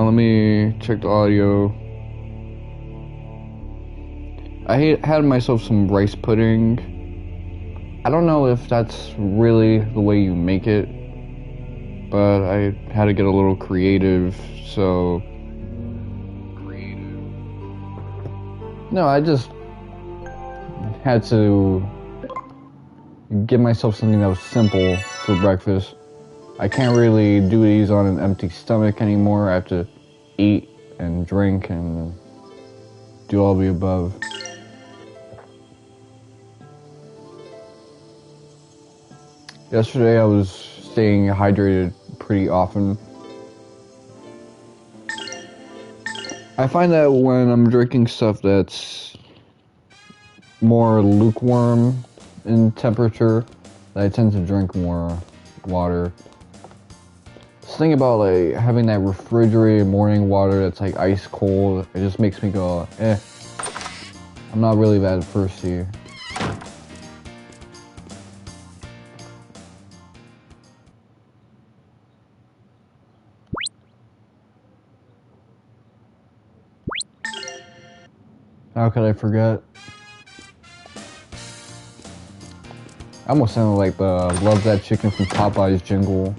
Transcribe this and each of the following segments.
let me check the audio. I had myself some rice pudding. I don't know if that's really the way you make it, but I had to get a little creative, so... No, I just had to give myself something that was simple for breakfast. I can't really do these on an empty stomach anymore. I have to eat and drink and do all the above. Yesterday I was staying hydrated pretty often. I find that when I'm drinking stuff that's more lukewarm in temperature, that I tend to drink more water. This thing about like having that refrigerated morning water that's like ice cold, it just makes me go, I'm not really that thirsty. How could I forget? I almost sounded like the Love That Chicken from Popeye's jingle.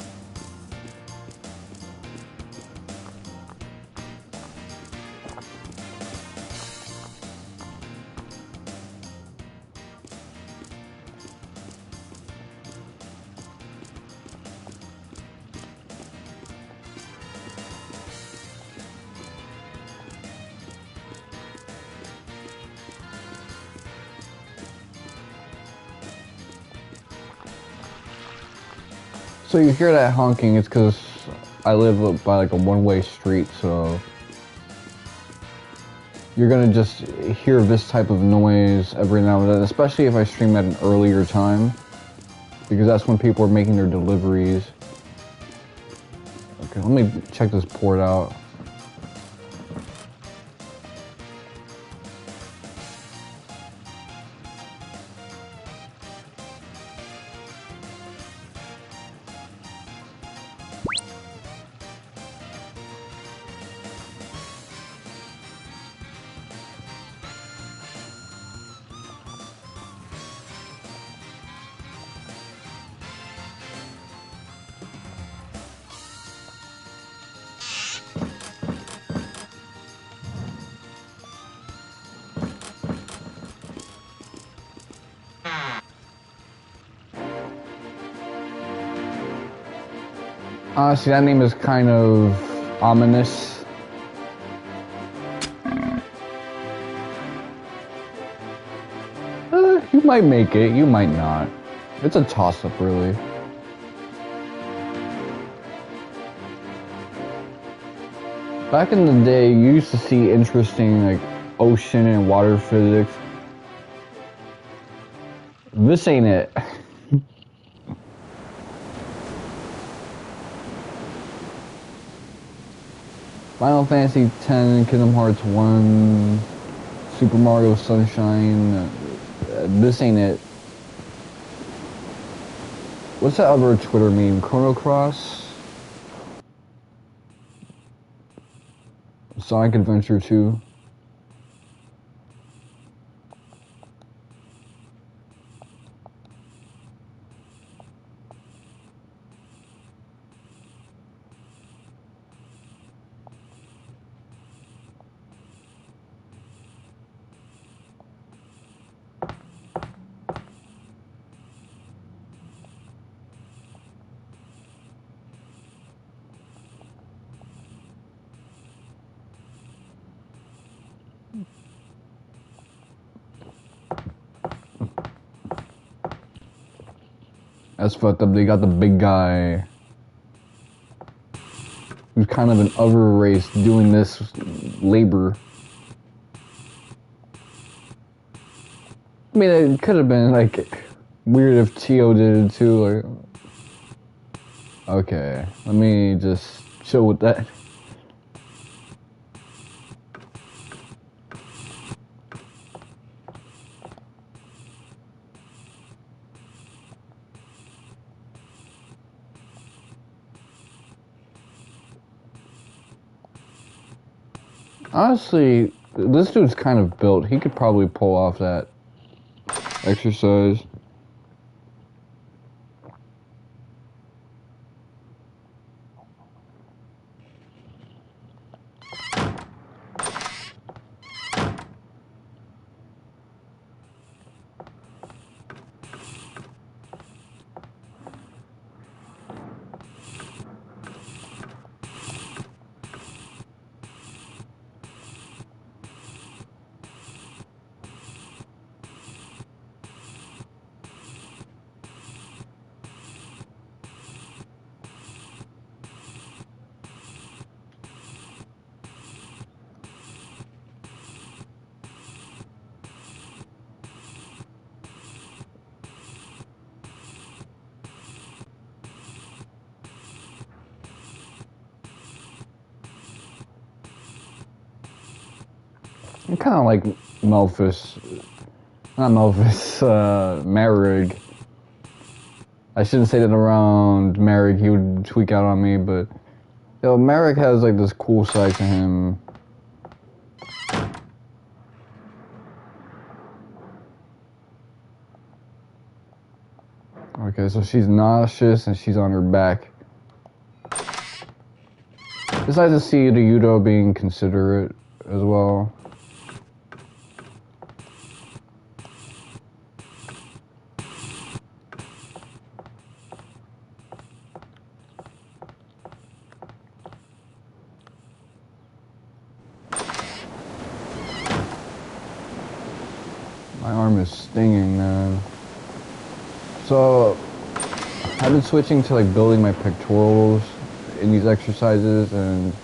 So you hear that honking, it's because I live by like a one-way street, so you're gonna just hear this type of noise every now and then, especially if I stream at an earlier time, because that's when people are making their deliveries. Okay, let me check this port out. Honestly, that name is kind of ominous. You might make it, you might not. It's a toss-up, really. Back in the day, you used to see interesting, like, ocean and water physics. This ain't it. Final Fantasy X, Kingdom Hearts 1, Super Mario Sunshine, this ain't it. What's that other Twitter meme? Chrono Cross? Sonic Adventure 2? That's fucked up. They got the big guy who's kind of an other race doing this labor. I mean, it could have been like weird if Tio did it too. Like, okay, let me just chill with that. Honestly, this dude's kind of built. He could probably pull off that exercise. I'm kind of like Melfice. Not Melfice, Mareg. I shouldn't say that around Mareg, he would tweak out on me, but... Yo, Mareg has like this cool side to him. Okay, so she's nauseous and she's on her back. It's nice to see Ryudo being considerate as well. My arm is stinging, man. So, I've been switching to like building my pectorals in these exercises, and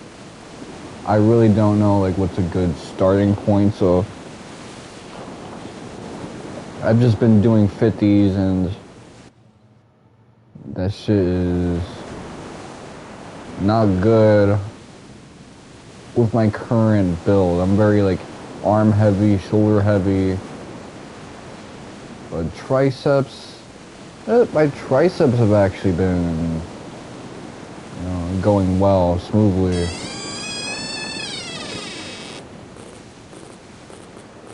I really don't know like what's a good starting point, so I've just been doing 50s, and that shit is not good with my current build. I'm very like arm heavy, shoulder heavy, but triceps, my triceps have actually been, you know, going well, smoothly.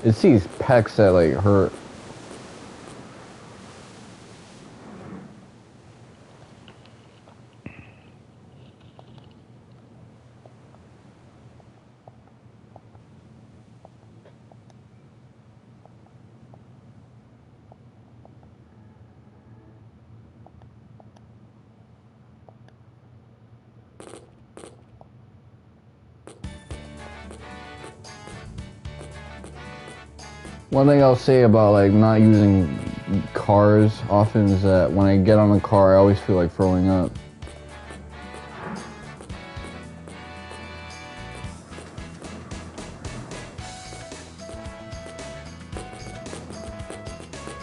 It's these pecs that like hurt. One thing I'll say about like not using cars often is that when I get on the car, I always feel like throwing up.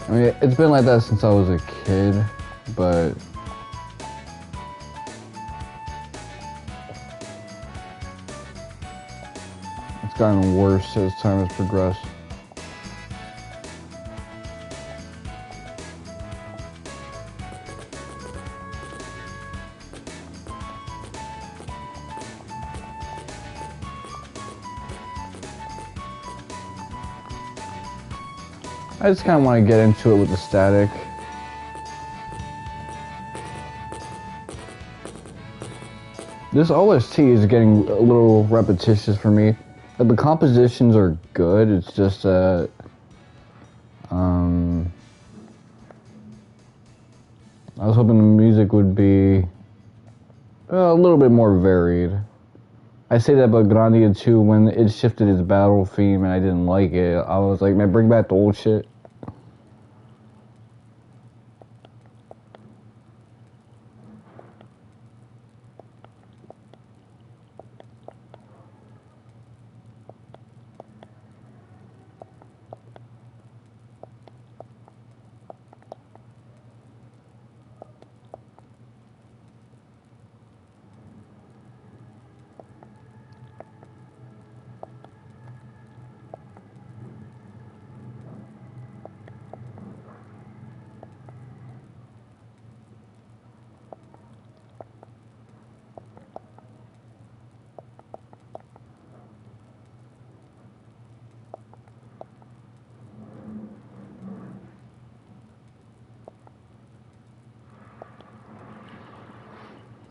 I mean, it's been like that since I was a kid, but it's gotten worse as time has progressed. I just kind of want to get into it with the static. This OST is getting a little repetitious for me. Like, the compositions are good, it's just that I was hoping the music would be a little bit more varied. I say that about Grandia too. When it shifted its battle theme and I didn't like it, I was like, man, bring back the old shit.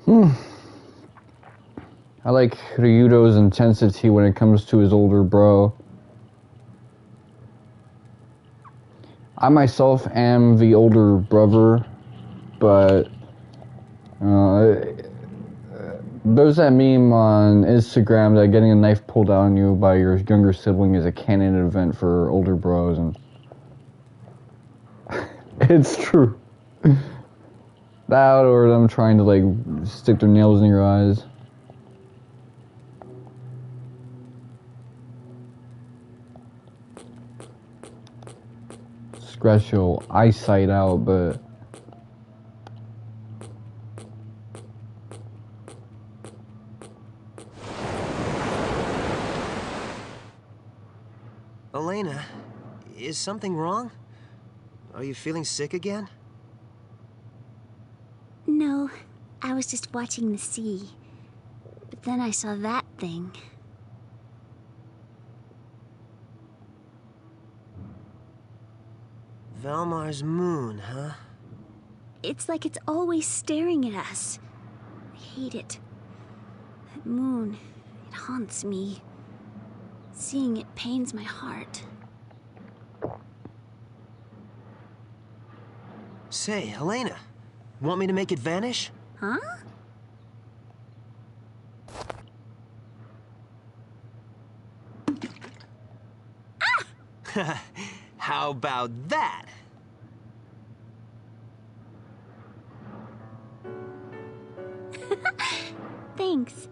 I like Ryudo's intensity when it comes to his older bro. I myself am the older brother, but there's that meme on Instagram that getting a knife pulled out on you by your younger sibling is a canon event for older bros, and it's true. That or them trying to like stick their nails in your eyes. Scratch your eyesight out, but Elena, is something wrong? Are you feeling sick again? No, I was just watching the sea. But then I saw that thing. Valmar's moon, huh? It's like it's always staring at us. I hate it. That moon, it haunts me. Seeing it pains my heart. Say, Elena, want me to make it vanish? Huh? How about that? Thanks.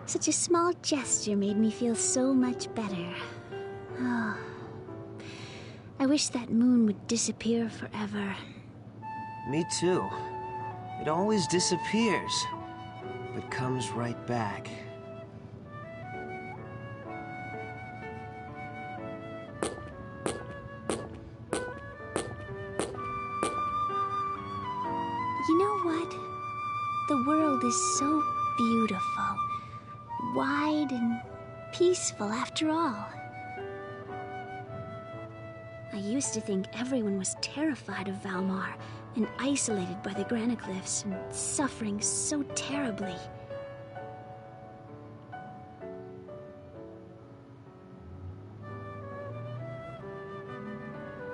Such a small gesture made me feel so much better. Oh. I wish that moon would disappear forever. Me too. It always disappears, but comes right back. You know what? The world is so beautiful, wide and peaceful after all. I used to think everyone was terrified of Valmar and isolated by the Granaglyphs and suffering so terribly.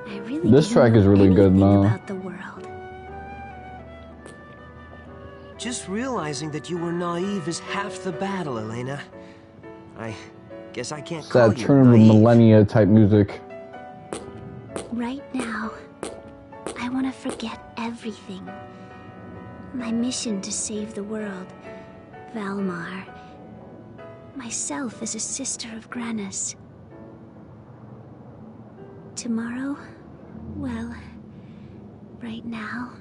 I really this track is really good now. About the world. Just realizing that you were naive is half the battle, Elena. I guess I can't call That you turn of the naive. Millenia type music. Right now, I want to forget everything. My mission to save the world, Valmar, myself as a sister of Granas. Tomorrow, well, right now,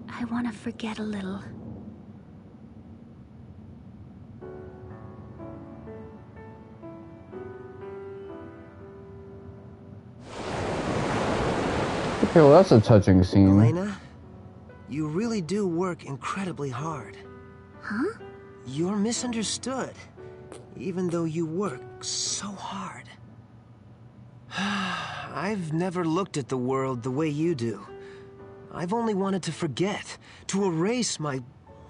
I want to forget a little. Okay, well that's a touching scene. Elena, you really do work incredibly hard. Huh? You're misunderstood, even though you work so hard. I've never looked at the world the way you do. I've only wanted to forget, to erase my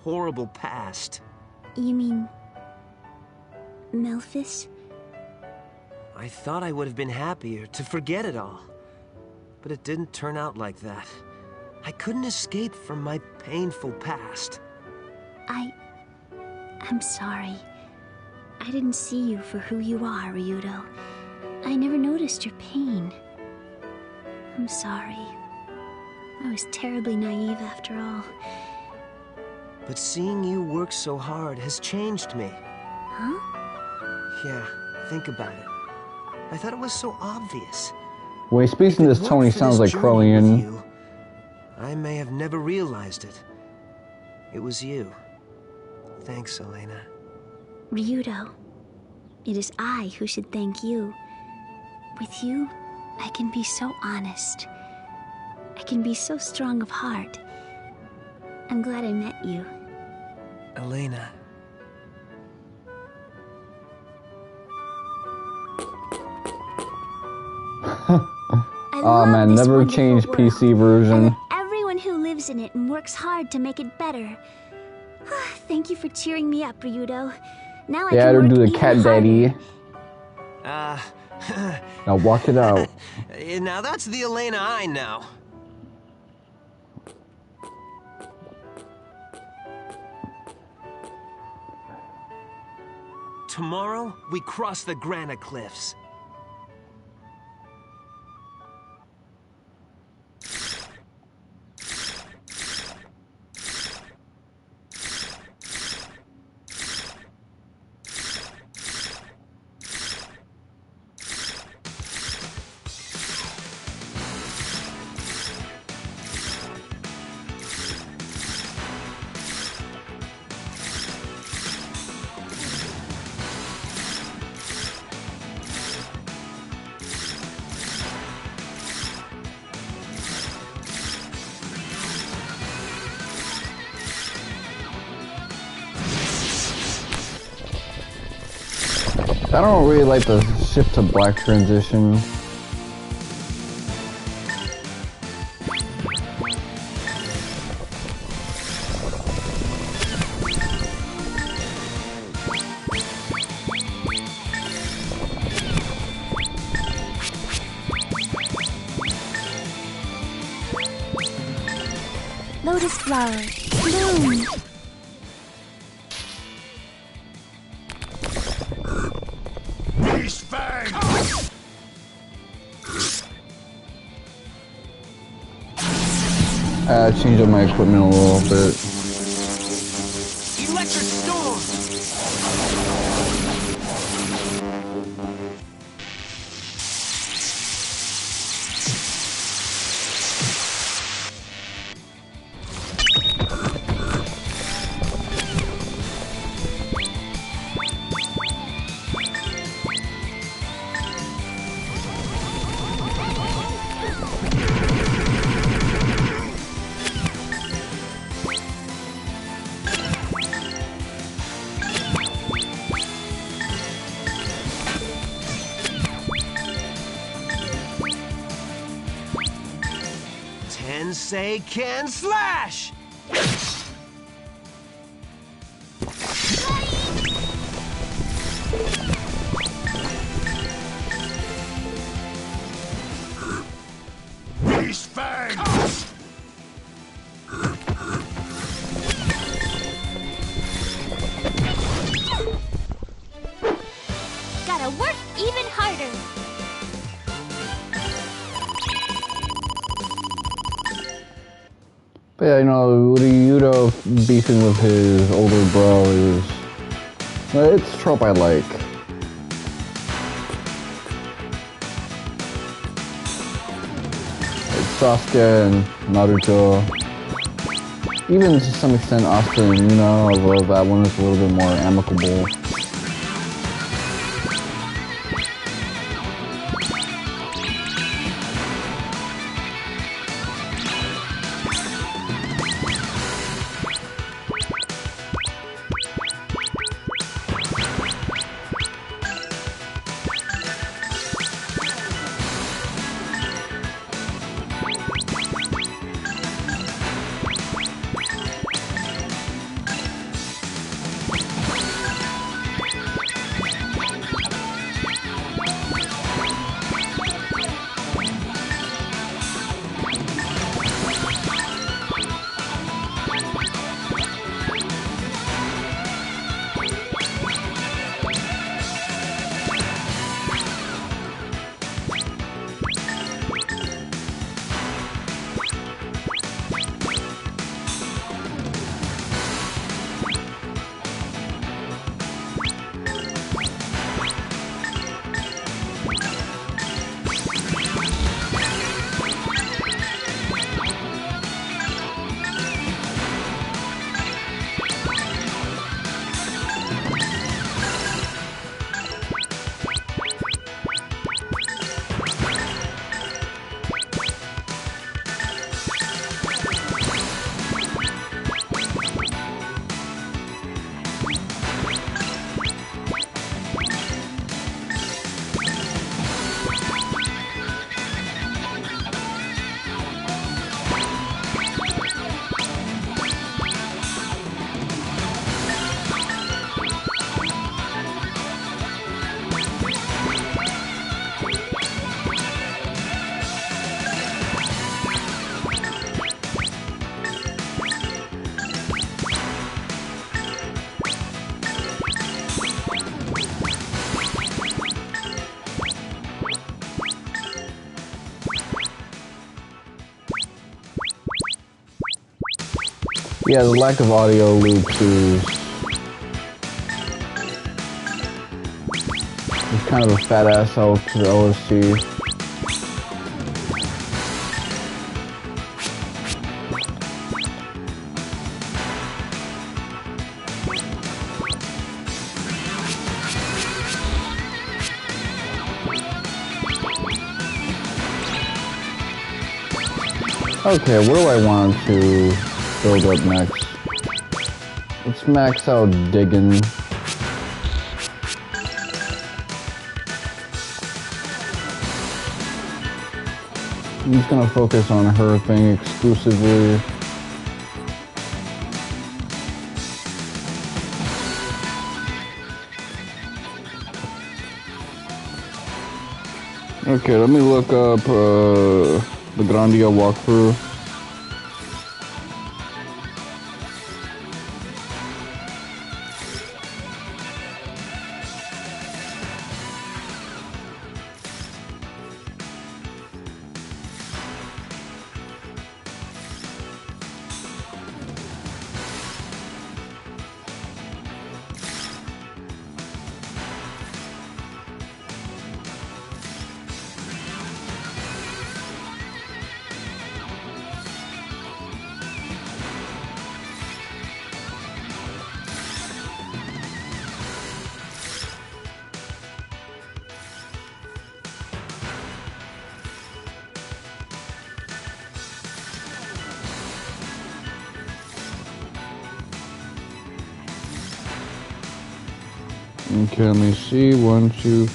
horrible past. You mean... Melfice? I thought I would have been happier to forget it all. But it didn't turn out like that. I couldn't escape from my painful past. I'm sorry. I didn't see you for who you are, Ryudo. I never noticed your pain. I'm sorry. I was terribly naive after all. But seeing you work so hard has changed me. Huh? Yeah, think about it. I thought it was so obvious. When he speaks in this tone, he sounds like Krellian. I may have never realized it. It was you. Thanks, Elena. Ryudo, it is I who should thank you. With you, I can be so honest. I can be so strong of heart. I'm glad I met you. Elena. Oh man, never change PC version. Everyone who lives in it and works hard to make it better. Thank you for cheering me up, Ryudo. Now I Yeah, can to work do the even cat harder. daddy. Now walk it out. Now that's the Elena I know. Tomorrow, we cross the Granite Cliffs. I don't really like the shift to black transition. Lotus flower, bloom. Change up my equipment a little bit. Electric storm! Tensei can slash! Beast fangs! Gotta work even harder. But yeah, you know, Ryudo beefing with his older bro is... it's a trope I like. Like Sasuke and Naruto. Even to some extent Asuka and Yuna, although that one is a little bit more amicable. Yeah, the lack of audio loops is kind of a fat ass out to the OST. Okay, what do I want to build up next? Let's max out digging. I'm just gonna focus on her thing exclusively. Okay, let me look up the Grandia walkthrough. Okay, let me see. 1, 2.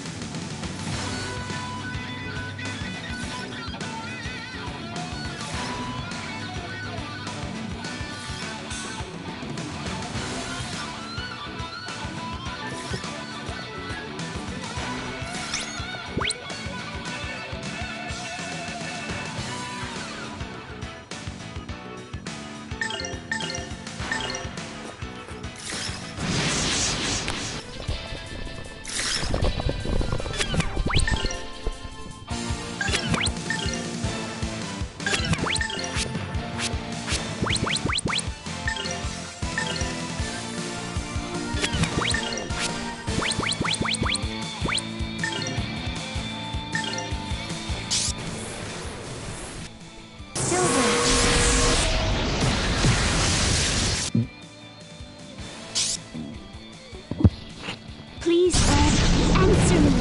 Please, Earth, answer me.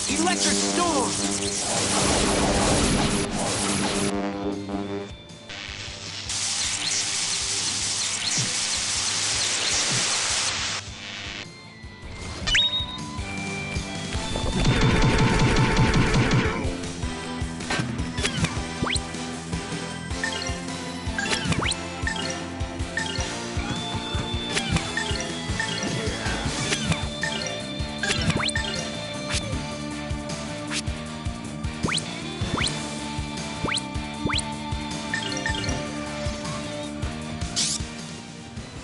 Electric storm!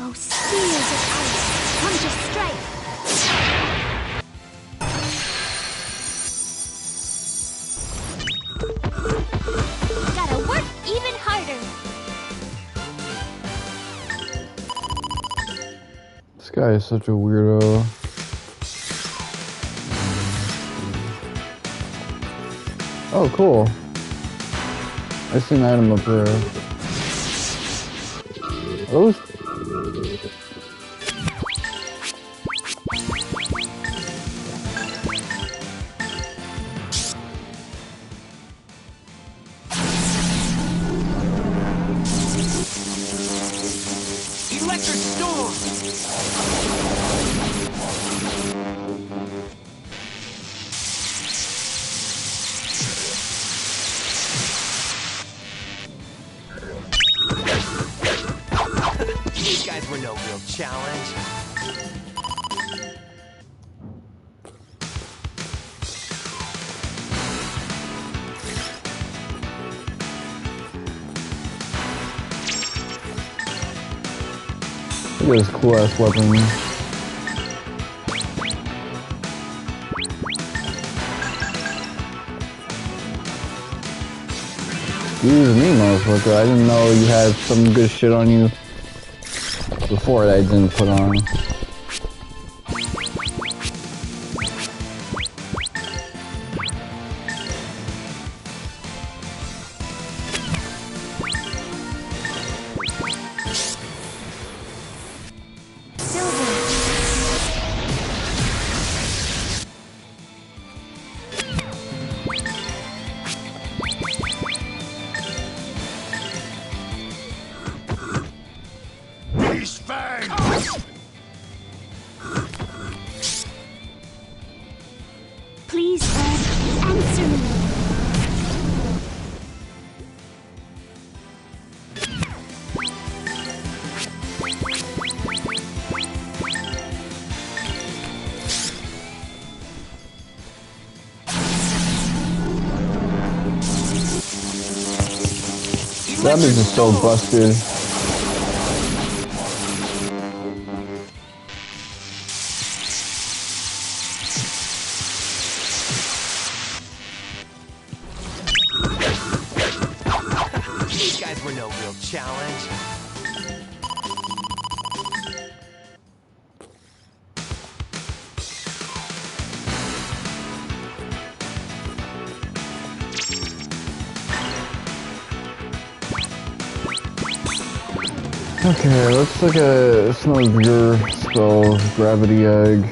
Oh, spears of ice, come to strike! Gotta work even harder! This guy is such a weirdo. Oh, cool. I see an item up there. Are those? Electric storm! These guys were no real challenge. He has cool ass weapons. Excuse me, motherfucker. I didn't know you had some good shit on you before that I didn't put on. Please, answer me. That bitch is so busted. These guys were no real challenge. Okay, let's look at some of your spells. Gravity Egg.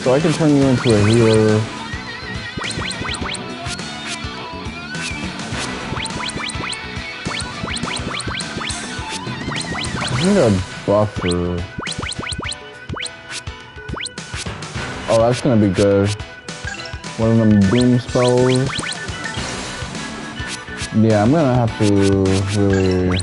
So I can turn you into a healer. I need a buffer. Oh, that's gonna be good. One of them boom spells. Yeah, I'm gonna have to really...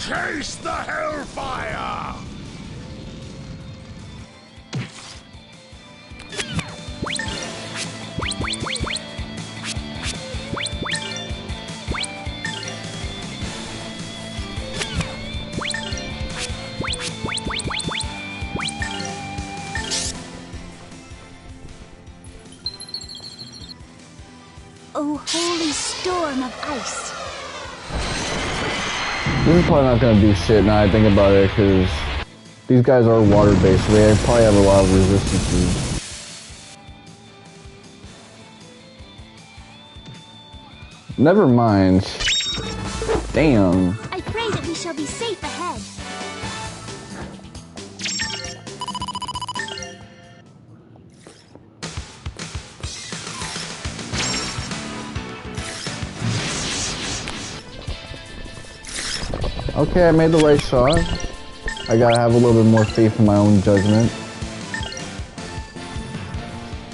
Chase the hellfire! Oh, holy storm of ice. This is probably not gonna do shit now I think about it, because these guys are water-based, so they probably have a lot of resistances. Never mind. Damn. I pray that we shall be safe ahead. Okay, I made the right shot. I gotta have a little bit more faith in my own judgment.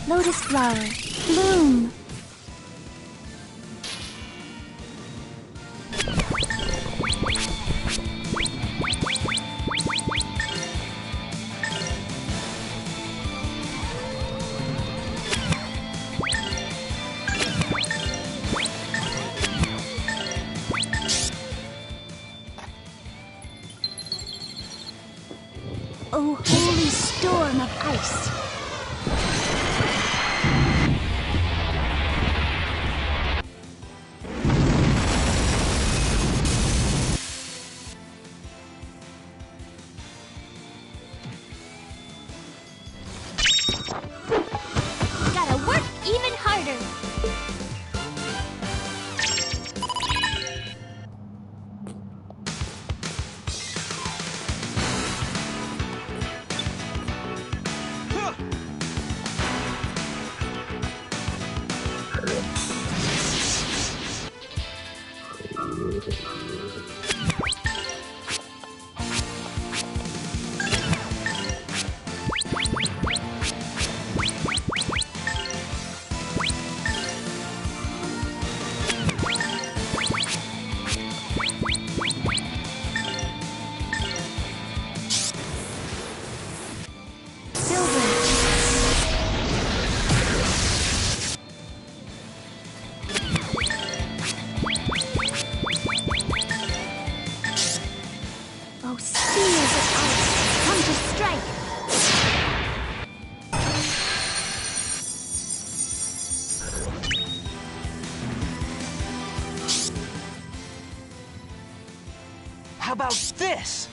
Lotus flower, bloom. Oh, holy storm of ice. How about this?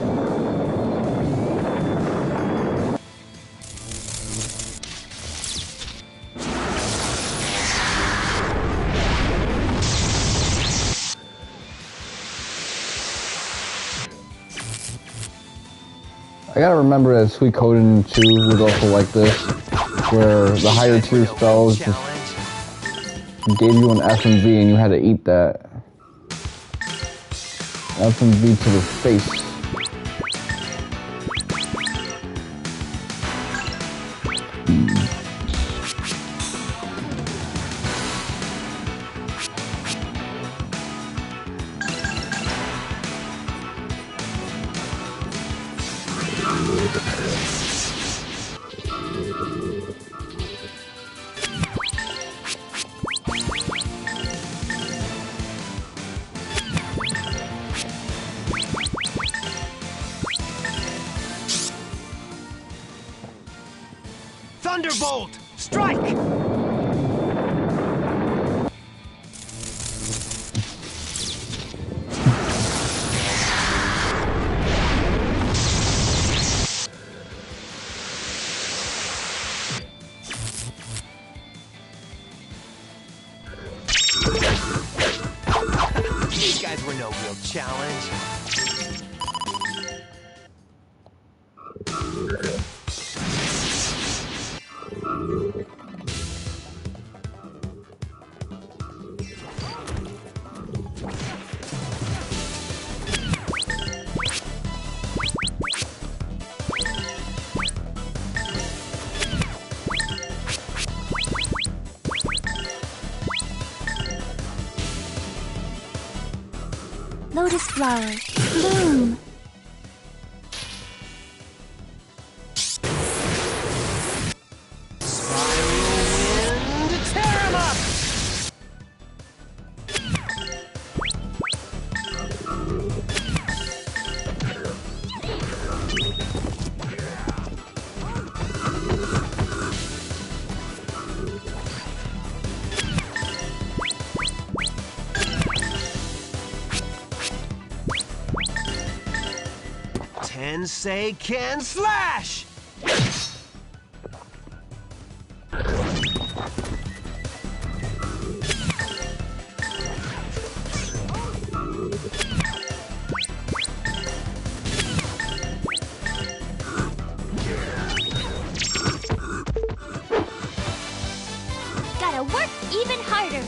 I gotta remember that Sweet Coden 2 was also like this, where the higher tier spells just gave you an FMV and you had to eat that. FMV to the face. Thunderbolt! Strike! These guys were no real challenge. Lotus flower, bloom. Tensei can slash! Gotta work even harder.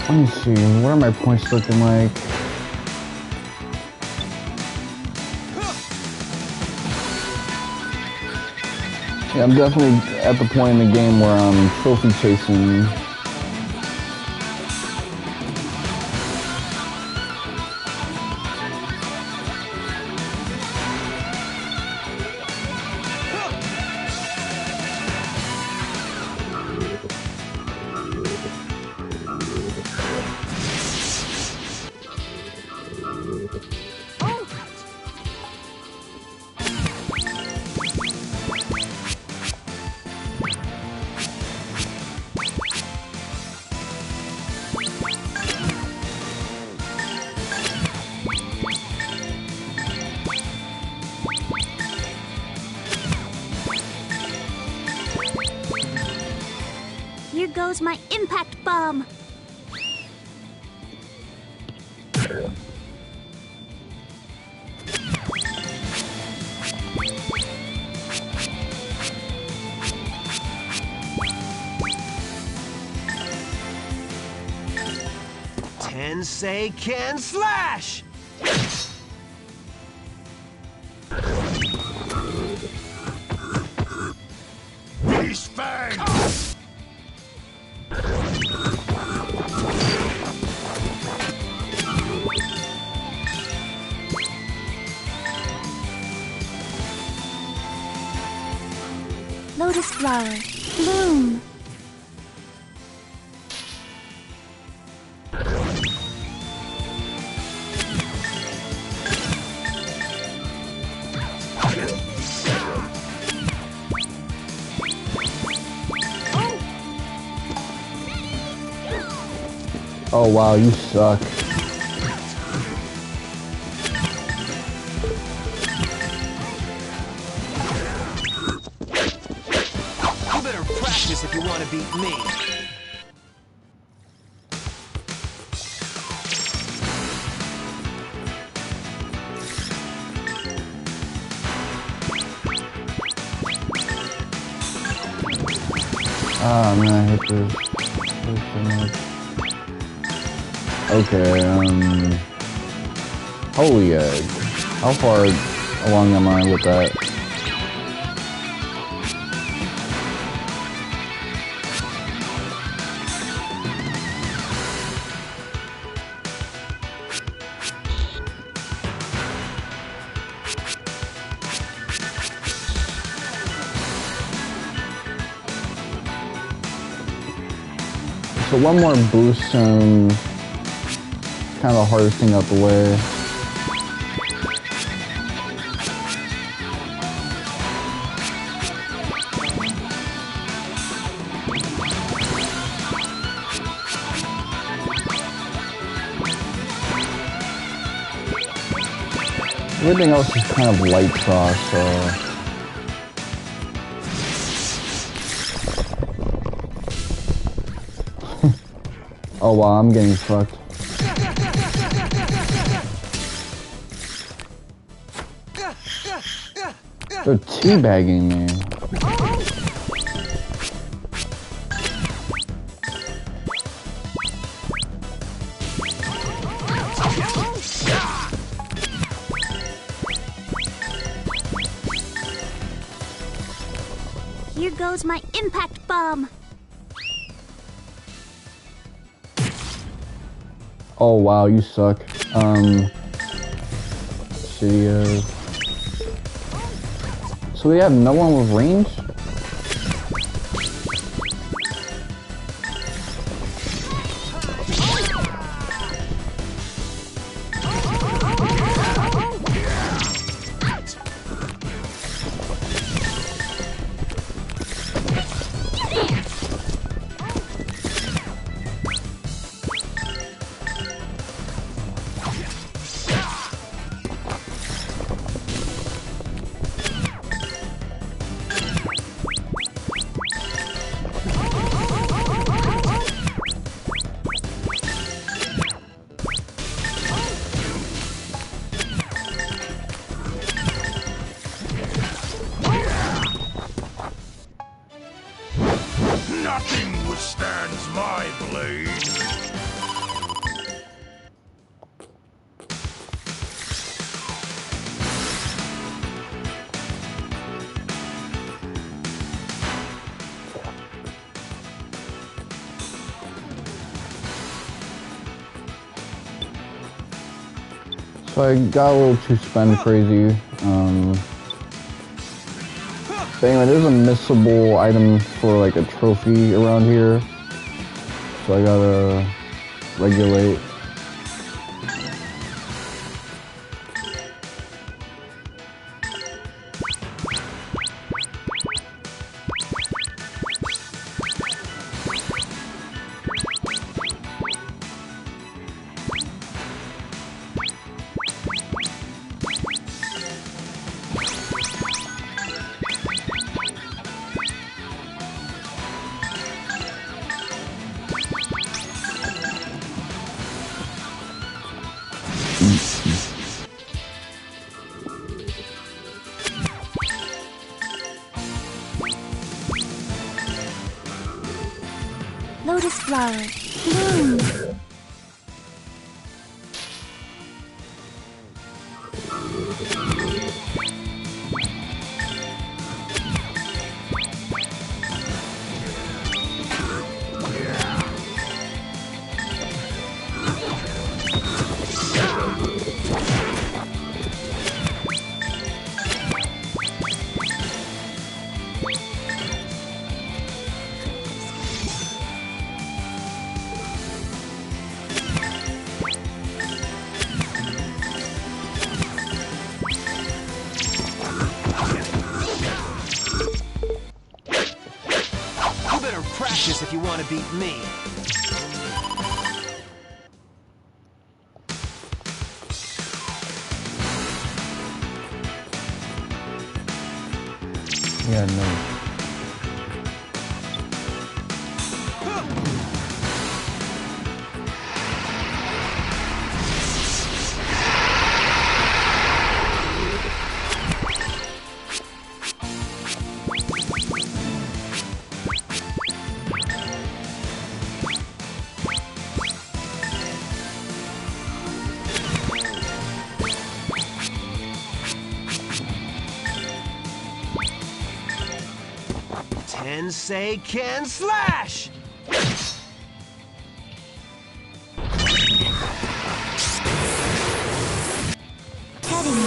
Let me see, what are my points looking like? Yeah, I'm definitely at the point in the game where I'm trophy chasing. Here goes my impact bomb. Tensei can slash! revenge! Lotus flower, bloom. Oh wow, you suck. You better practice if you want to beat me. Ah, man, I hate this. So much. Okay, holy egg. How far along am I with that? So one more boost and kind of the hardest thing out the way. Everything else is kind of light sauce, so... Oh wow, I'm getting fucked. They're teabagging me. Here goes my impact bomb. Oh wow, you suck. Shitty. So we have no one with range? Nothing withstands my blade. So I got a little too spend crazy. But anyway, there's a missable item for like a trophy around here. So I gotta regulate. Lotus flower, bloom. want to beat me. Yeah, no. Tensei can slash! Heading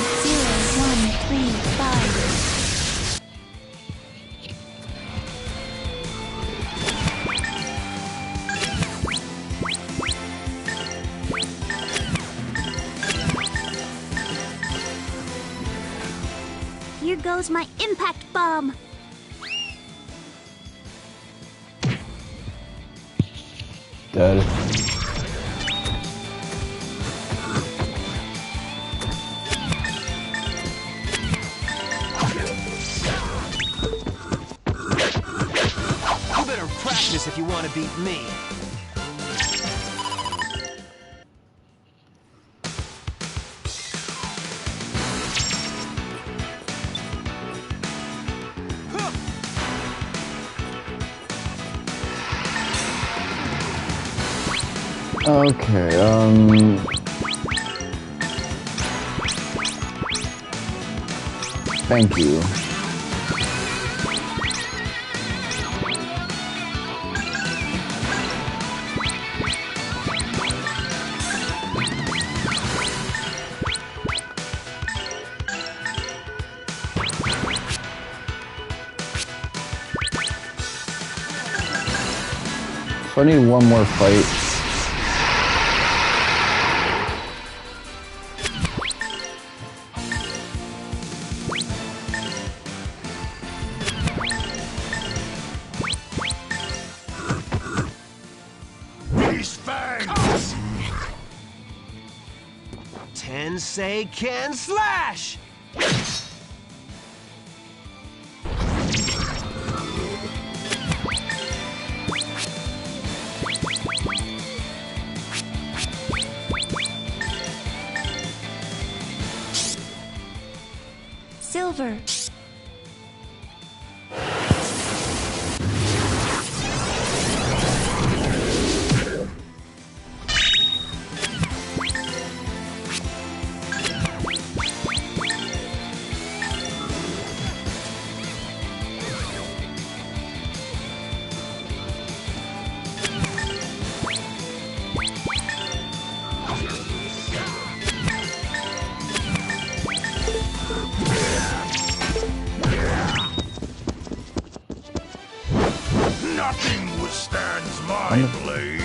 0135. Here goes my impact bomb. Dead. You better practice if you want to beat me. Okay, thank you. So I need one more fight. Tensei can slash! Silver. Nothing withstands my blade.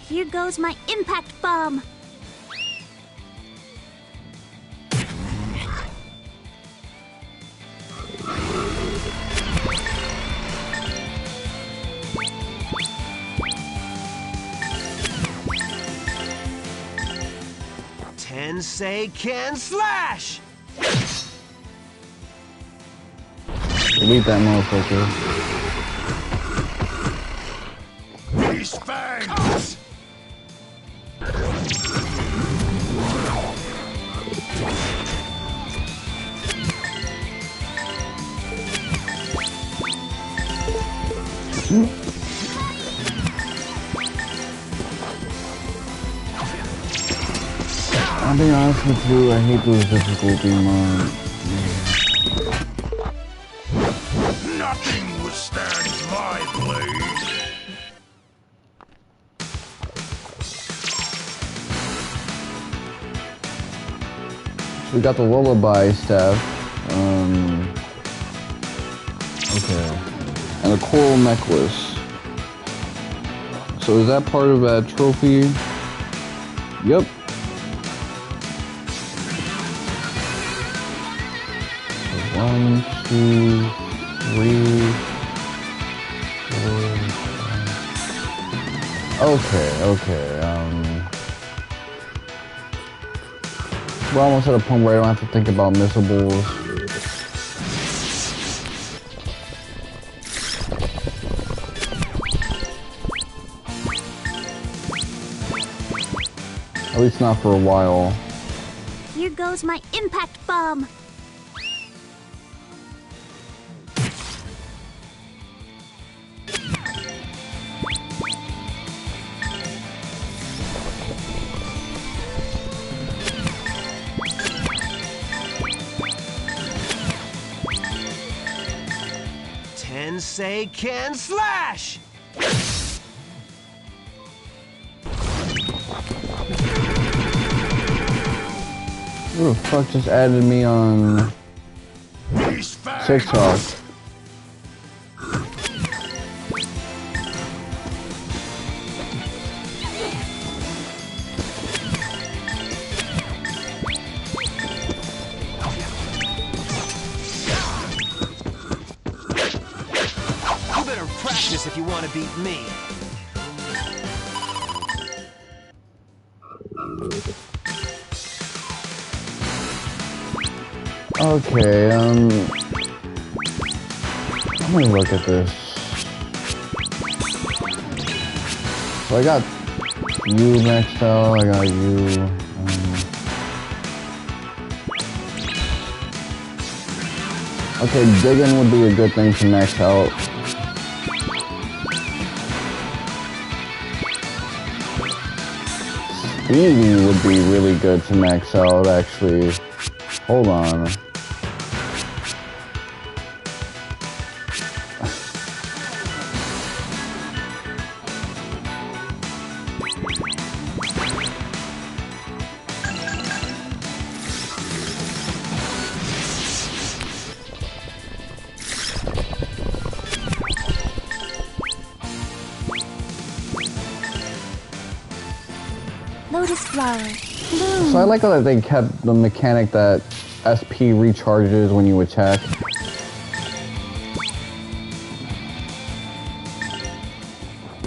Here goes my impact bomb. Tensei can slash! Delete that motherfucker. These fangs! I'll be honest with you, I hate those difficulty modes. Nothing withstands my blade. So we got the lullaby staff. Okay. And a coral necklace. So is that part of that trophy? Yep. So 1, 2, 3, 4, 5. Okay. We're almost at a point where I don't have to think about missables. At least not for a while. Here goes my impact bomb. Tensei can slash! Who the fuck just added me on TikTok? You better practice if you want to beat me. Okay, I'm gonna look at this. So I got you maxed out, I got you. Okay, digging would be a good thing to max out. Speedy would be really good to max out, actually. Hold on. Lotus flower. Bloom. So I like that they kept the mechanic that SP recharges when you attack.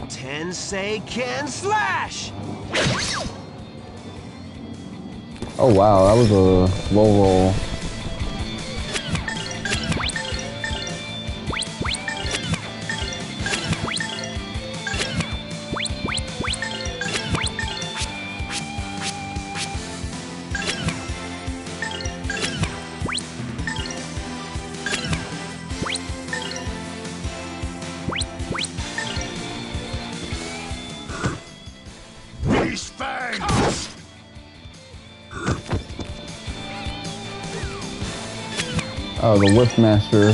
Tensei can slash! Oh wow, that was a low roll. Oh, the Whip Master.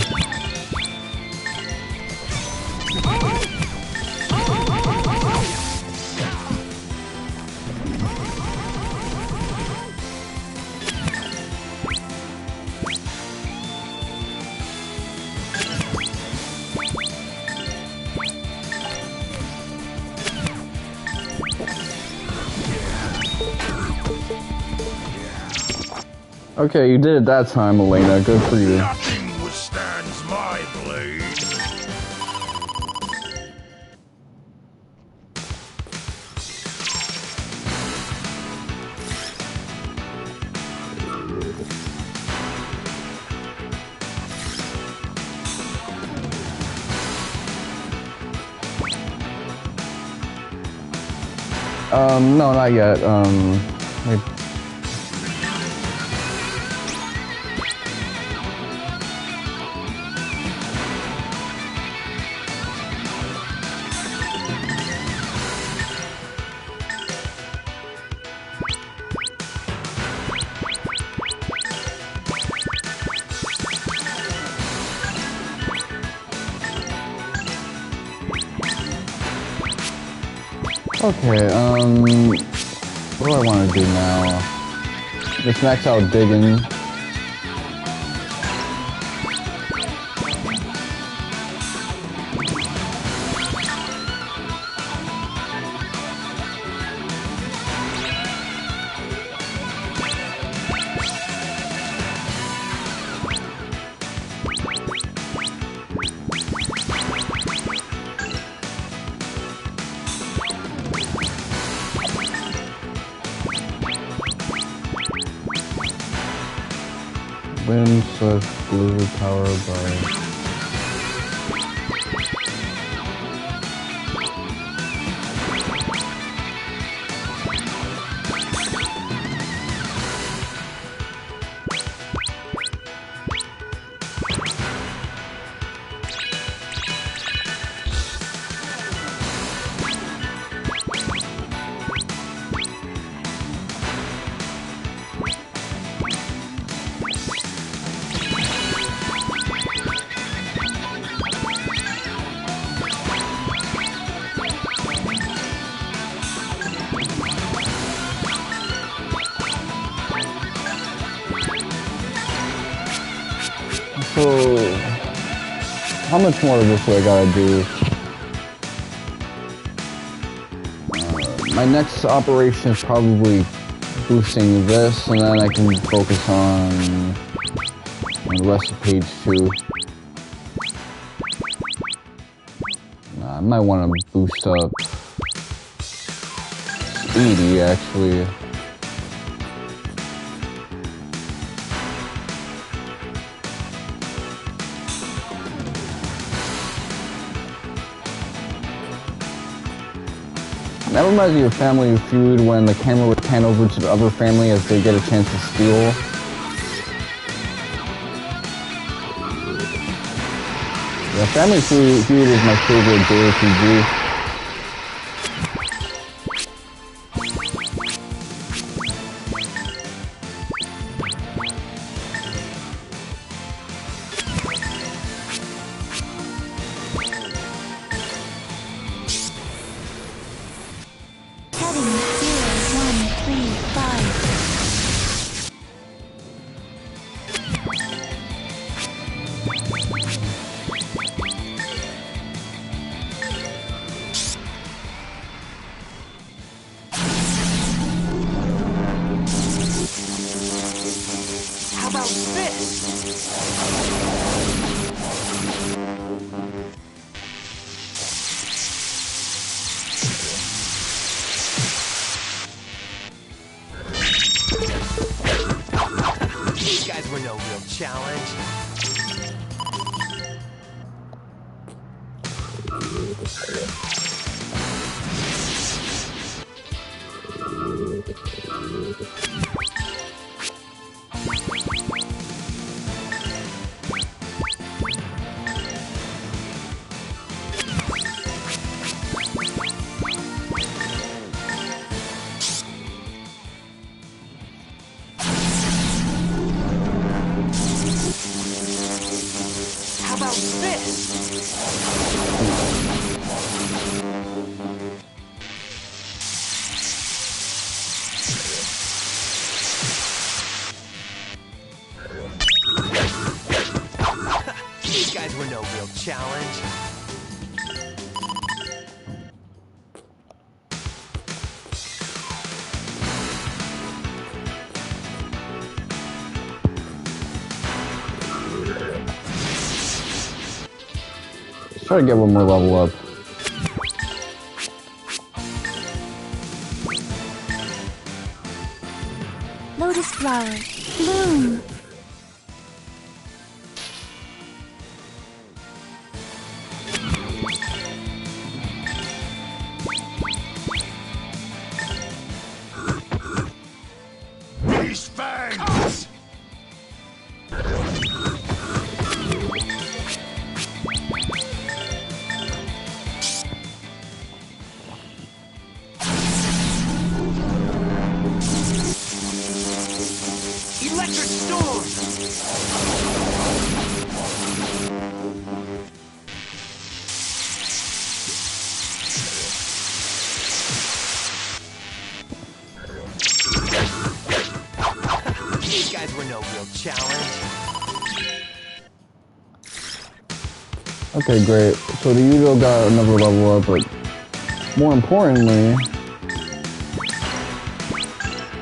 Okay, you did it that time, Elena. Good for you. Nothing withstands my blade. No, not yet. Wait. Okay, what do I want to do now? Just max out digging. Wind / blizzard power by... So, how much more of this do I gotta do? My next operation is probably boosting this, and then I can focus on the rest of page 2. I might want to boost up 80 actually. That reminds me of Family Feud when the camera would pan over to the other family as they get a chance to steal. Yeah, Family Feud is my favorite JRPG. Try to get one more level up. Lotus flower, bloom. These fangs! Electric storm! challenge. Okay, great. So the Ryudo got another level up, but more importantly,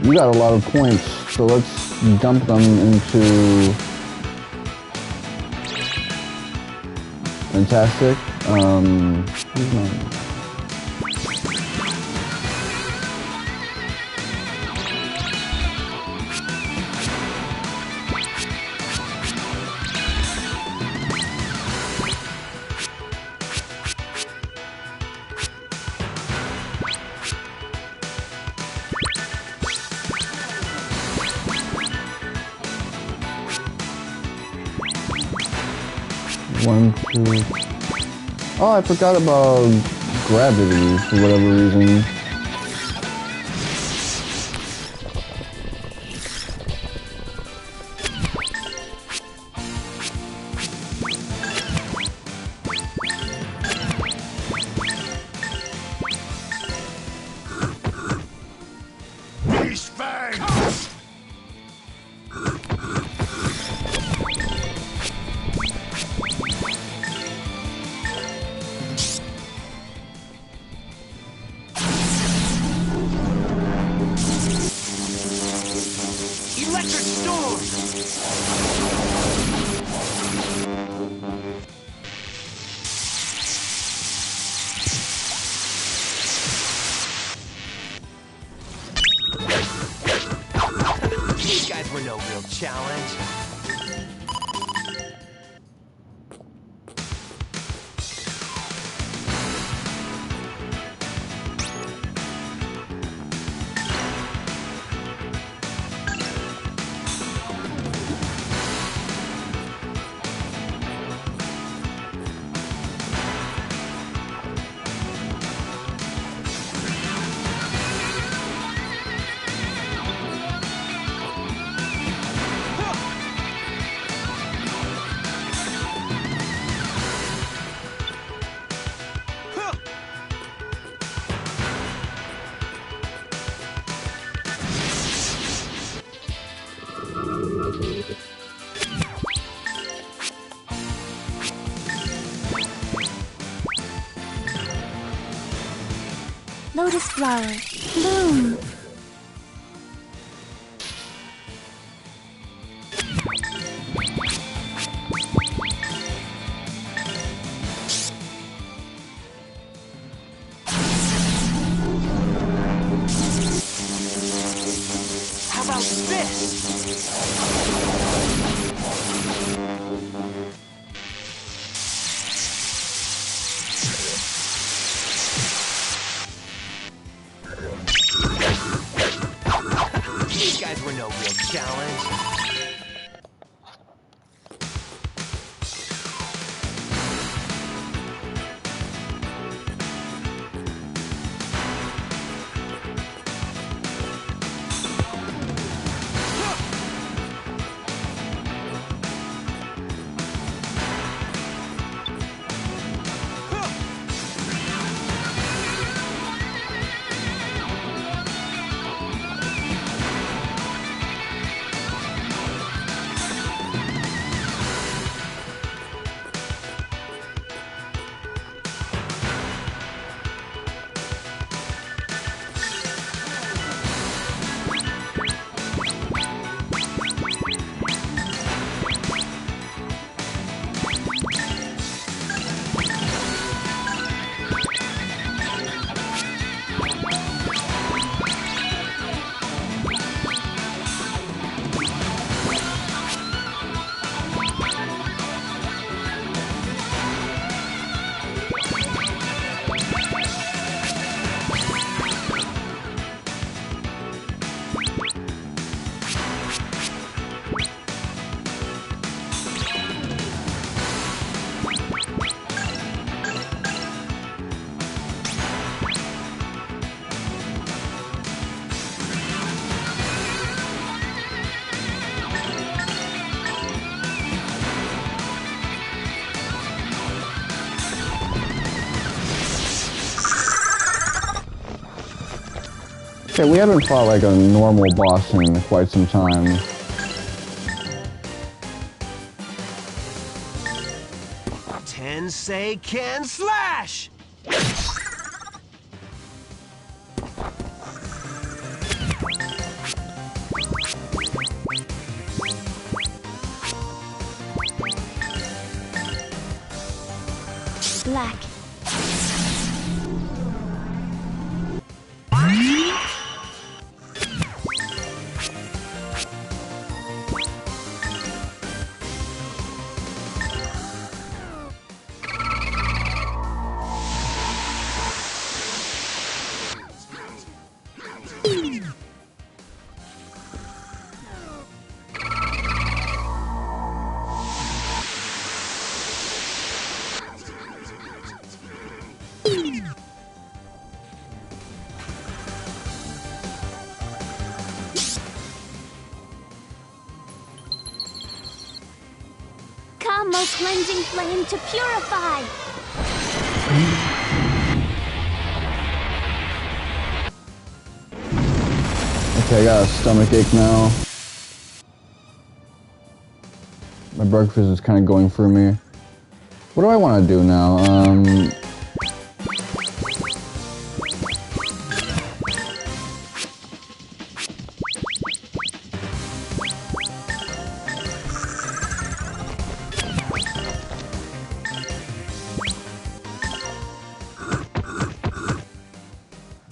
you got a lot of points. So let's dump them into... Fantastic. Who's mine? One, two... Oh, I forgot about gravity for whatever reason. Lease fangs! Electric storm! These guys were no real challenge. Lotus flower, bloom! How about this? These guys were no real challenge. Okay, we haven't fought like a normal boss in quite some time. say can slash! Black. Come, O cleansing flame, to purify! Okay, I got a stomach ache now. My breakfast is kind of going for me. What do I want to do now?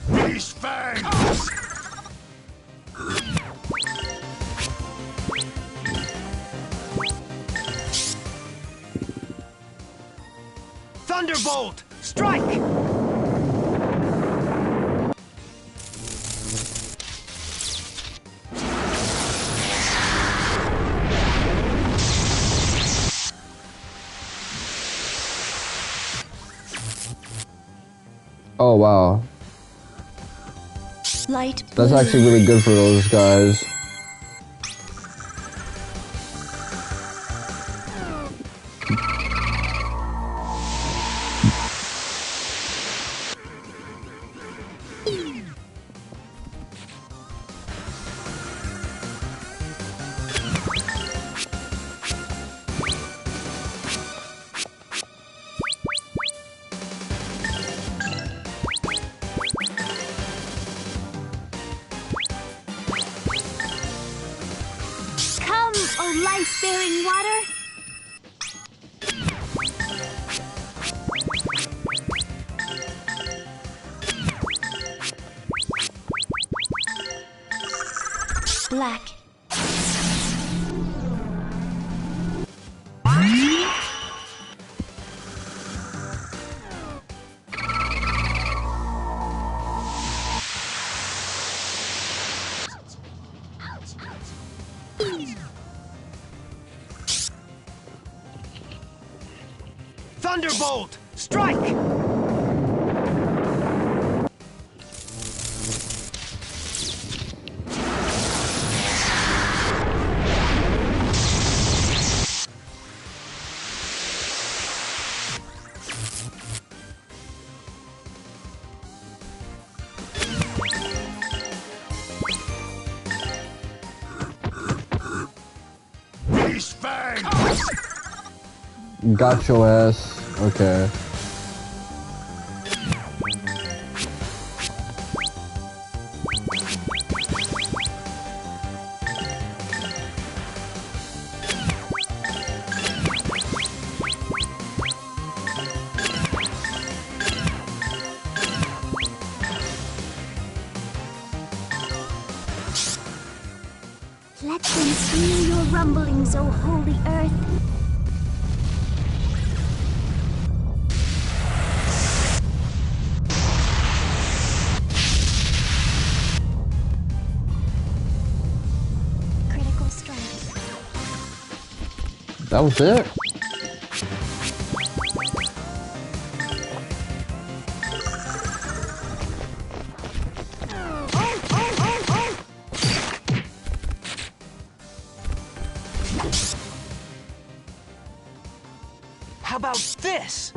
These fangs! Thunderbolt! Strike! Oh wow, Light that's blue. actually really good for those guys. Come, O life-bearing water! Black. Thunderbolt! Strike! These fangs! Got your ass. Okay. Let them feel your rumblings, O holy earth. Critical strike. That was it? How about this?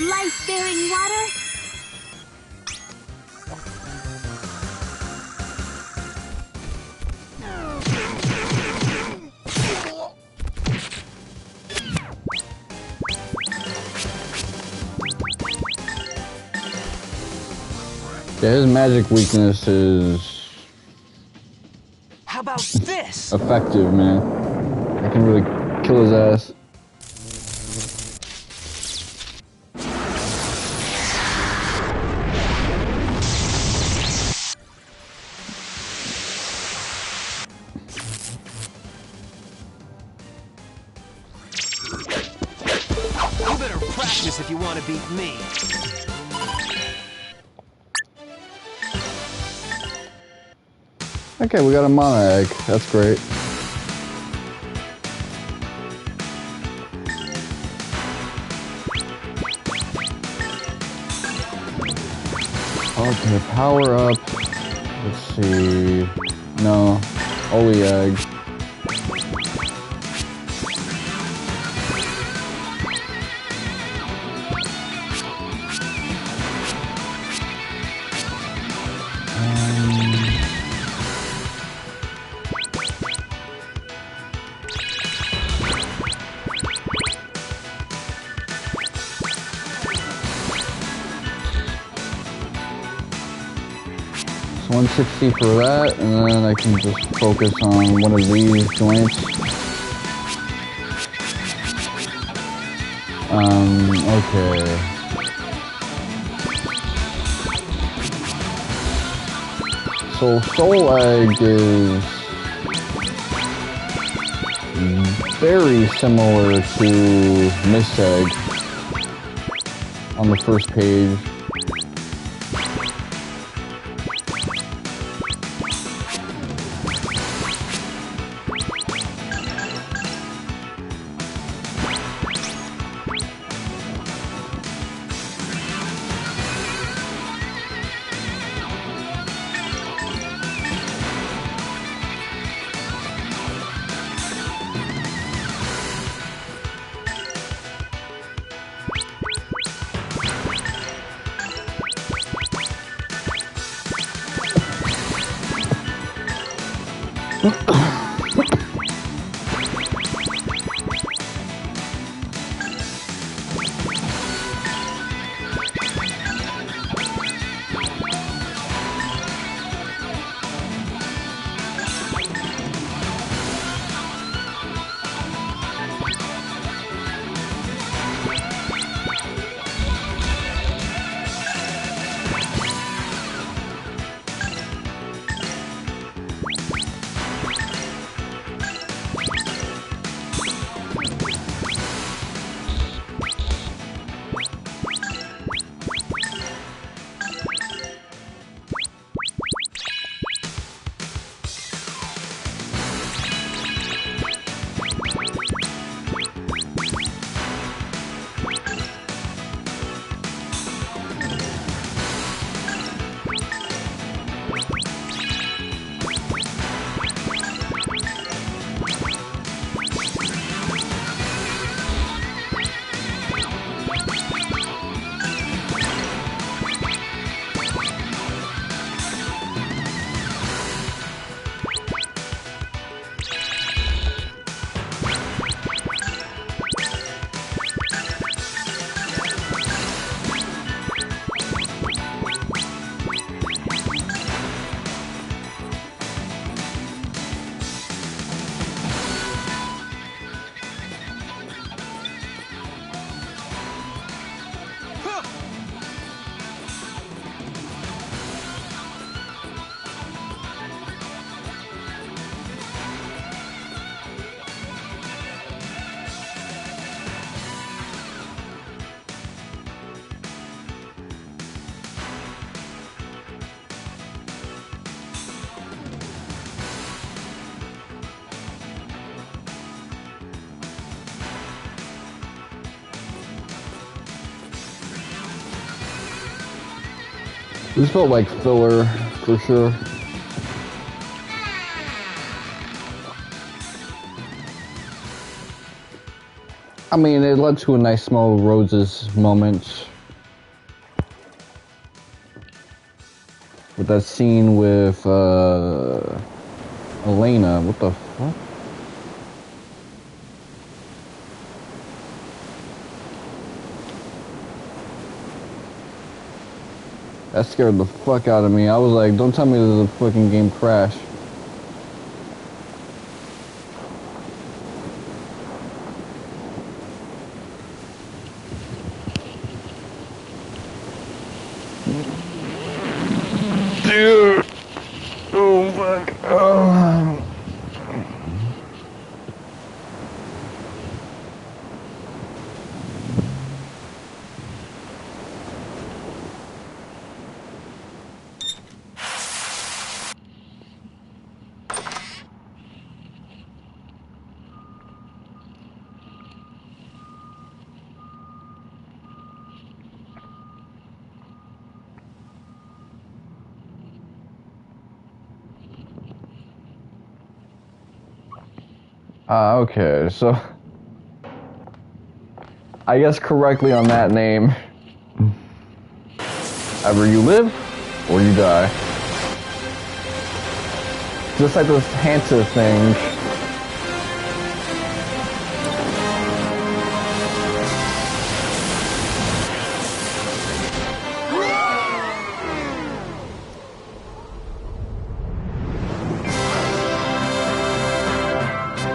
life-bearing water? Yeah, his magic weakness is How about this? effective, man. I can really kill his ass. You better practice if you want to beat me. Okay, we got a Mareg. That's great. Okay, power up. Let's see. No, only egg. So 160 for that, and then I can just focus on one of these joints. Okay. So Soul Egg is very similar to Miss Egg on the first page. This felt like filler, for sure. I mean, it led to a nice small roses moment that scene with Elena. What the fuck? That scared the fuck out of me. I was like, don't tell me there's a fucking game crash. Dude! Oh fuck. Oh. Okay, so I guess correctly on that name. Either you live or you die. Just like this Hansa thing.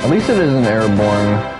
At least it isn't airborne.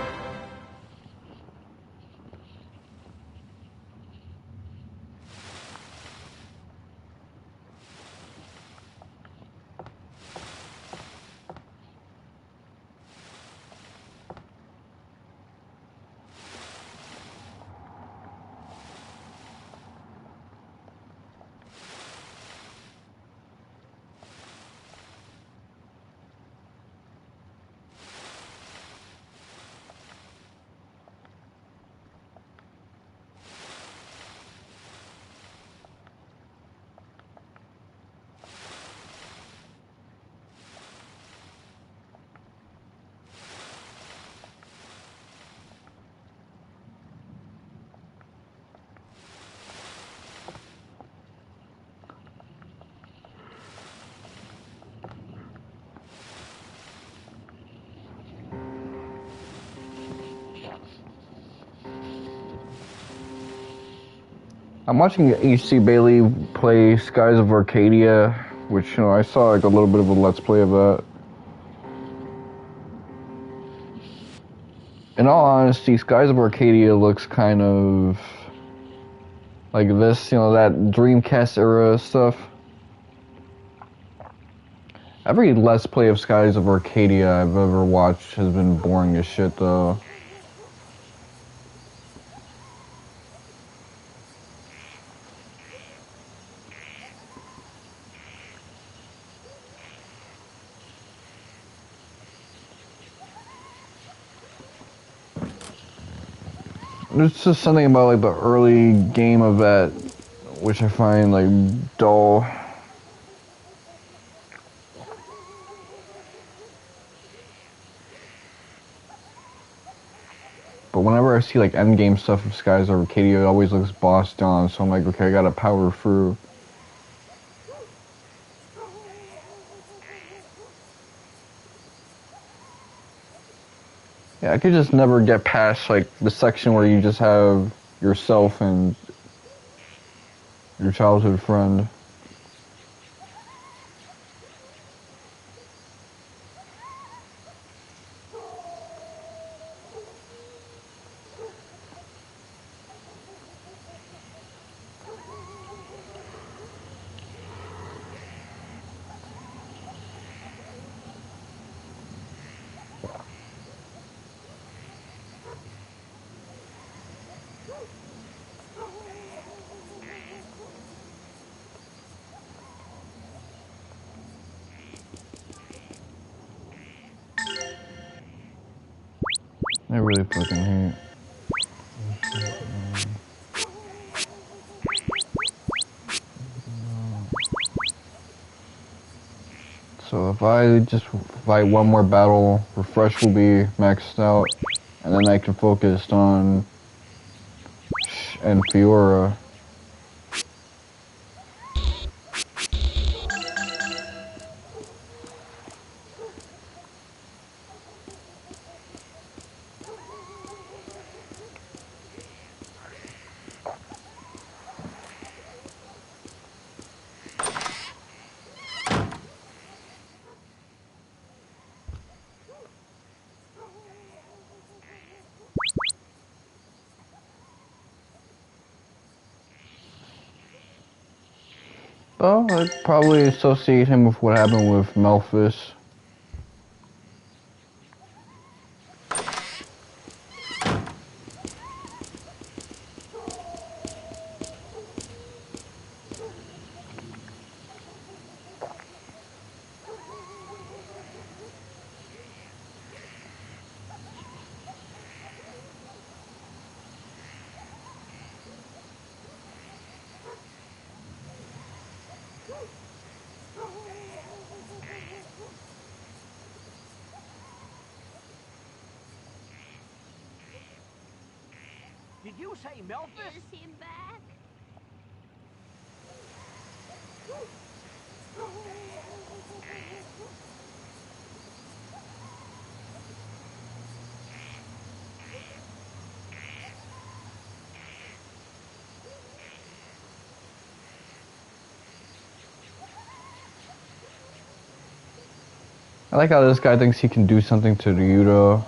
I'm watching H.C. Bailey play Skies of Arcadia, which, you know, I saw like a little bit of a let's play of that. In all honesty, Skies of Arcadia looks kind of like this, you know, that Dreamcast era stuff. Every let's play of Skies of Arcadia I've ever watched has been boring as shit, though. There's just something about like the early game of that which I find like dull. But whenever I see like endgame stuff of Skies of Arcadia, it always looks bossed down, so I'm like, okay, I gotta power through. Yeah, I could just never get past like the section where you just have yourself and your childhood friend. I really fucking hate. So if I just fight one more battle, refresh will be maxed out, and then I can focus on and Fiora. Oh, I'd probably associate him with what happened with Melfice. Did you say Melfice? Is he back? I like how this guy thinks he can do something to Ryudo.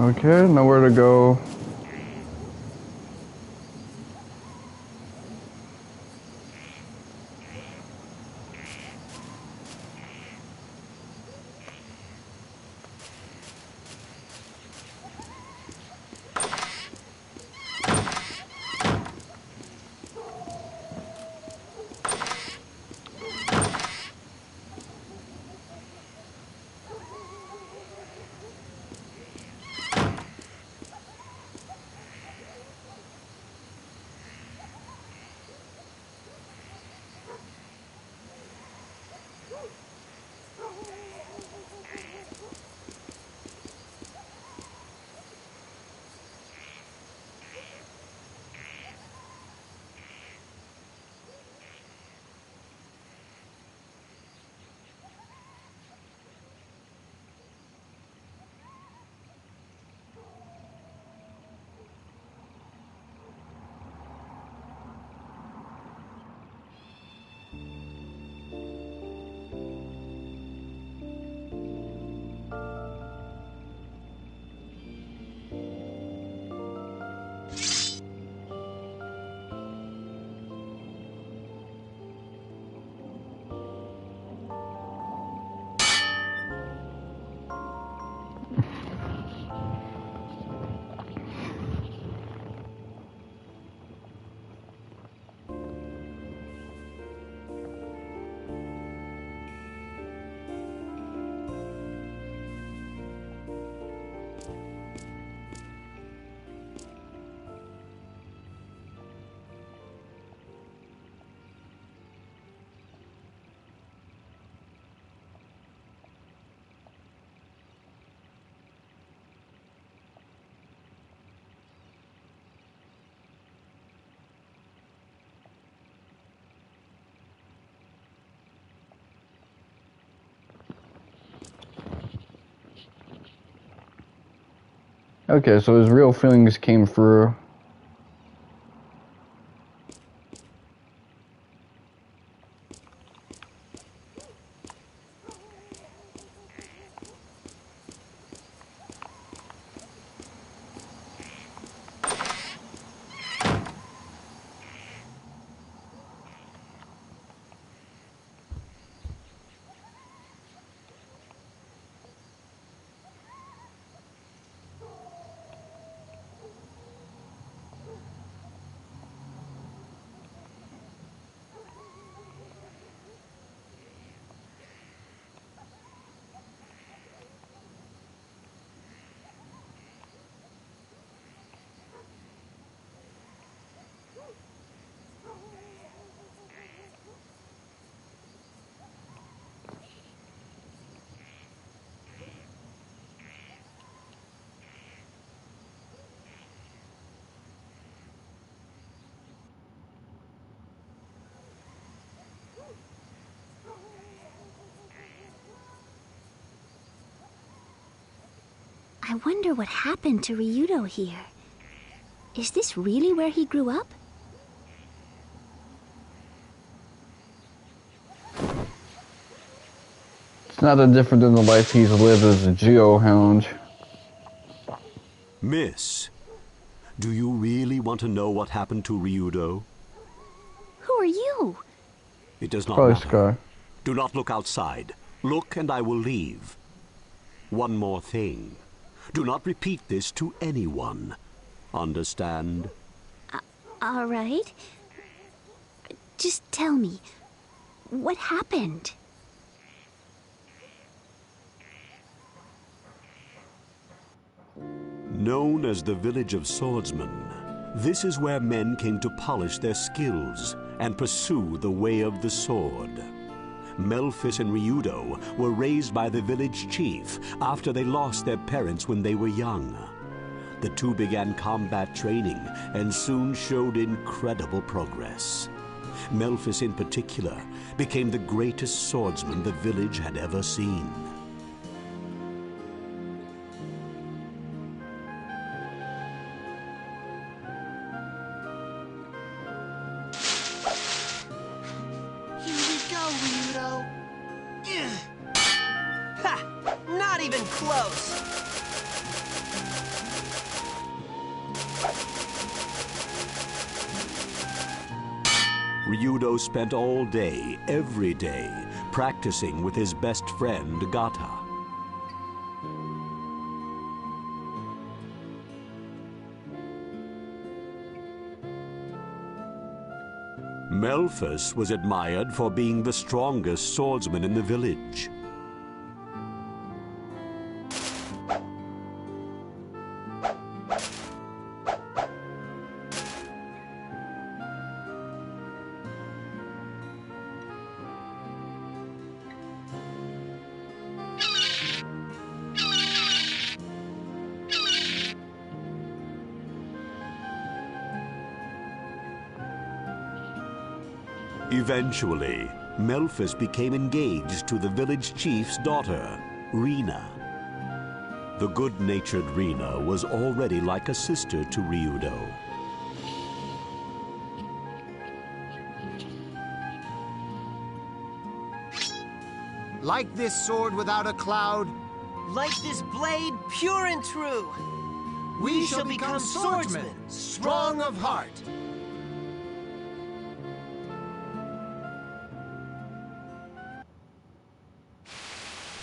Okay, nowhere to go. Okay, so his real feelings came through. I wonder what happened to Ryudo here. Is this really where he grew up? It's not that different than the life he's lived as a geohound. Miss, do you really want to know what happened to Ryudo? Who are you? It does not Probably matter. Sky. Do not look outside. Look and I will leave. One more thing. Do not repeat this to anyone. Understand? All right. Just tell me, what happened? Known as the Village of Swordsmen, this is where men came to polish their skills and pursue the way of the sword. Melfice and Ryudo were raised by the village chief after they lost their parents when they were young. The two began combat training and soon showed incredible progress. Melfice in particular became the greatest swordsman the village had ever seen. Not even close! Ryudo spent all day, every day, practicing with his best friend, Gata. Melfice was admired for being the strongest swordsman in the village. Eventually, Melfice became engaged to the village chief's daughter, Rena. The good-natured Rena was already like a sister to Ryudo. Like this sword without a cloud, Like this blade, pure and true! we shall become swordsmen, strong of heart.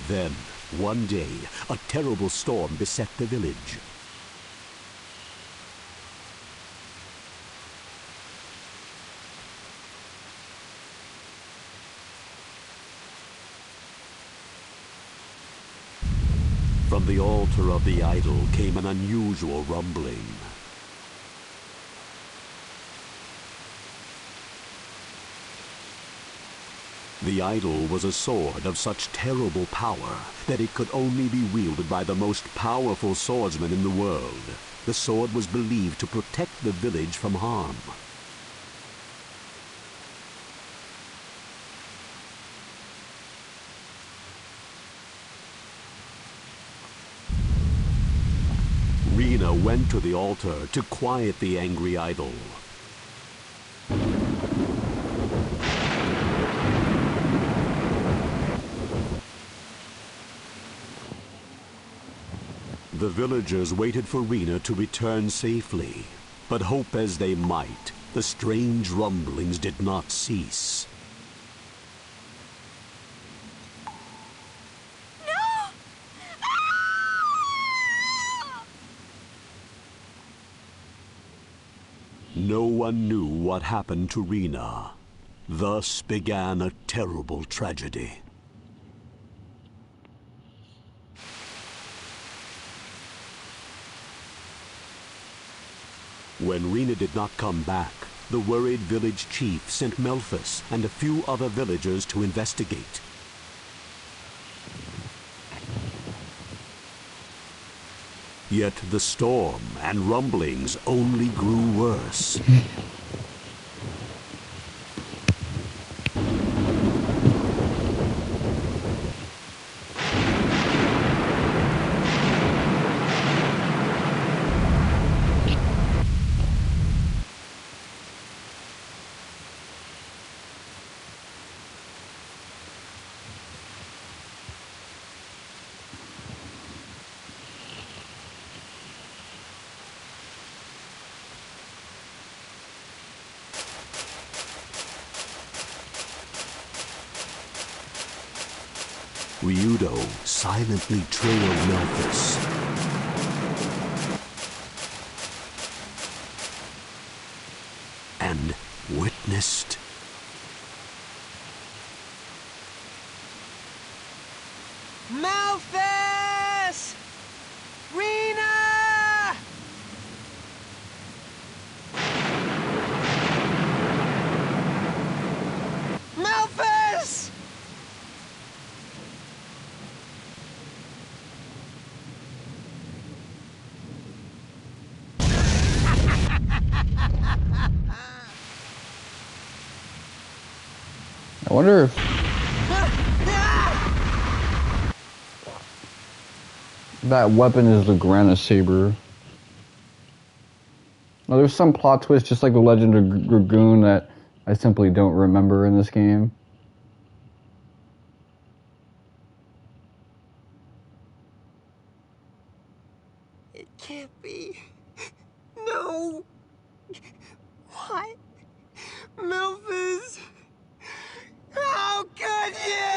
Then, one day, a terrible storm beset the village. From the altar of the idol came an unusual rumbling. The idol was a sword of such terrible power that it could only be wielded by the most powerful swordsman in the world. The sword was believed to protect the village from harm. Rena went to the altar to quiet the angry idol. The villagers waited for Rena to return safely, but hope as they might, the strange rumblings did not cease. No one knew what happened to Rena. Thus began a terrible tragedy. When Rena did not come back, the worried village chief sent Melfice and a few other villagers to investigate. Yet the storm and rumblings only grew worse. Ryudo silently trailed Melfice. And witnessed Melfice! Rena! Melfice! I wonder if that weapon is the Granasaber. Now, there's some plot twist, just like the Legend of Dragoon, that I simply don't remember in this game. It can't be. No. What? Melfice? How could you?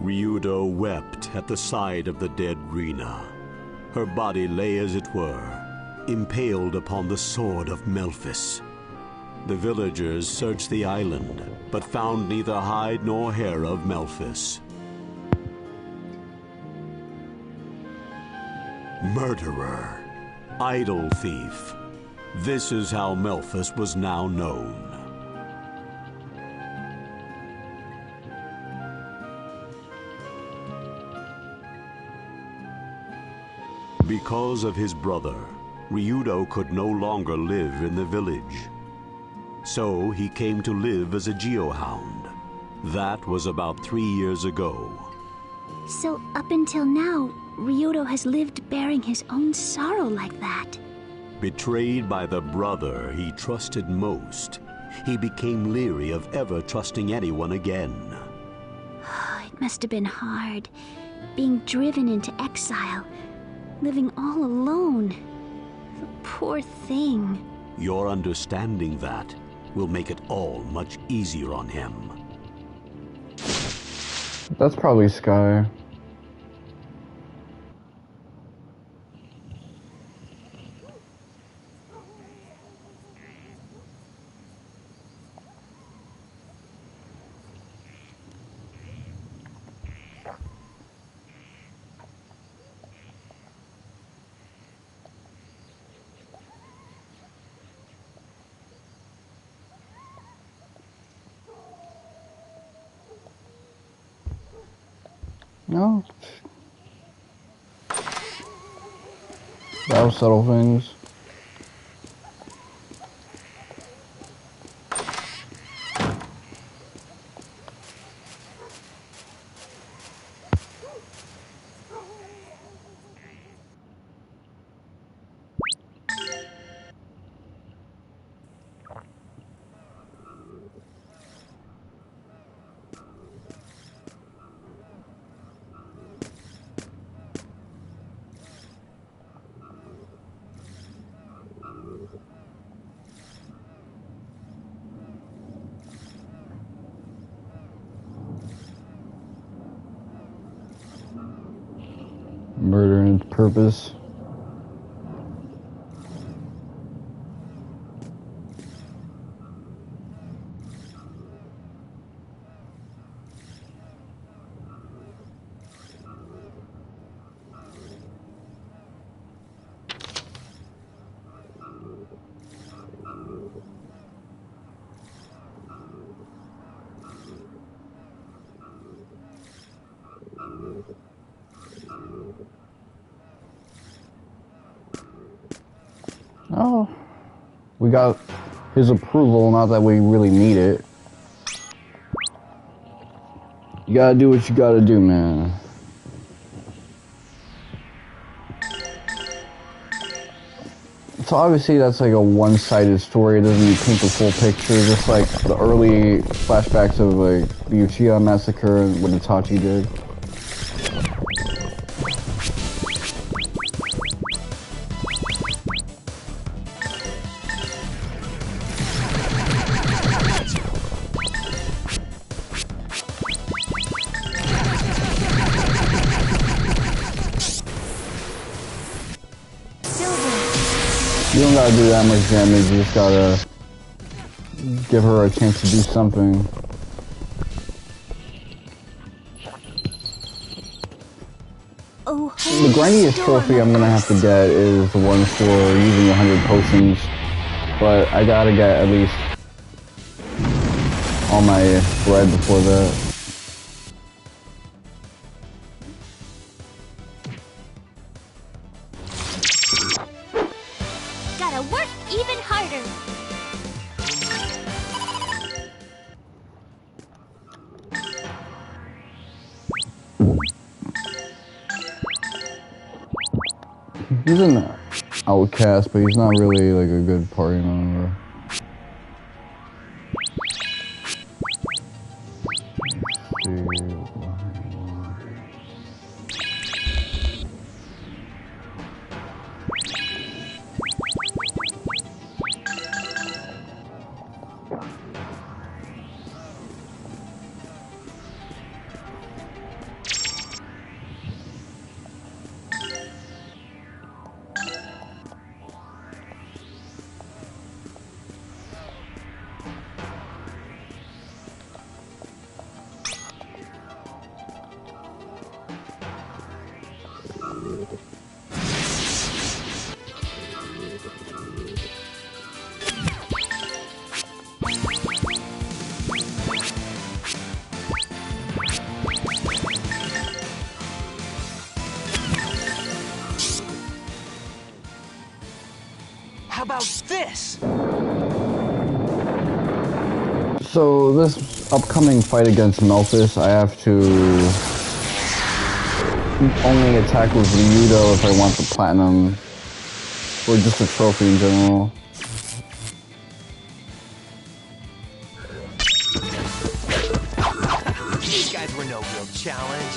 Ryudo wept at the side of the dead Rena. Her body lay, as it were, impaled upon the sword of Melfice. The villagers searched the island, but found neither hide nor hair of Melfice. Murderer, idol thief. This is how Melfice was now known. Because of his brother, Ryudo could no longer live in the village. So he came to live as a geohound. That was about 3 years ago. So up until now, Ryudo has lived bearing his own sorrow like that. Betrayed by the brother he trusted most, he became leery of ever trusting anyone again. It must have been hard, being driven into exile, living all alone. The poor thing. Your understanding that will make it all much easier on him. That's probably Sky. No. That'll settle things. purpose. Oh, we got his approval, not that we really need it. You gotta do what you gotta do, man. So obviously that's like a one-sided story. It doesn't paint the full picture, just like the early flashbacks of like the Uchiha massacre and what Itachi did. You don't gotta do that much damage, you just gotta give her a chance to do something. Oh, The grindiest trophy I'm gonna have to get is the one for using 100 potions, but I gotta get at least all my bread before that. gotta work even harder. He's an outcast, but he's not really like a good party member. How about this? So this upcoming fight against Melfice, I have to only attack with Ryudo if I want the platinum, or just a trophy in general. These guys were no real challenge.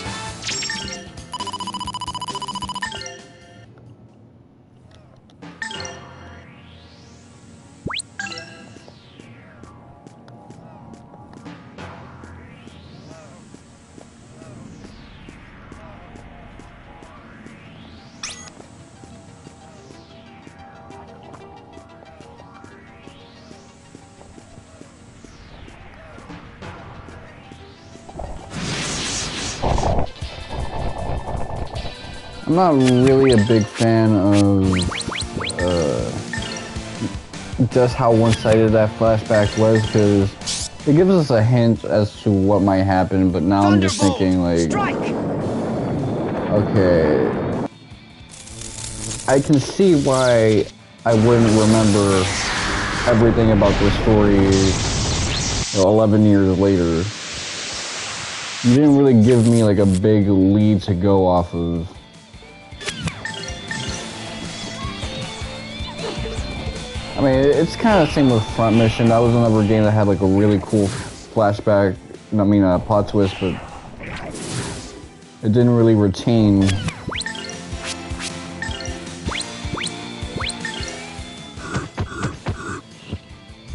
I'm not really a big fan of just how one-sided that flashback was, because it gives us a hint as to what might happen, but now I'm just thinking like, okay, I can see why I wouldn't remember everything about this story 11 years later. You didn't really give me like a big lead to go off of. I mean, it's kind of the same with Front Mission. That was another game that had like a really cool flashback, I mean, plot twist, but it didn't really retain.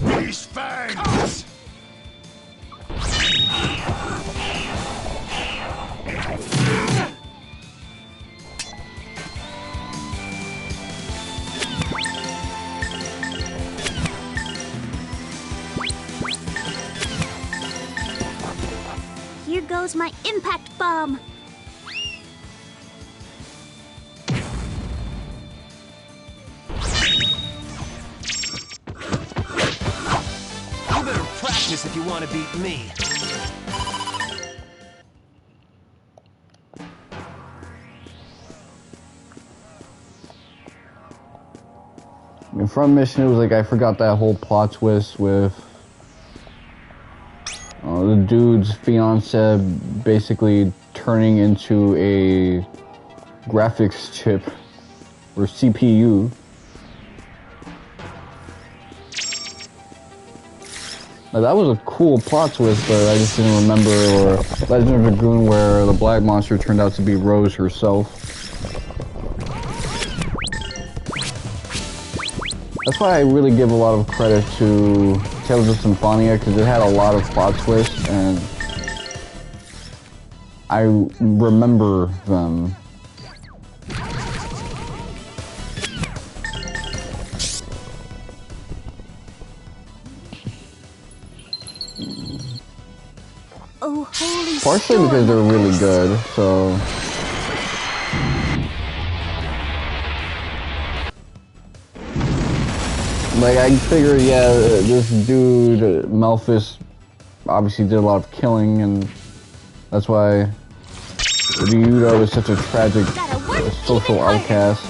These fangs! goes my impact bomb! You better practice if you want to beat me. In front mission, it was like I forgot that whole plot twist with the dude's fiance basically turning into a graphics chip or CPU. Now, that was a cool plot twist, but I just didn't remember, or Legend of Dragoon, where the black monster turned out to be Rose herself. That's why I really give a lot of credit to Tales of Symphonia, because it had a lot of plot twists, and I remember them. Oh, holy Partially because they're really good, so... Like, I figured, yeah, this dude, Melfice, obviously did a lot of killing, and that's why Ryudo is such a tragic social outcast.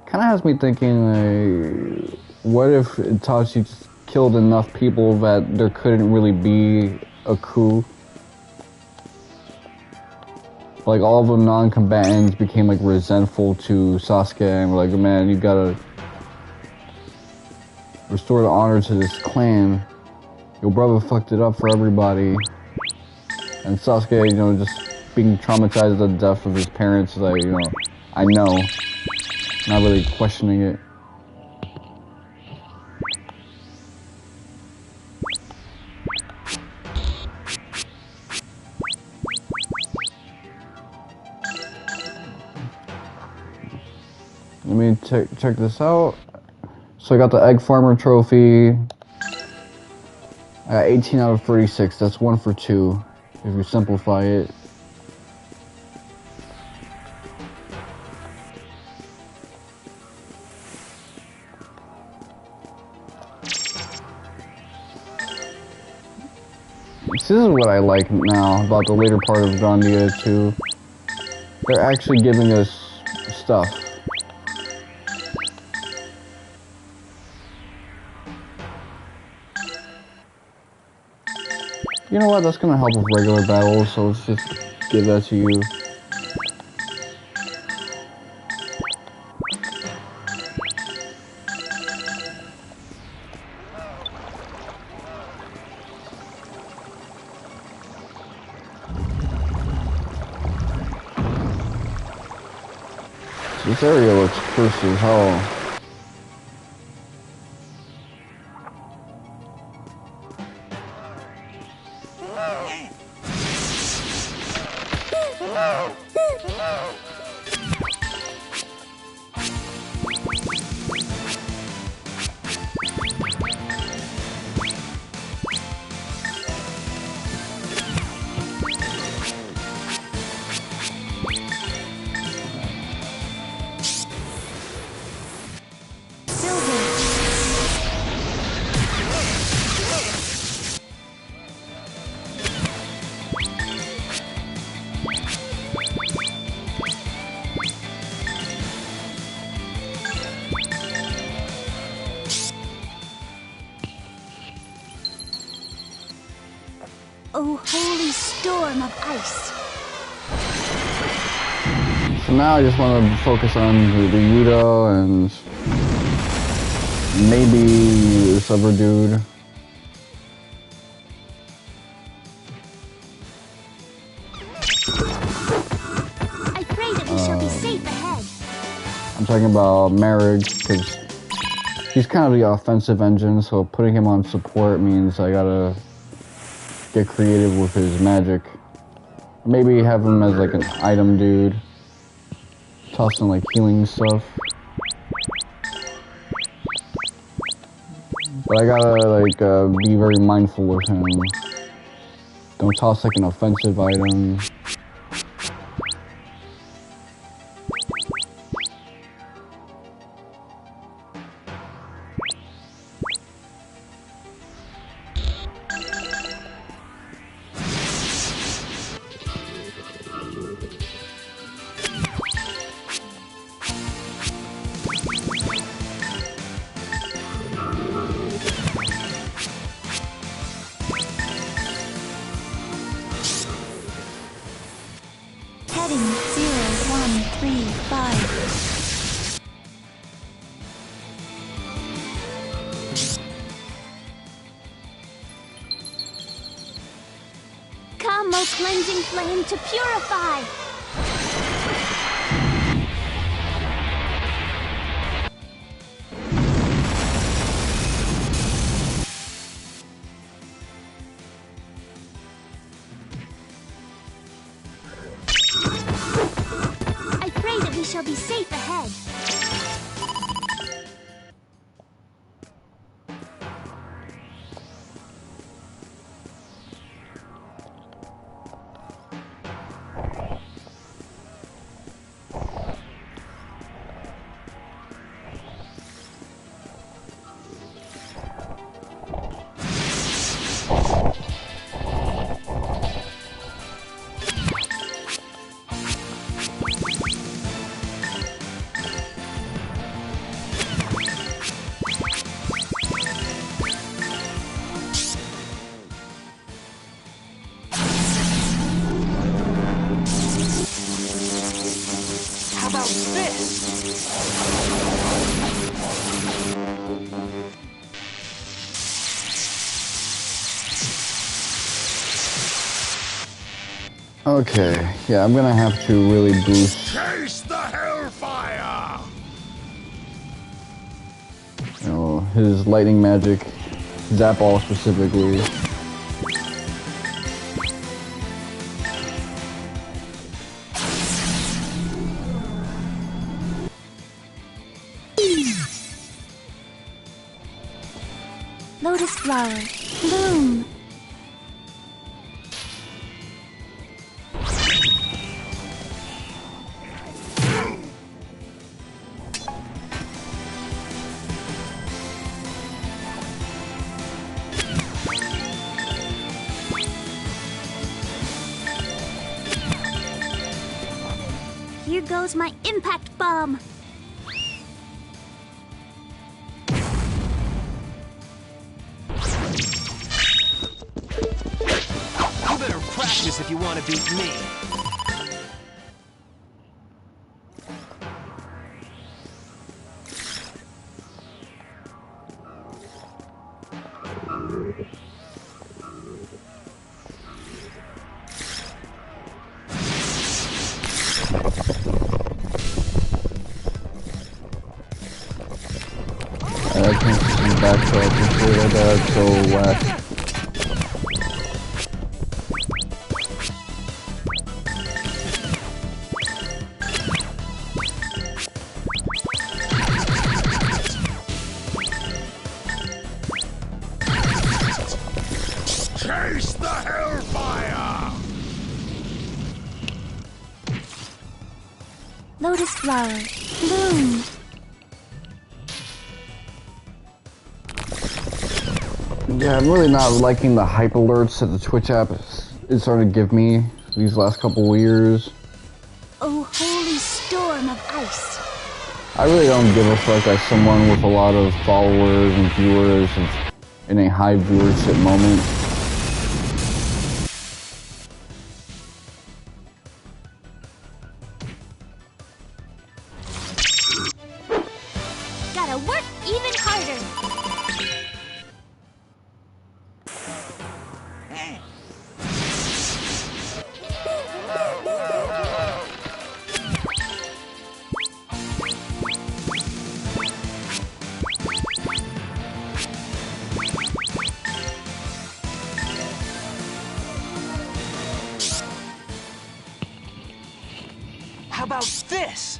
Kind of has me thinking, like, what if Itachi just killed enough people that there couldn't really be a coup? Like, all the non-combatants became, like, resentful to Sasuke, and were like, man, you gotta restore the honor to this clan. Your brother fucked it up for everybody. And Sasuke, you know, just being traumatized at the death of his parents, like, you know, I know. Not really questioning it. Let me check this out. So I got the Egg Farmer trophy. I got 18 out of 36. That's 1 for 2, if you simplify it. This is what I like now about the later part of Grandia too. They're actually giving us stuff. You know what, that's gonna help with regular battles, so let's just give that to you. This area looks cursed as hell. Oh, holy storm of ice. So now I just want to focus on the Ryudo and maybe this other dude. I pray that we shall be safe ahead. I'm talking about Mareg, because he's kind of the offensive engine, so putting him on support means I gotta get creative with his magic. Maybe have him as like an item dude. Toss in like healing stuff. But I gotta, like, be very mindful of him. Don't toss, like, an offensive item. Heading 0135. Come, O cleansing flame, to purify! I pray that we shall be safe ahead. How about this? Okay, yeah, I'm gonna have to really boost, Chase the hellfire! you know, his lightning magic, Zap Ball specifically. Lotus flower, bloom! Here goes my impact bomb! You better practice if you want to beat me. I can't see back, so I can say that that's so whack. Chase the hellfire! Lotus flower, bloom! Yeah, I'm really not liking the hype alerts that the Twitch app is starting to give me these last couple of years. Oh, holy storm of ice! I really don't give a fuck as someone with a lot of followers and viewers in a high viewership moment. Gotta work even harder! How about this?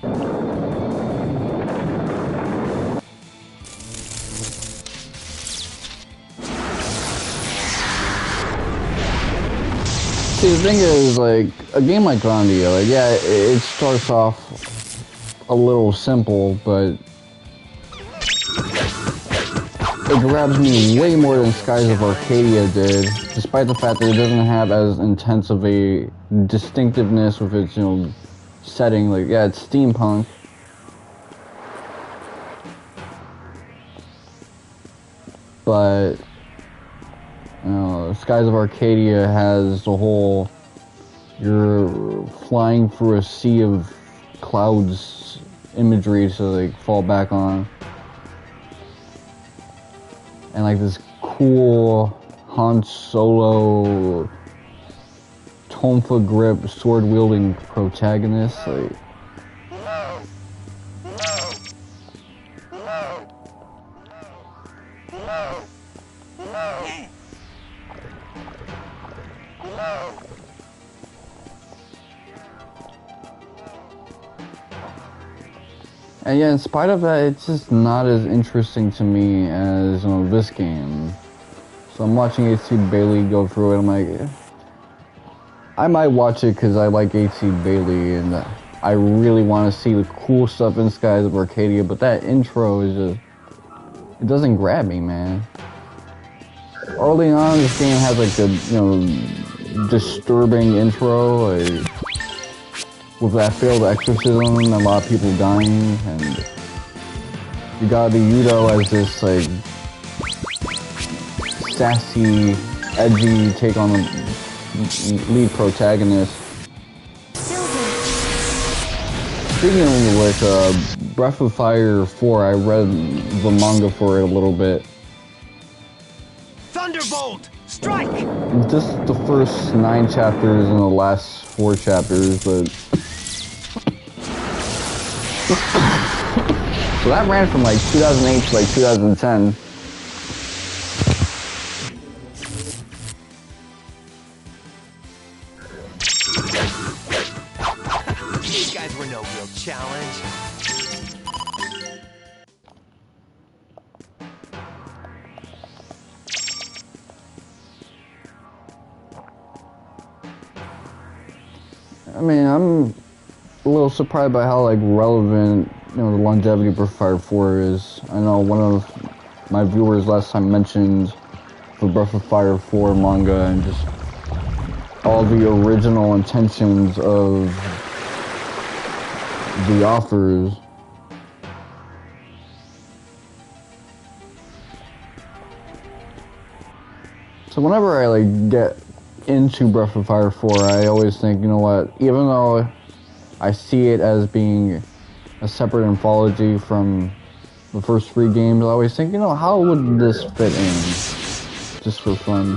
See, the thing is, like, a game like Grandia, like, yeah, it starts off a little simple, but it grabs me way more than Skies of Arcadia did, despite the fact that it doesn't have as intense of a distinctiveness with its, you know, setting. Like, yeah, it's steampunk. But, you know, Skies of Arcadia has the whole, you're flying through a sea of clouds imagery to, like, fall back on. And, like, this cool Han Solo Tonfa grip sword-wielding protagonist, like... And yeah, in spite of that, it's just not as interesting to me as, you know, this game. So I'm watching A.C. Bailey go through it, I'm like, I might watch it because I like A.C. Bailey, and I really want to see the cool stuff in Skies of Arcadia, but that intro is just, it doesn't grab me, man. Early on, this game has like a, you know, disturbing intro, like, with that failed exorcism and a lot of people dying, and you got the Ryudo as this like sassy, edgy take on the lead protagonist. Speaking of which, Breath of Fire 4, I read the manga for it a little bit. Thunderbolt! Strike! Just the first 9 chapters and the last 4 chapters, but... So that ran from like 2008 to like 2010. These guys were no real challenge. I mean, I'm a little surprised by how like relevant, you know, the longevity of Breath of Fire 4 is. I know one of my viewers last time mentioned the Breath of Fire 4 manga and just all the original intentions of the authors. So whenever I like get into Breath of Fire 4, I always think, you know what, even though I see it as being a separate anthology from the first 3 games, I always think, you know, how would this fit in? Just for fun.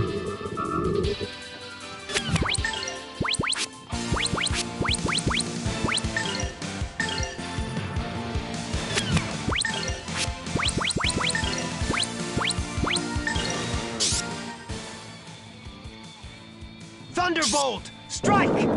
Thunderbolt! Strike!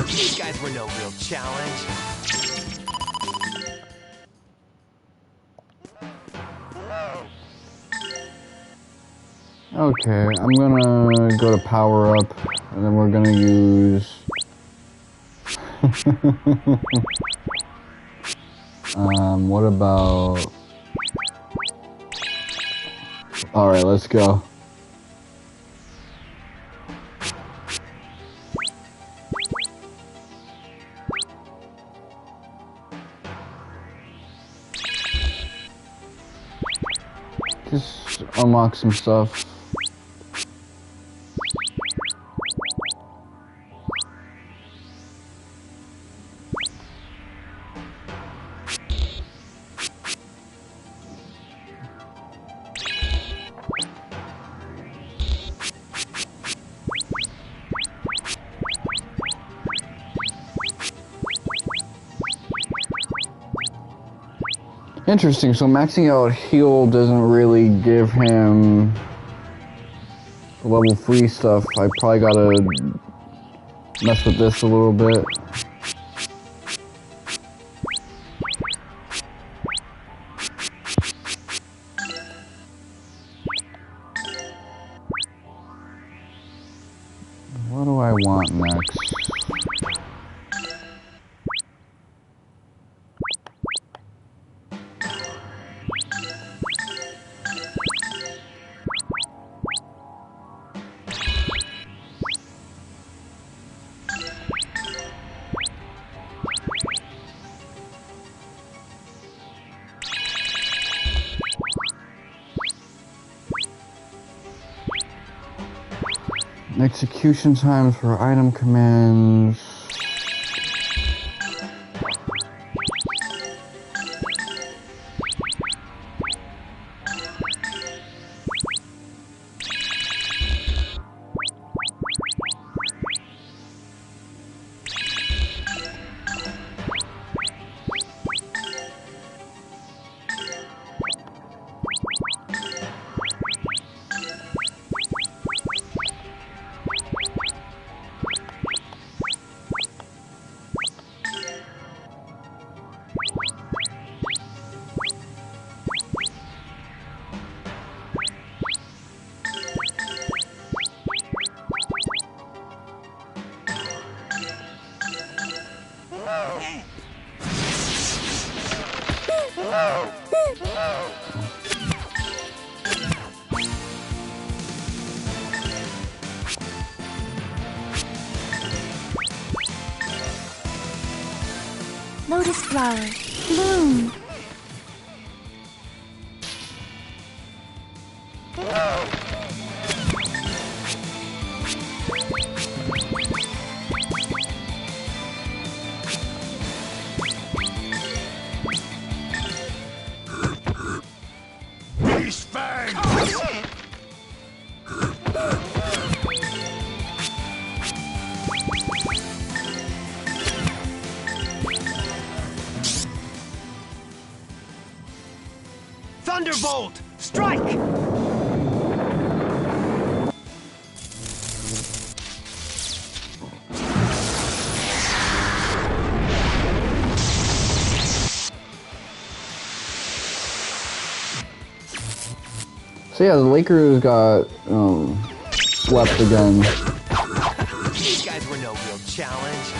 These guys were no real challenge. Okay, I'm gonna go to power up, and then we're gonna use... what about... Alright, let's go. Just unlock some stuff. Interesting, so maxing out heal doesn't really give him level 3 stuff. I probably gotta mess with this a little bit. What do I want next? Execution times for item commands. Lotus flower, bloom. Beast fangs! Thunderbolt! Strike! So yeah, the Lakers got swept again. These guys were no real challenge.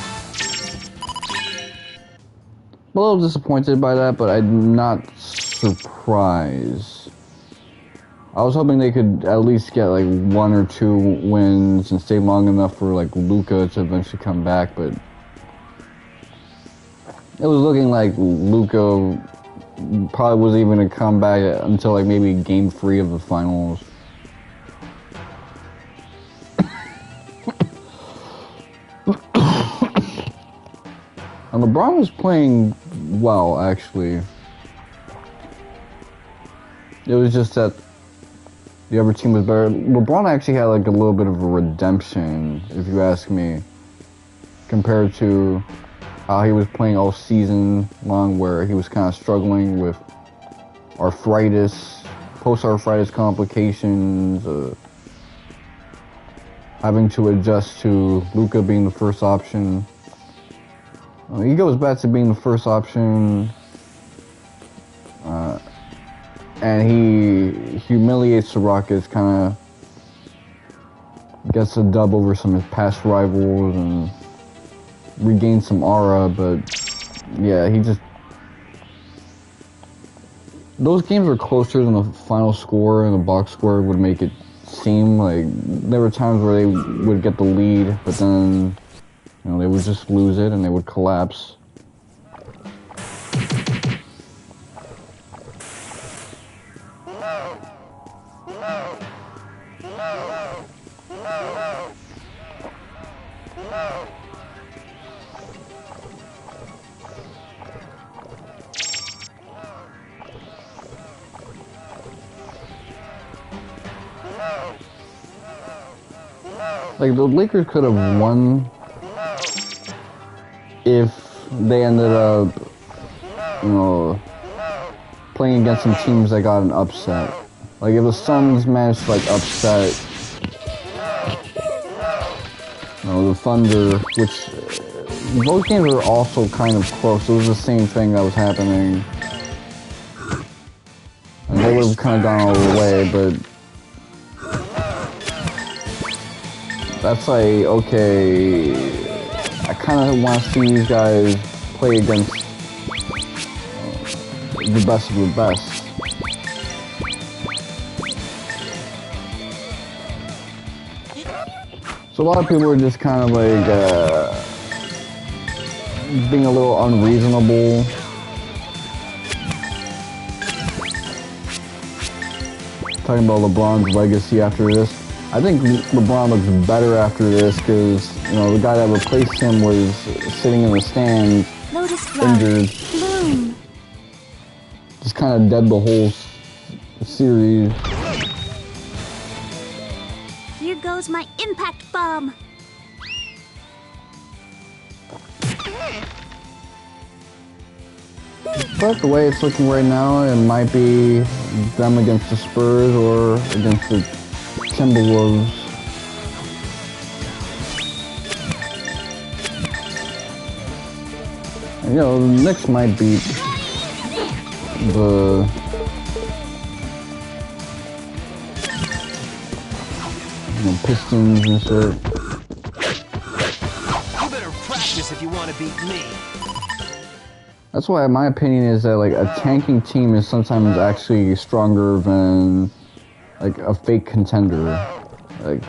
I'm a little disappointed by that, but I'm not surprised. I was hoping they could at least get like 1 or 2 wins and stay long enough for like Luka to eventually come back, but it was looking like Luka probably wasn't even gonna come back until like maybe game 3 of the finals. And LeBron was playing well, actually. It was just that the other team was better. LeBron actually had like a little bit of a redemption, if you ask me, compared to how he was playing all season long, where he was kind of struggling with arthritis, post-arthritis complications, having to adjust to Luka being the first option. He goes back to being the first option, and he humiliates the Rockets, kind of gets a dub over some of his past rivals and regains some aura, but yeah, he just... Those games were closer than the final score, and the box score would make it seem like there were times where they would get the lead, but then, you know, they would just lose it and they would collapse. Like, the Lakers could have won if they ended up, you know, playing against some teams that got an upset. Like if the Suns managed to like upset, you know, the Thunder, which those games were also kind of close. It was the same thing that was happening. And they would have kind of gone all the way, but that's like, okay, I kind of want to see these guys play against the best of the best. So a lot of people are just kind of like being a little unreasonable. Talking about LeBron's legacy after this. I think LeBron looks better after this because, you know, the guy that replaced him was sitting in the stands, injured. Bloom. Just kind of dead the whole series. Here goes my impact bomb. But the way it's looking right now, it might be them against the Spurs or against the Timberwolves. And, you know, the Knicks might beat the Pistons and shit. You better practice if you want to beat me. That's why my opinion is that like a tanking team is sometimes actually stronger than like a fake contender. Like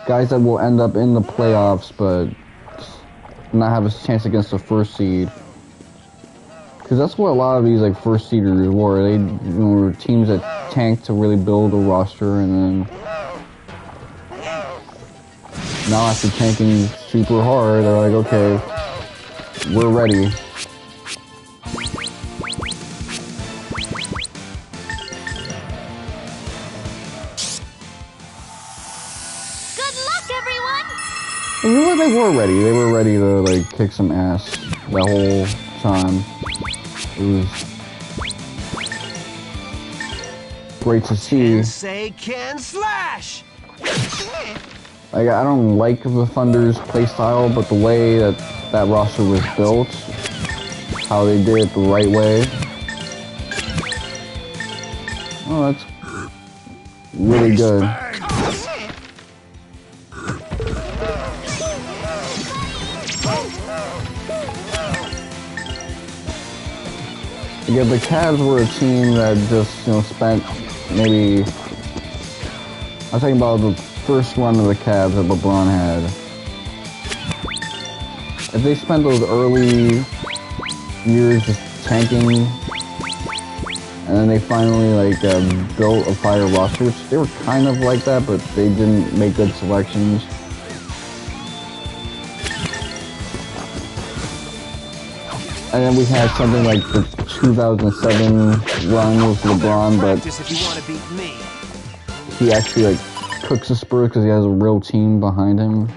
guys that will end up in the playoffs but not have a chance against the first seed. Because that's what a lot of these like first seeders were. They were teams that tanked to really build a roster, and then now after tanking super hard, they're like, okay, we're ready. You know, they were ready. They were ready to like kick some ass that whole time. It was great to see. Can slash. Like I don't like the Thunder's playstyle, but the way that that roster was built, how they did it the right way. Oh, that's really good. Yeah, the Cavs were a team that just, you know, spent maybe... I'm talking about the first run of the Cavs that LeBron had. If they spent those early years just tanking, and then they finally, like, built a fire roster, which they were kind of like that, but they didn't make good selections. And then we had something like the 2007 run with LeBron, but he actually like cooks the Spurs because he has a real team behind him.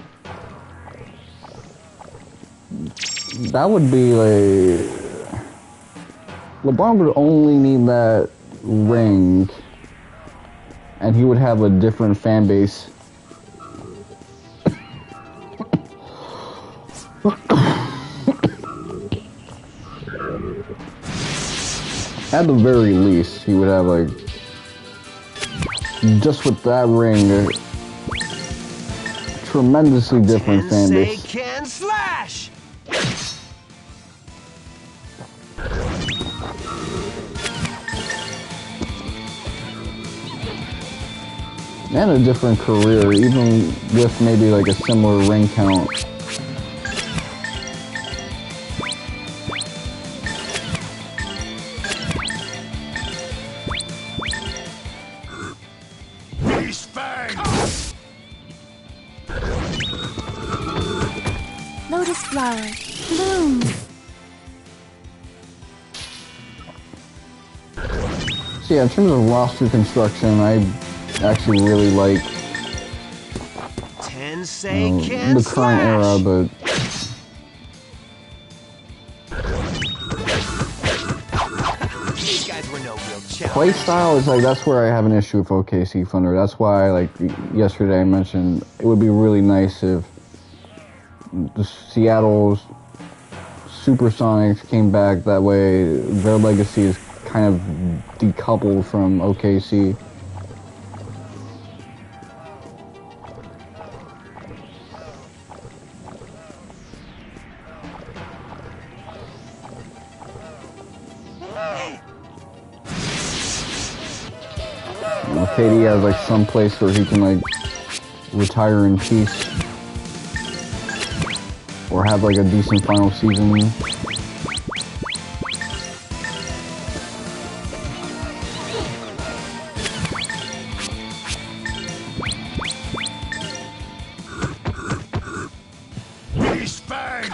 That would be like... LeBron would only need that ring, and he would have a different fan base. At the very least, he would have like, just with that ring, a tremendously different fan base. Can slash. And a different career, even with maybe like a similar ring count. Lotus flower, bloom. So yeah, in terms of roster construction, I actually really like the current era, but These guys were no real challenge. Play style is like, that's where I have an issue with OKC Thunder. That's why, like, yesterday I mentioned it would be really nice if the Seattle's Supersonics came back. That way their legacy is kind of decoupled from OKC. KD has like some place where he can like retire in peace or have like a decent final season. These fangs!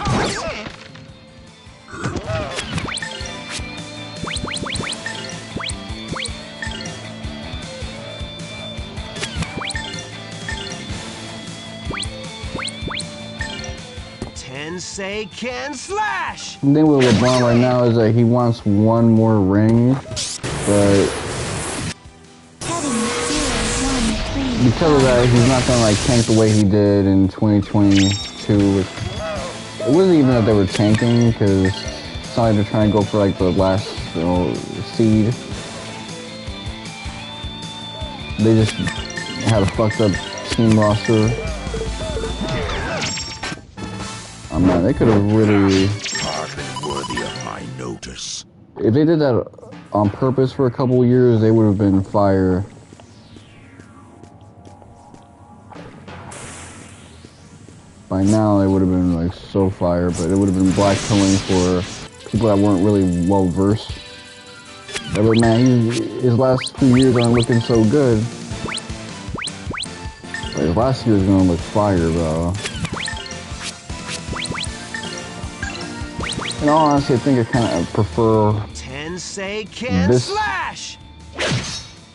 10 say can slash! The thing with LeBron right now is that he wants one more ring, but because of that, he's not gonna like tank the way he did in 2022. It wasn't even that they were tanking, because it's not like they're trying to go for like the last, seed. They just had a fucked up team roster. Oh man, they could have really... Hardly worthy of my notice. If they did that on purpose for a couple of years, they would have been fire. By now, they would have been like so fire, but it would have been blackpilling for people that weren't really well versed. But man, his last few years aren't looking so good. Like, his last year is gonna look fire, bro. In all honesty, I think I kind of prefer 10 say can this, slash!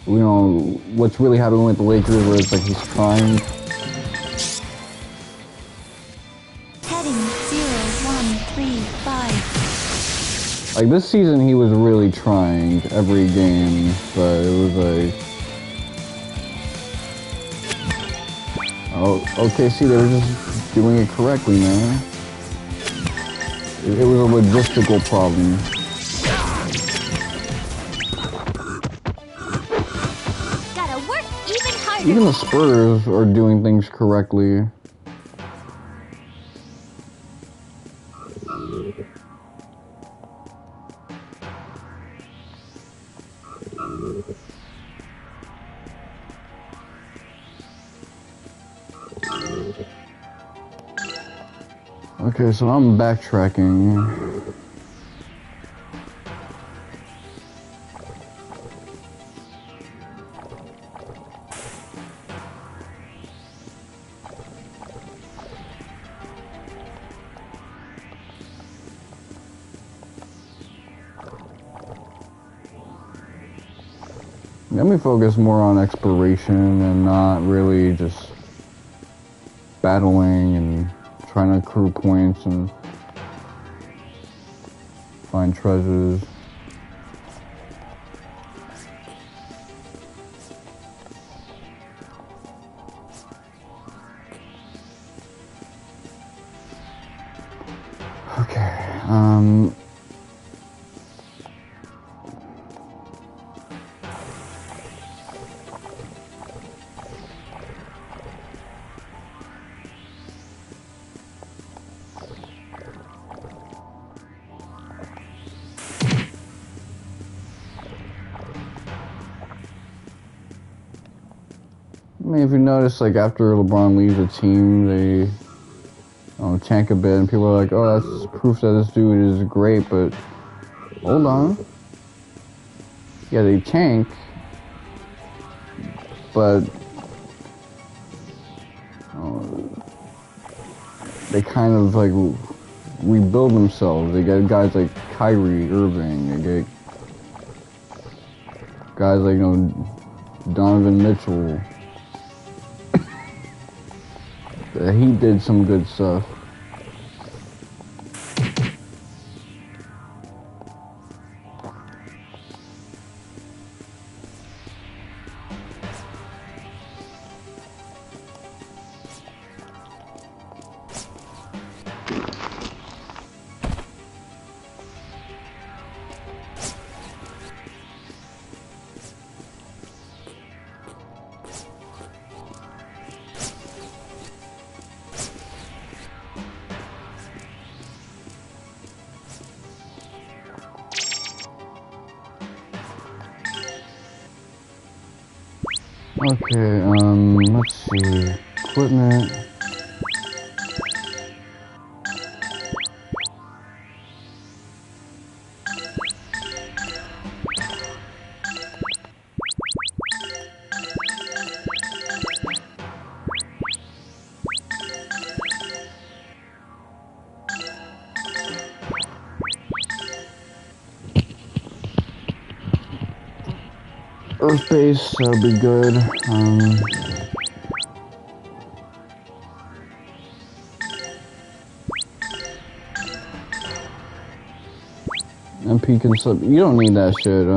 you know, what's really happening with the Lakers, where it's like he's trying. Heading 0135. Like this season, he was really trying every game, but it was like, oh, okay, see, they were just doing it correctly, man. It was a logistical problem. Gotta work even harder. Even the Spurs are doing things correctly. Okay, so I'm backtracking. Let me focus more on exploration and not really just battling and trying to accrue points and find treasures. Okay, I mean, if you notice, like, after LeBron leaves the team, they tank a bit, and people are like, oh, that's proof that this dude is great, but hold on. Yeah, they tank, but they kind of, like, rebuild themselves. They get guys like Kyrie Irving, they get guys like, Donovan Mitchell. He did some good stuff. Okay, let's see. Equipment. Earth base, that'll be good. MP can slip. You don't need that shit.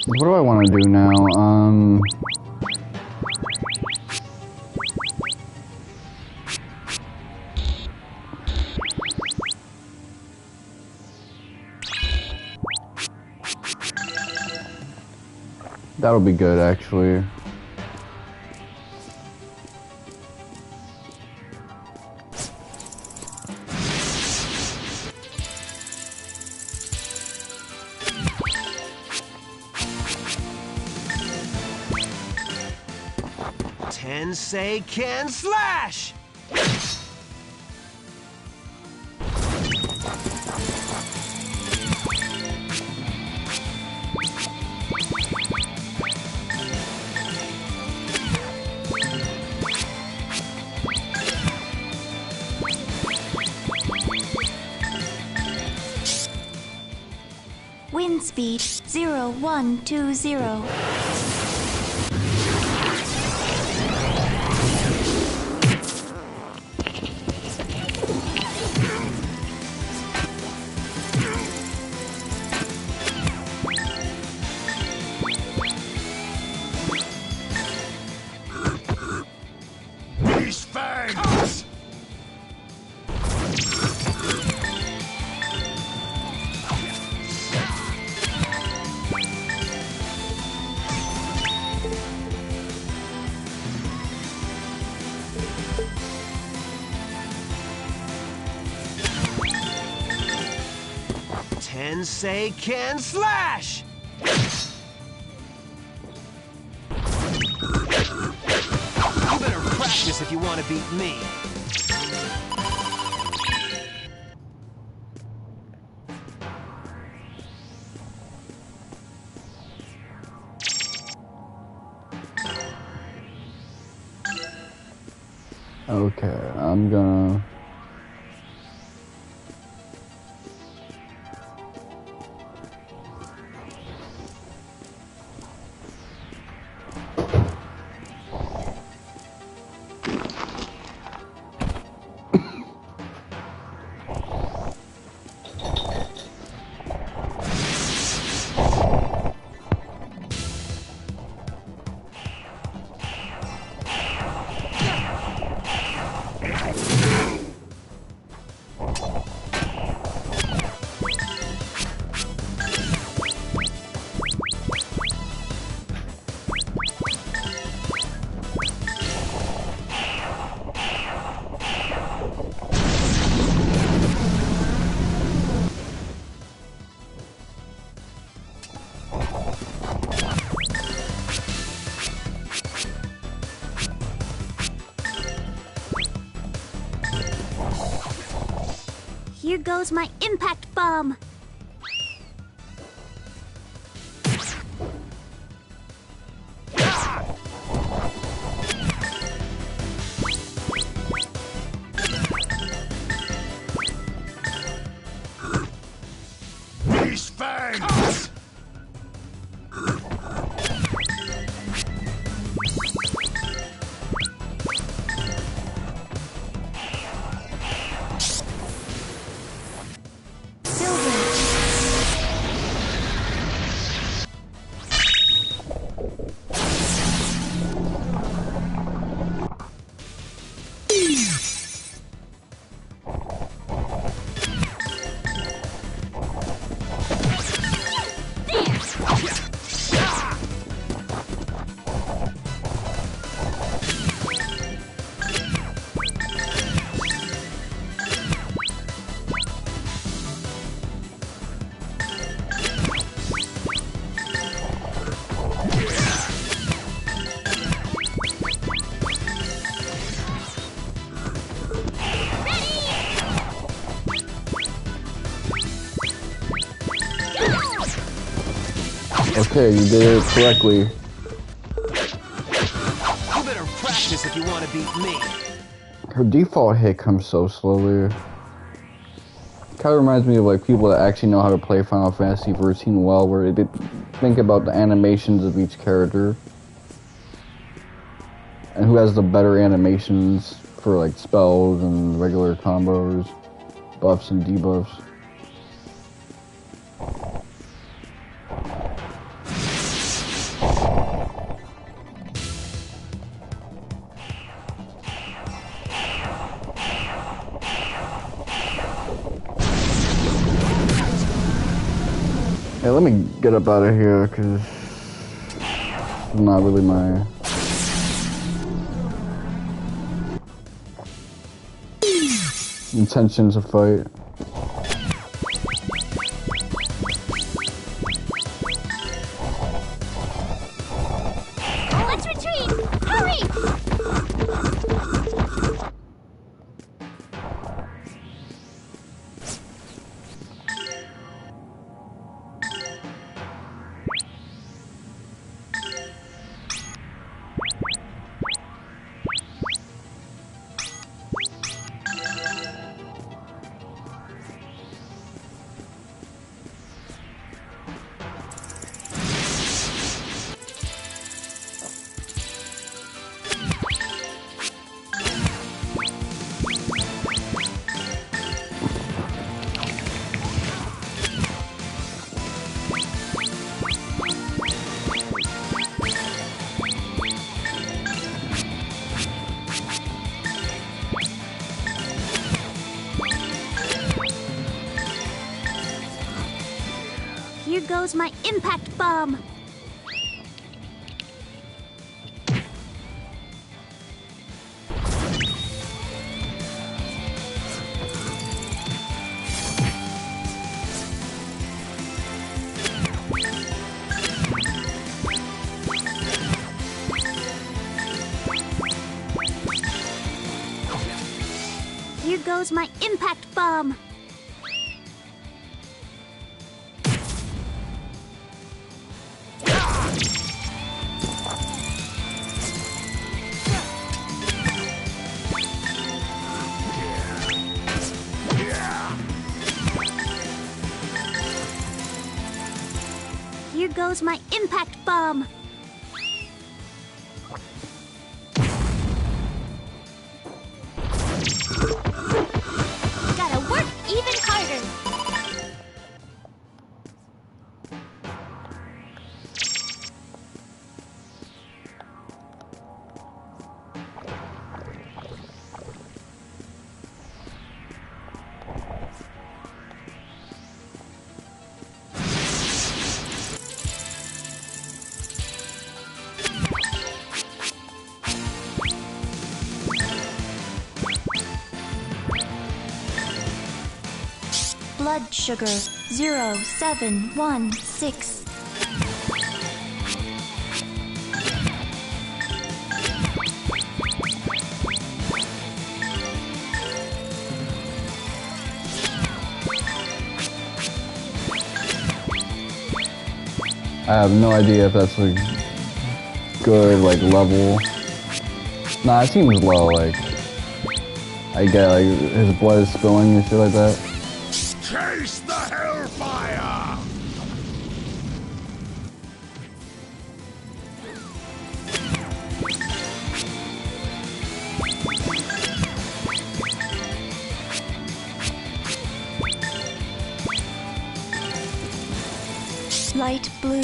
What do I want to do now? That'll be good, actually. Tensei can slash! Wind speed 0120. These fangs! 'Tensei can slash! You better practice if you want to beat me. Okay, I'm gonna... goes my impact bomb! These fangs! Okay, you did it correctly. You better practice if you want to beat me. Her default hit comes so slowly. Kind of reminds me of like people that actually know how to play Final Fantasy 14 well, where they think about the animations of each character and who has the better animations for like spells and regular combos, buffs and debuffs. Hey, let me get up out of here, because it's not really my... intention to fight. Let's retreat! Hurry! Here goes my impact bomb! Here goes my impact bomb! Here goes my impact bomb! Gotta work even harder! Blood sugar 0716. I have no idea if that's a good, like, level. Nah, it seems low, like, I get, like, his blood is spilling and shit like that. Chase the hellfire! Light blue.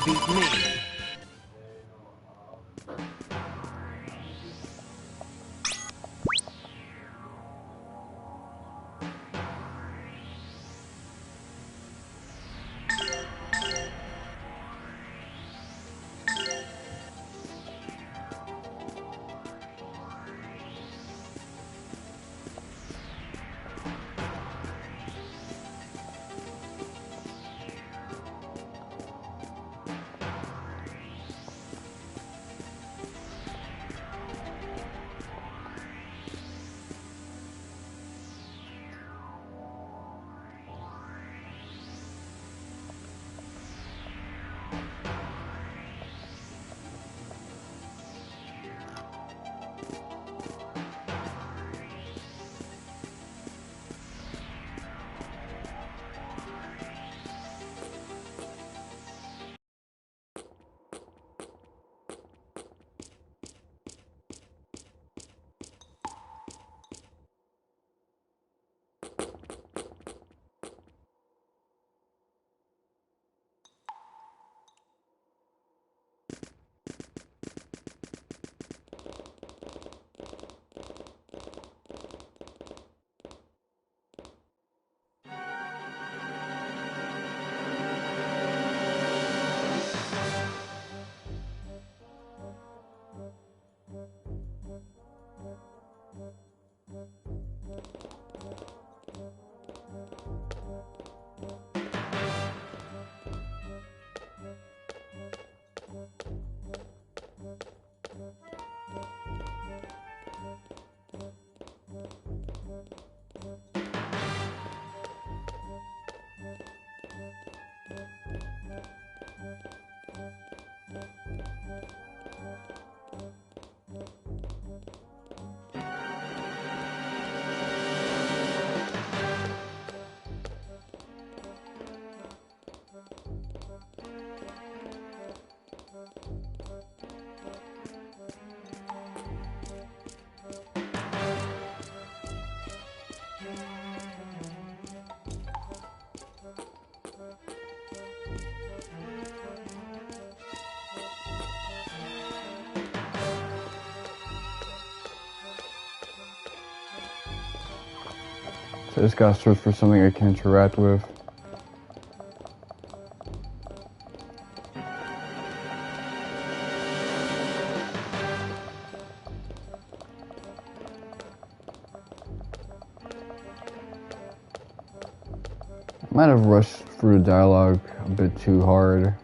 beat me. So I just gotta search for something I can interact with. I might have rushed through the dialogue a bit too hard.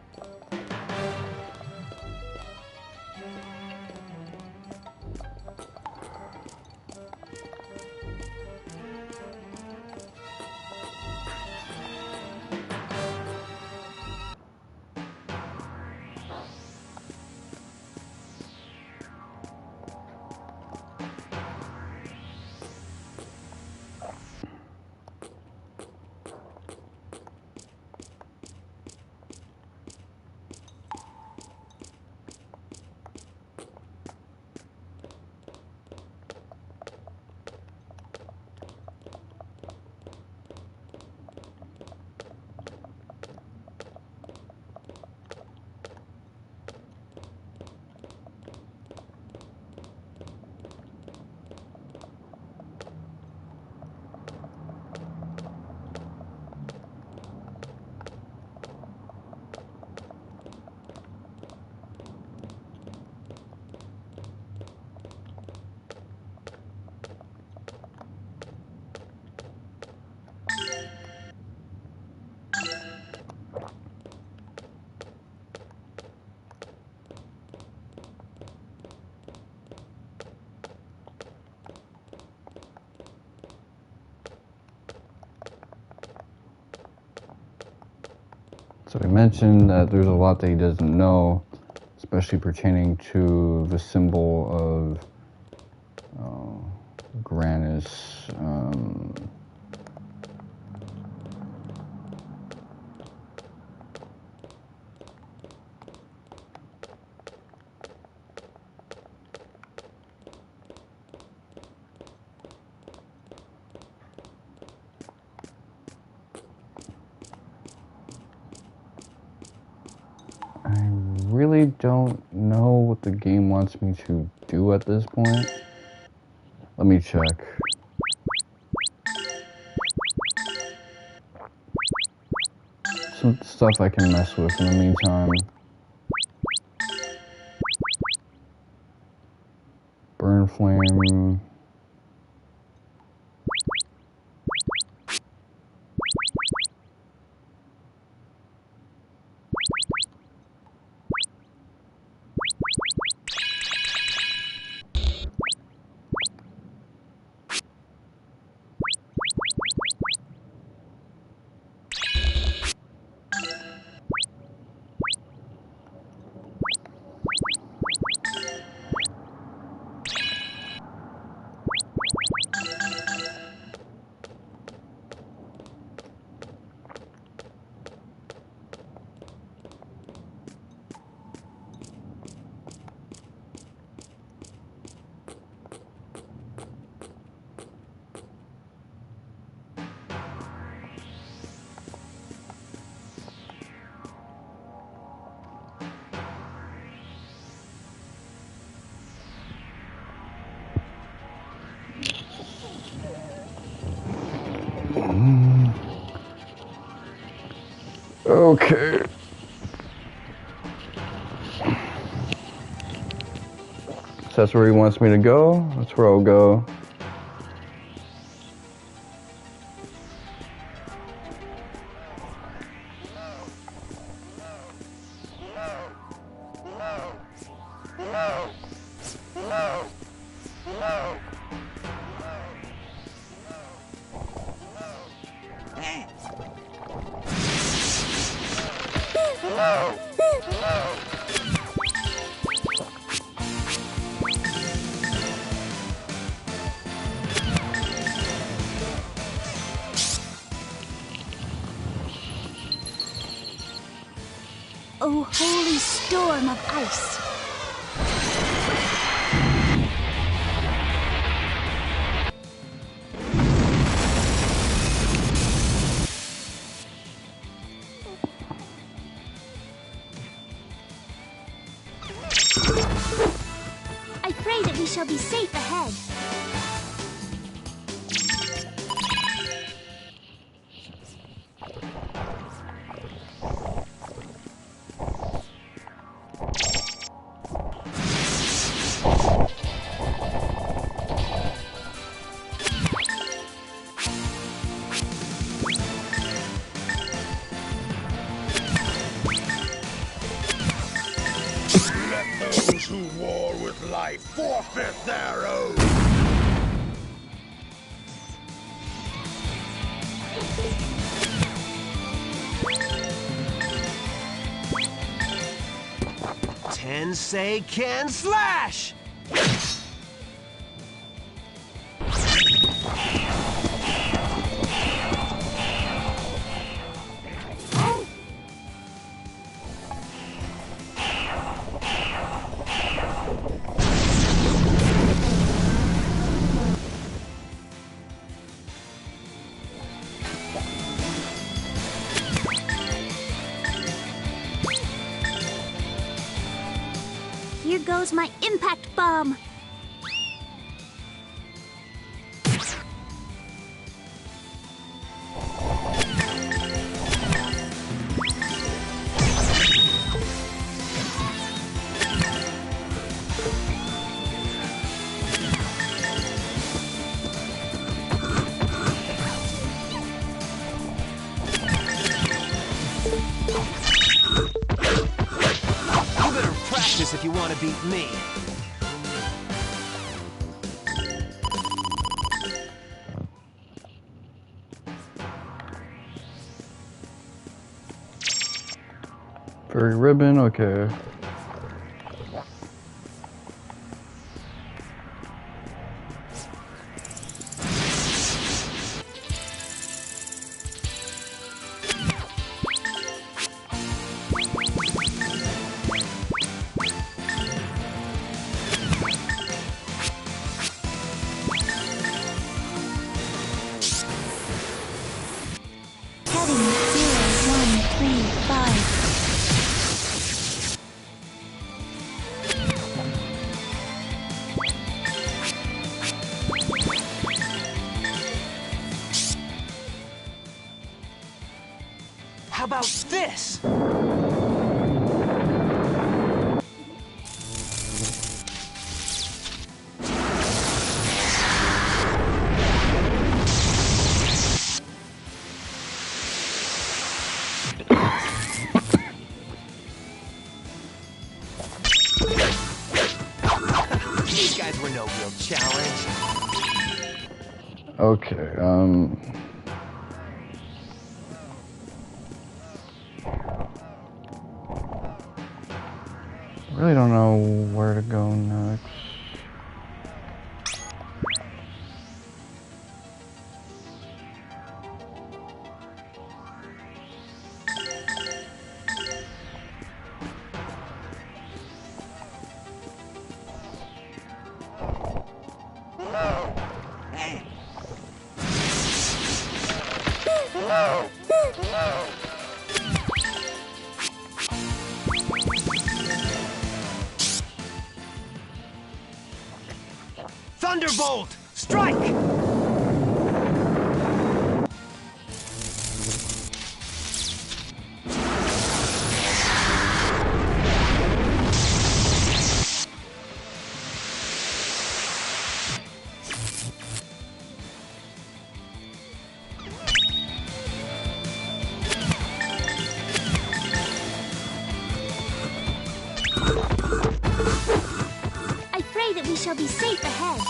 So he mentioned that there's a lot that he doesn't know, especially pertaining to the symbol of Granis. I really don't know what the game wants me to do at this point. Let me check. Some stuff I can mess with in the meantime. Burn flame. Okay. So that's where he wants me to go. That's where I'll go. Oh, holy storm of ice! I pray that we shall be safe ahead. Those who war with life forfeit their oath! Tensei can slash! Here goes my impact bomb! If you want to beat me. Fairy ribbon, okay. How about this? These guys were no real challenge. Okay, really don't know where to go next. Thunderbolt! Strike! I pray that we shall be safe ahead.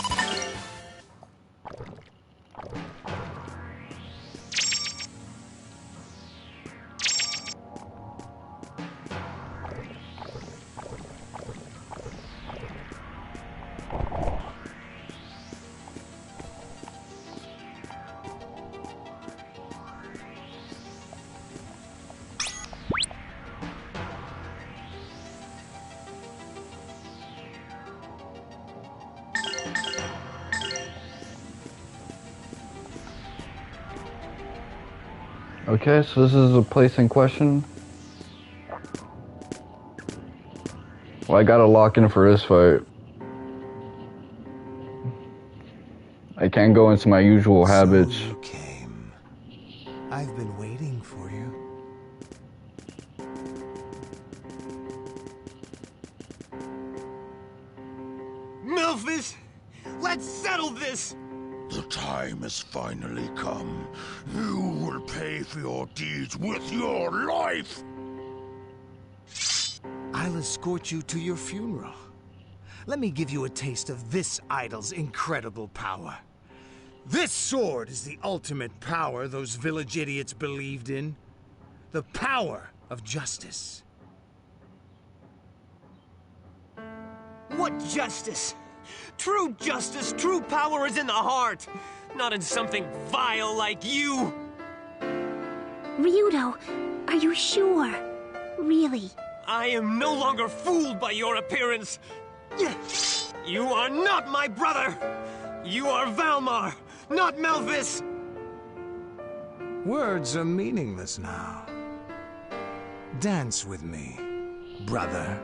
Okay, so this is the place in question. Well, I gotta lock in for this fight. I can't go into my usual habits. So you came. I've been waiting for you. Melfice! Let's settle this! The time has finally come. You will pay for your deeds with your life! I'll escort you to your funeral. Let me give you a taste of this idol's incredible power. This sword is the ultimate power those village idiots believed in. The power of justice. What justice? True justice, true power is in the heart, not in something vile like you! Ryudo, are you sure? Really? I am no longer fooled by your appearance! You are not my brother! You are Valmar, not Melfice! Words are meaningless now. Dance with me, brother.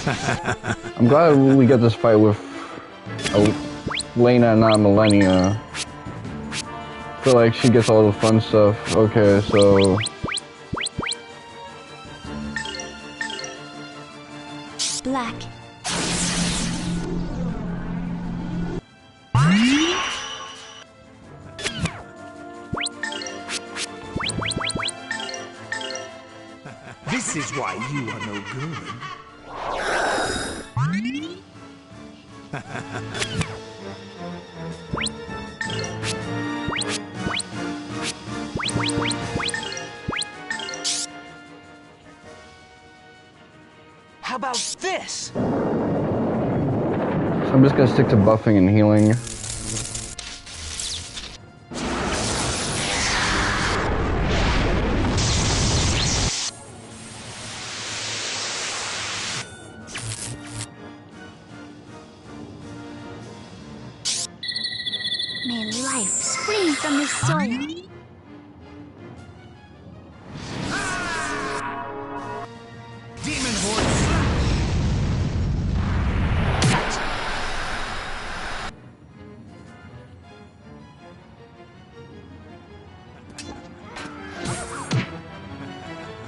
I'm glad we get this fight with Elena and not Millenia. I feel like she gets all the fun stuff. Okay, so... Black. This is why you are no good. this. So I'm just gonna stick to buffing and healing. May life spring from this soil. Demon horde slash!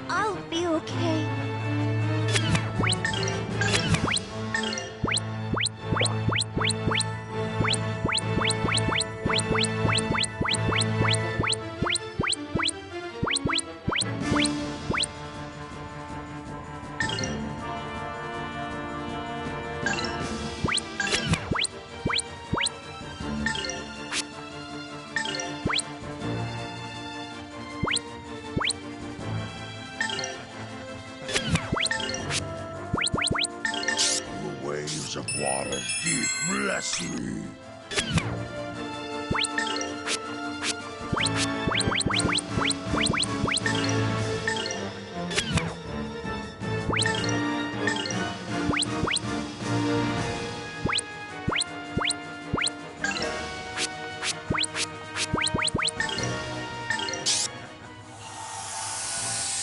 I'll be okay. The waves of water deep bless me.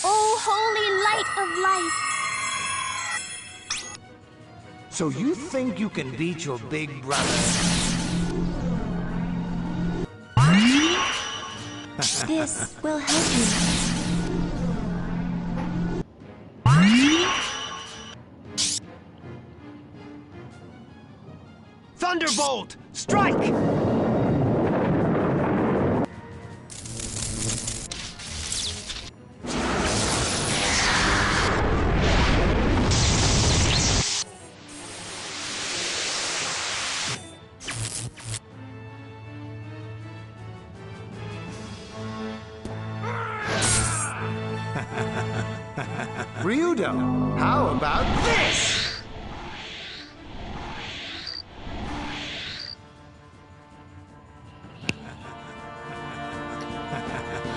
Oh, holy light of life. So you think you can beat your big brother? This will help you. Thunderbolt! Strike! Ryudo, how about this?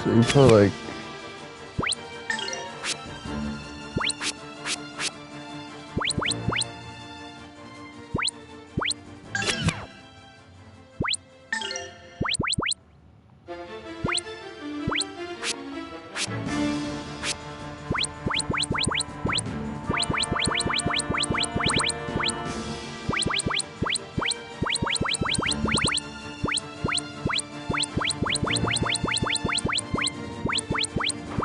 So you put like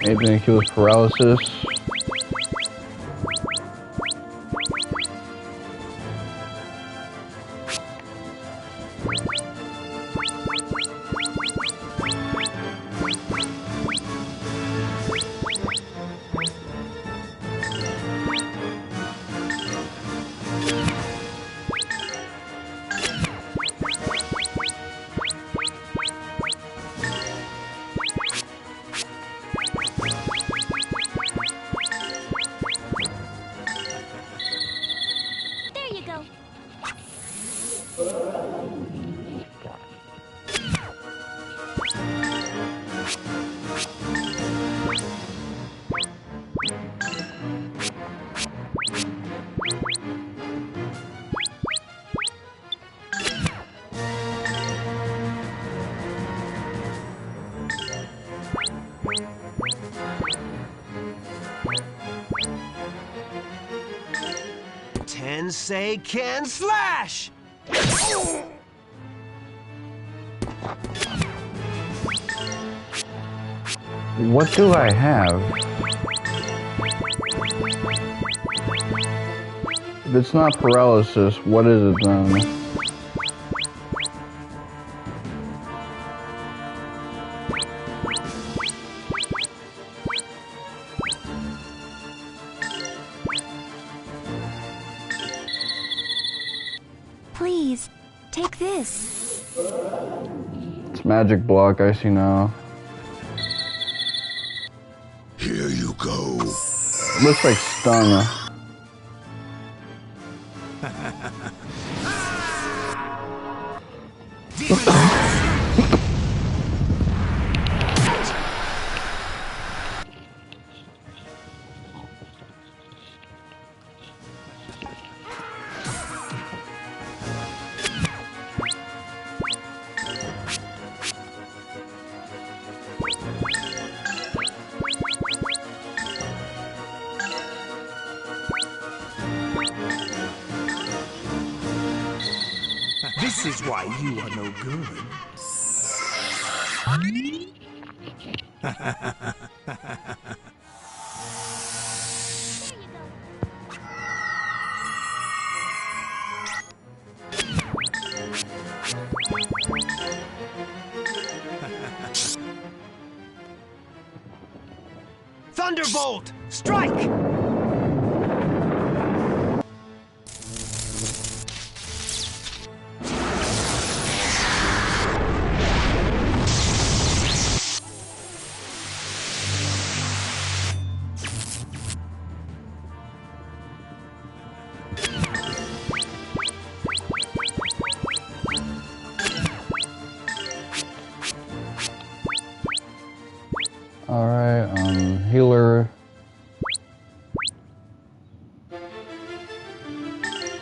anything to kill with paralysis. There you go. Tensei can slash! What do I have? If it's not paralysis, what is it then? Please, take this. It's magic block, I see now. Here you go. It looks like stun. This is why you are no good. Thunderbolt! Strike! Alright, healer.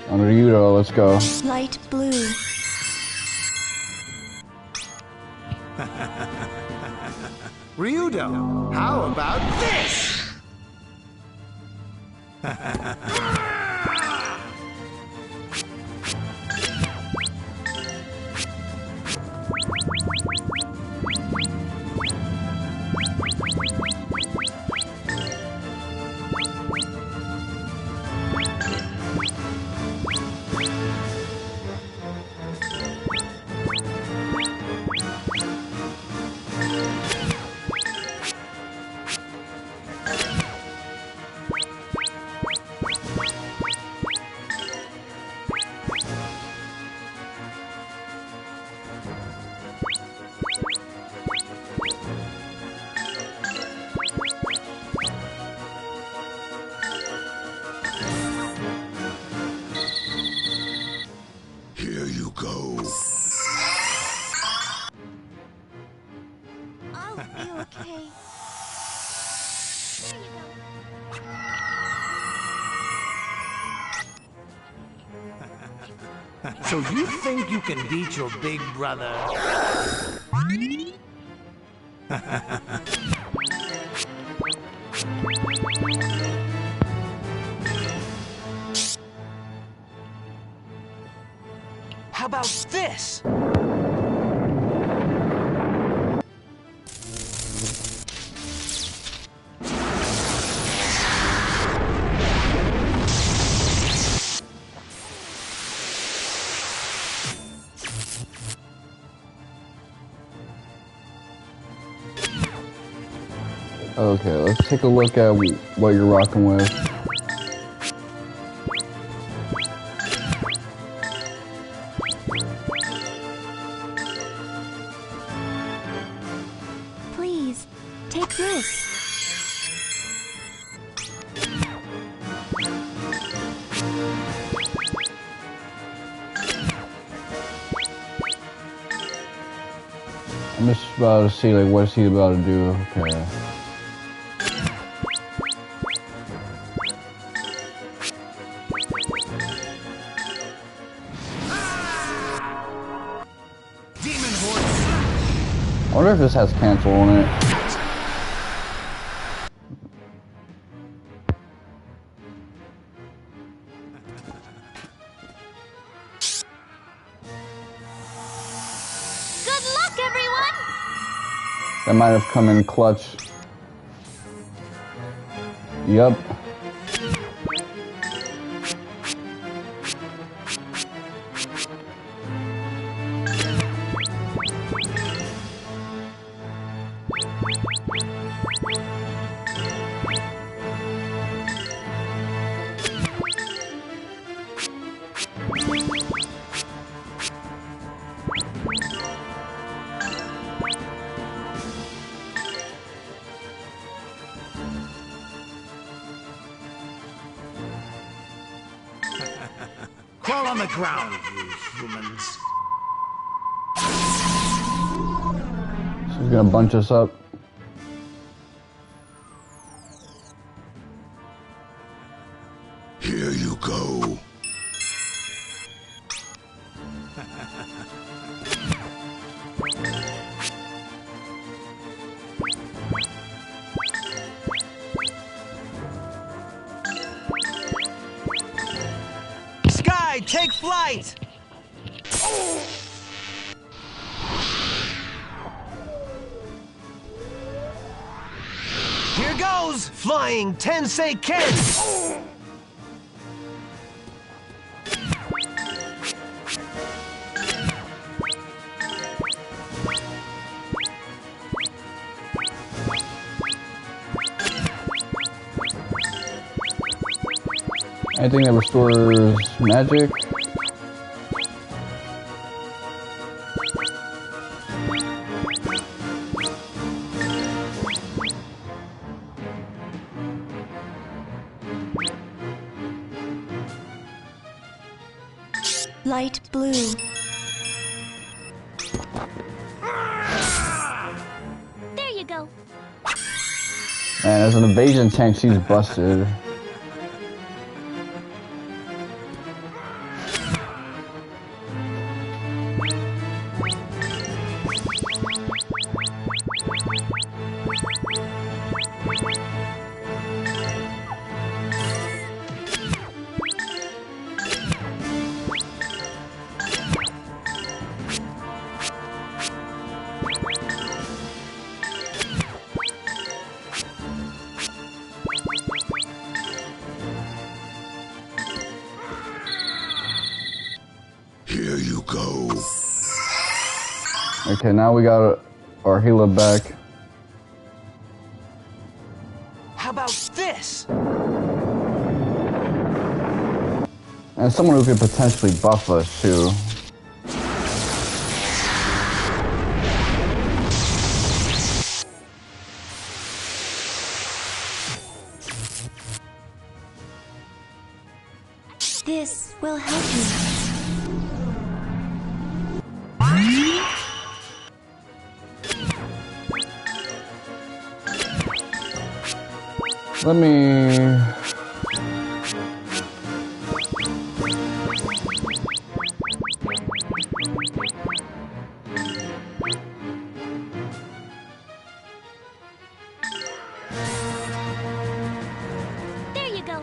On Ryudo, let's go. Light blue. Ryudo, how about this? Here you go. I'll be okay. So you think you can beat your big brother? How about this? Okay, let's take a look at what you're rocking with. Please, take this. I'm just about to see, like, what's he about to do. Okay. I wonder if this has cancel on it. Good luck, everyone! That might have come in clutch. Yup. Crawl on the ground, you humans. She's gonna bunch us up. Here you go. Sky, take flight! Here goes! Flying Tensei Ken! Anything that restores magic. Light blue. There you go. Man, as an evasion tank, she's busted. Here you go. Okay, now we got our healer back. How about this? And someone who could potentially buff us too. This will help you. Let me... There you go.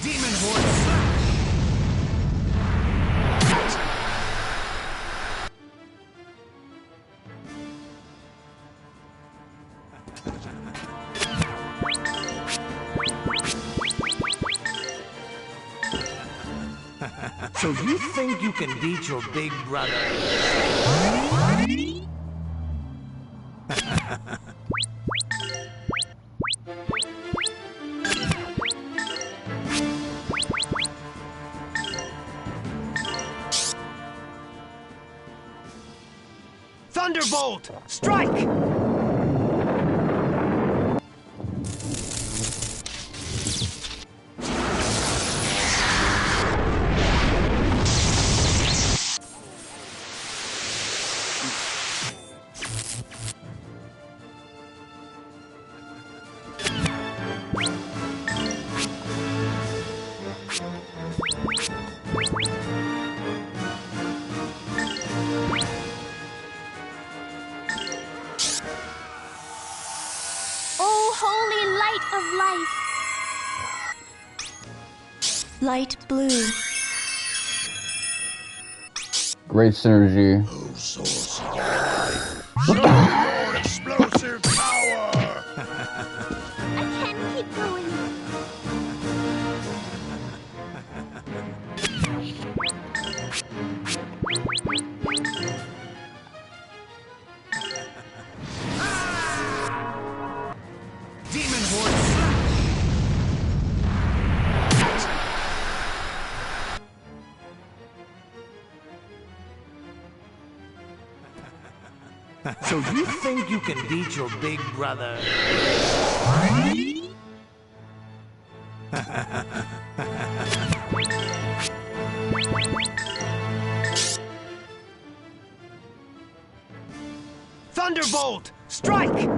Demon Horde Slash! So you think you can beat your big brother? Thunderbolt! Strike! Oh, holy light of life. Light blue. Great synergy. Oh, source of life. Show your explosive power! I can keep going. Demon Horde Slash! So you think you can beat your big brother? Thunderbolt! Strike!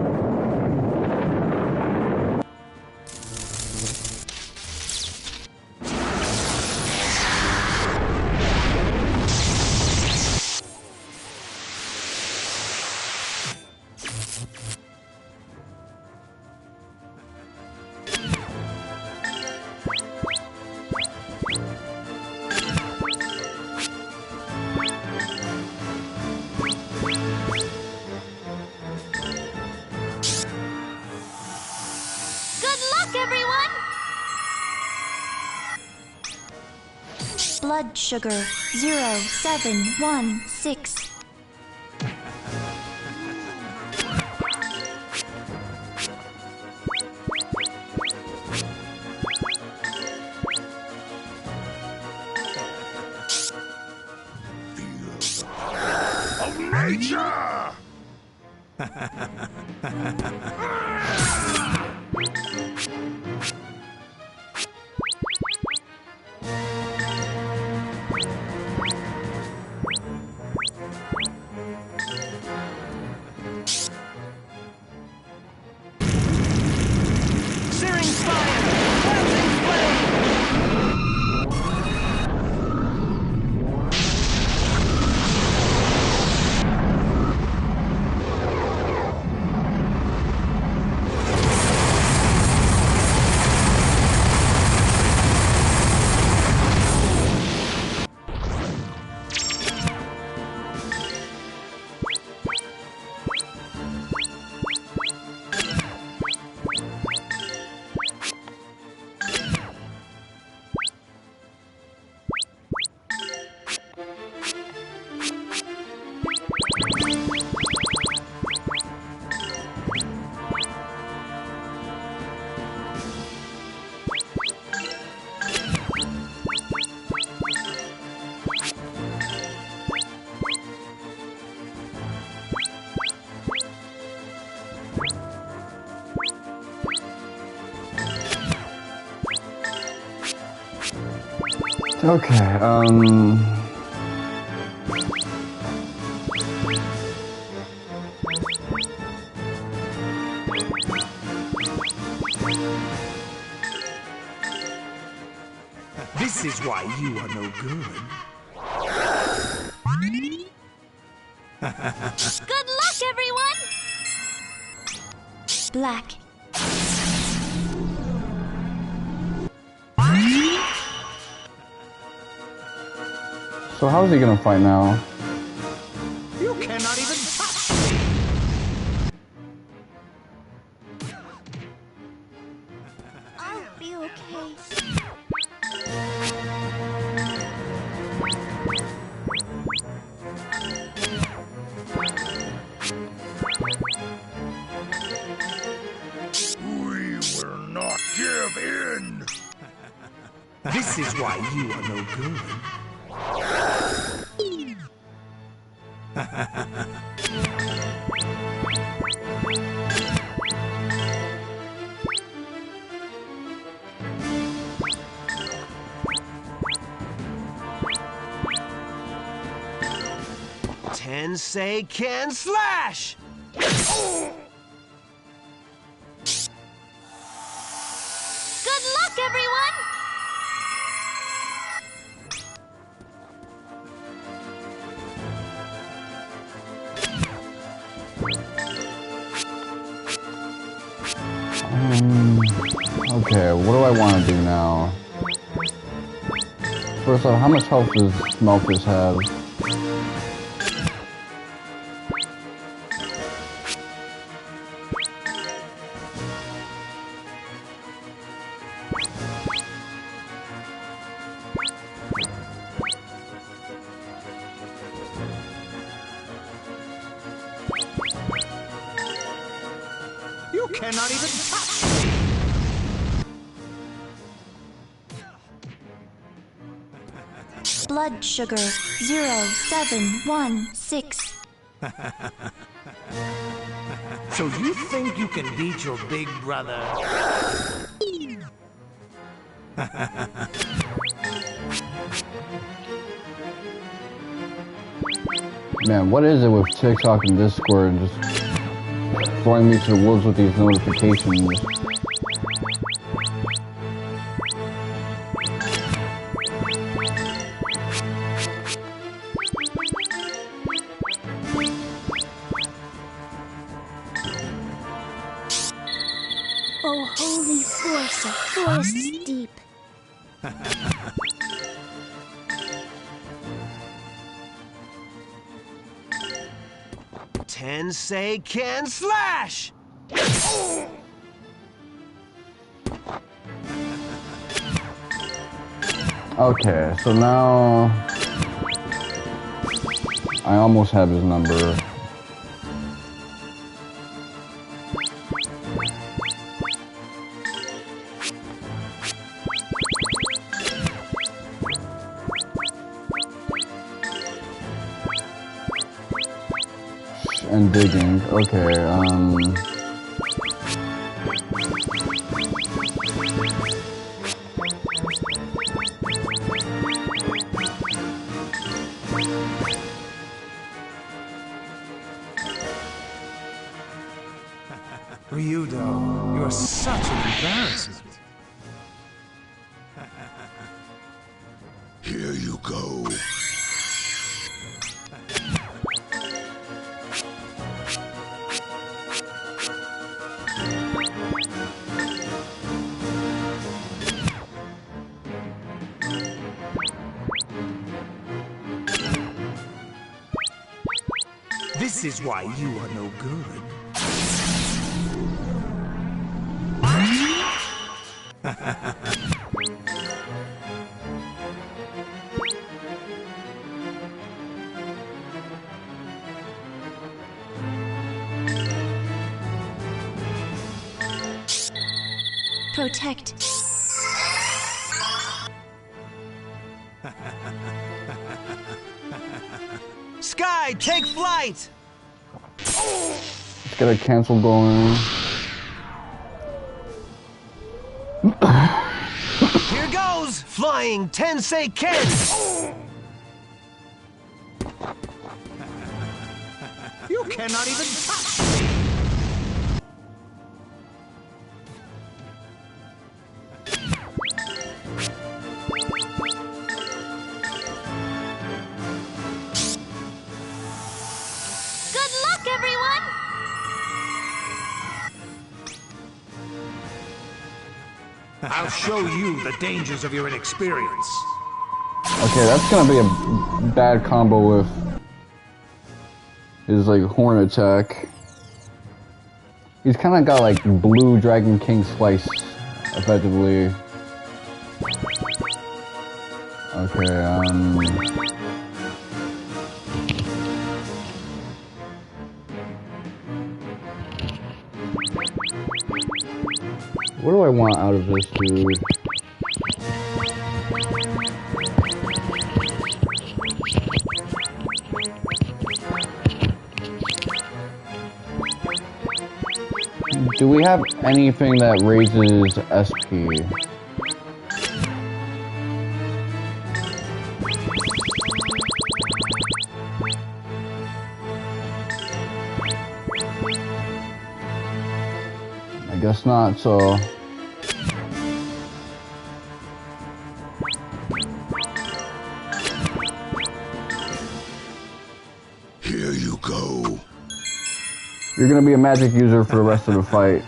Blood sugar 0716. Of nature! Searing fire! Dancing flame! Okay, This is why you are no good. Good luck, everyone! Black. so how's he gonna fight now? You cannot even touch me! I'll be okay. We will not give in! This is why you are no good. Tensei can slash! Good luck, everyone! Okay, what do I want to do now? First off, how much health does Melfice have? You cannot even touch me! Blood sugar 0716. So you think you can beat your big brother? Man, what is it with TikTok and Discord just throwing me to the wolves with these notifications? Oh, holy force of forests deep. Tensei can slash! Okay, so now I almost have his number. And digging. Okay, Ryudo, you're such an embarrassment. Here you go. This is why you are no good. Protect. Sky, take flight! let's get a cancel going. Here goes! Flying Tensei Ken! You cannot even touch me! Good luck, everyone! I'll show you the dangers of your inexperience. Okay, that's gonna be a bad combo with his like horn attack. He's kind of got like blue Dragon King slice, effectively. Okay, what do I want out of this dude? Do we have anything that raises SP? I guess not, so... Here you go. You're gonna be a magic user for the rest of the fight.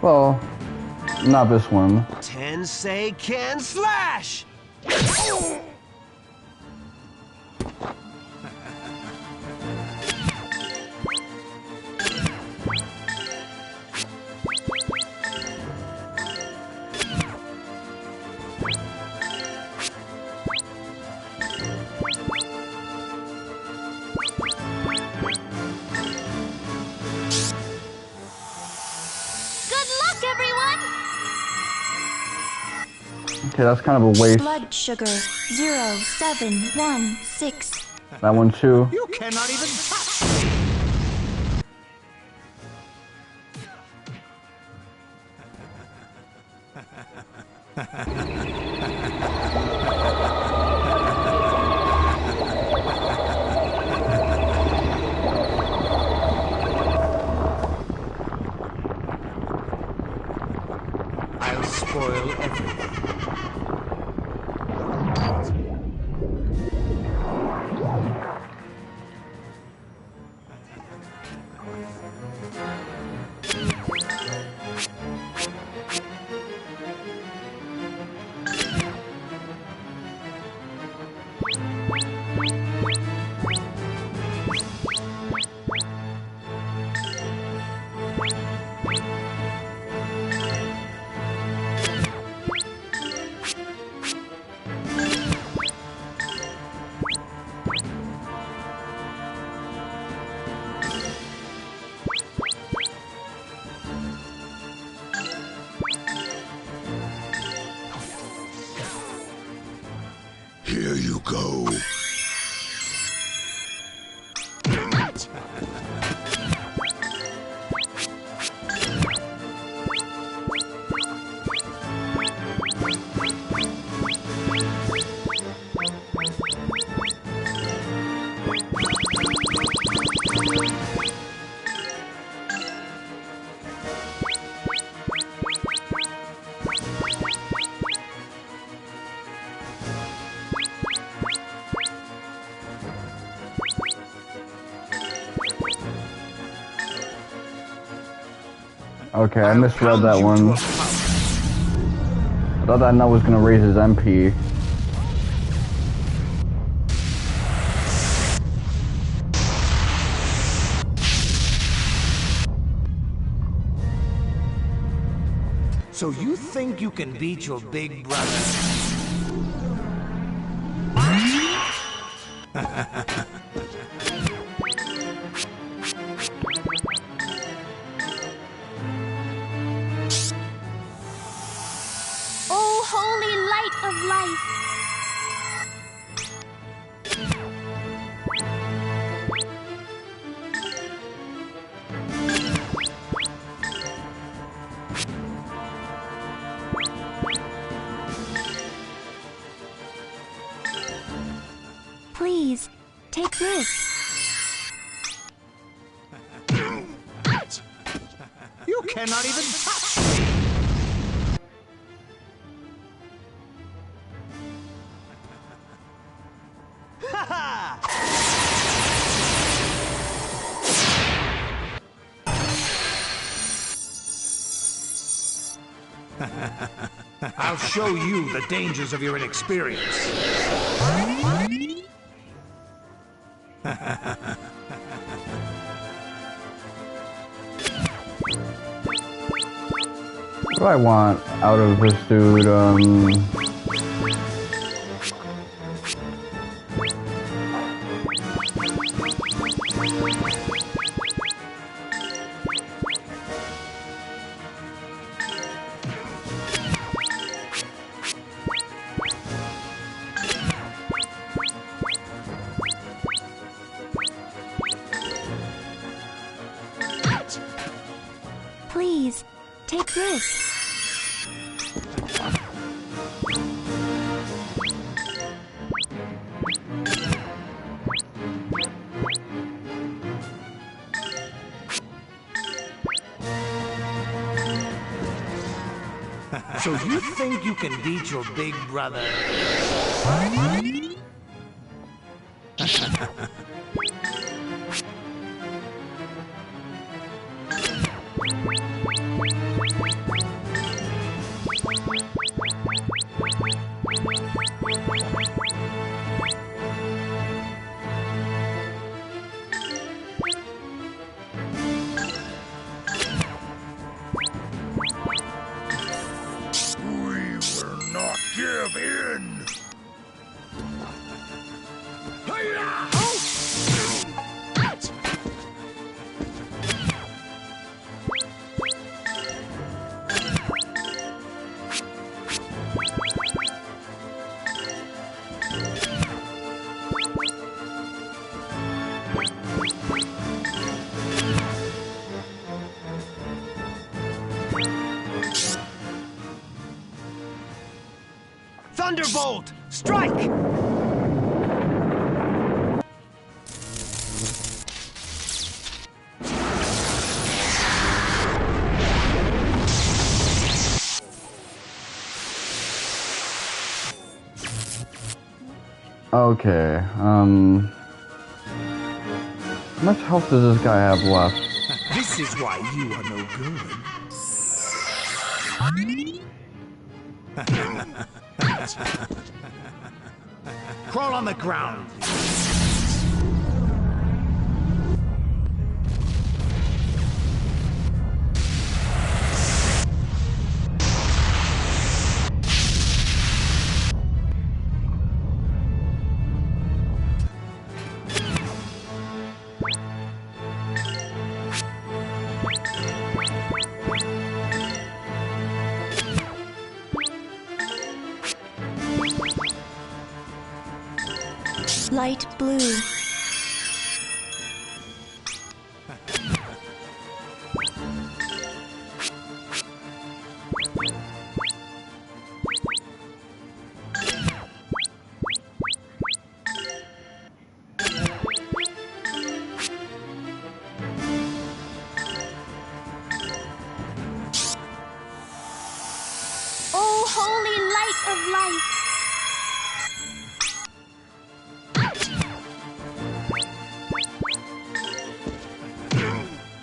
Well, not this one. Tensei can slash! Okay, that's kind of a waste. Blood sugar 0716. That one too. You cannot even touch me! I'll spoil everything. Here you go. Okay, I misread that one. I thought that nut was gonna raise his MP. So you think you can beat your big brother? Oh, holy light of life! Please, take this. You cannot even touch me! I'll show you the dangers of your inexperience. What do I want out of this dude? Please, take this. So you think you can beat your big brother? We will not give in. Thunderbolt! Strike! Okay, how much health does this guy have left? This is why you are no good. Crawl on the ground. Light blue. Oh, holy light of life!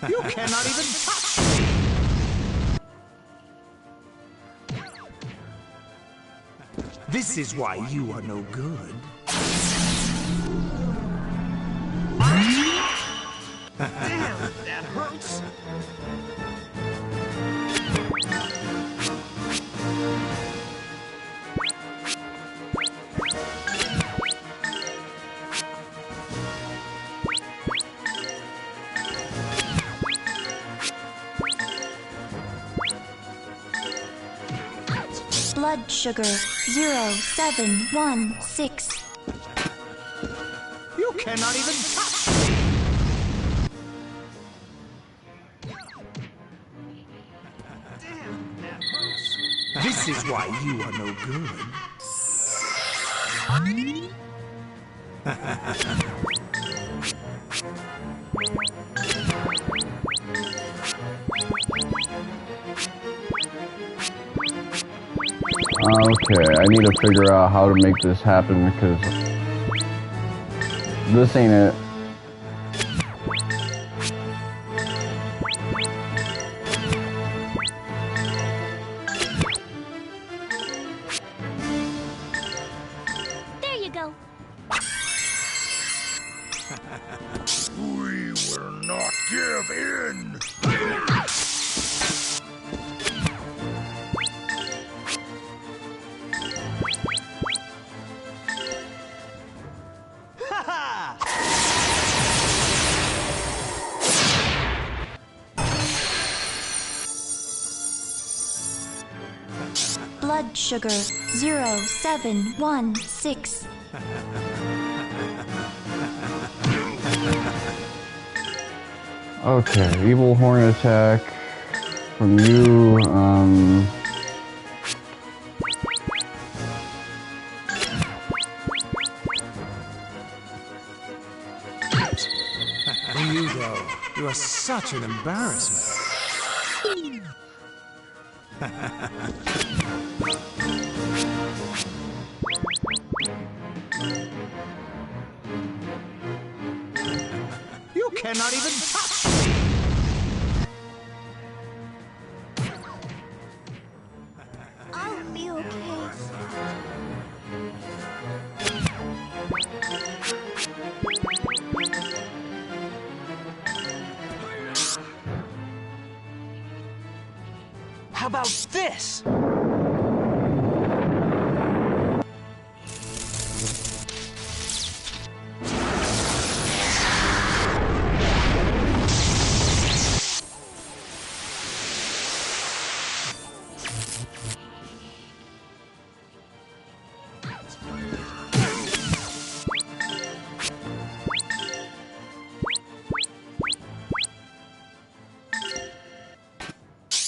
You cannot even touch. This is why you are no good. Damn, that hurts! Blood sugar 0716. You cannot even touch. Damn, that hurts! This is why you are no good. Okay, I need to figure out how to make this happen because this ain't it. There you go. We will not give in! Blood sugar 0716. Okay, evil horn attack from you, Ryudo, you are such an embarrassment. You cannot even touch. I'll be okay. How about this?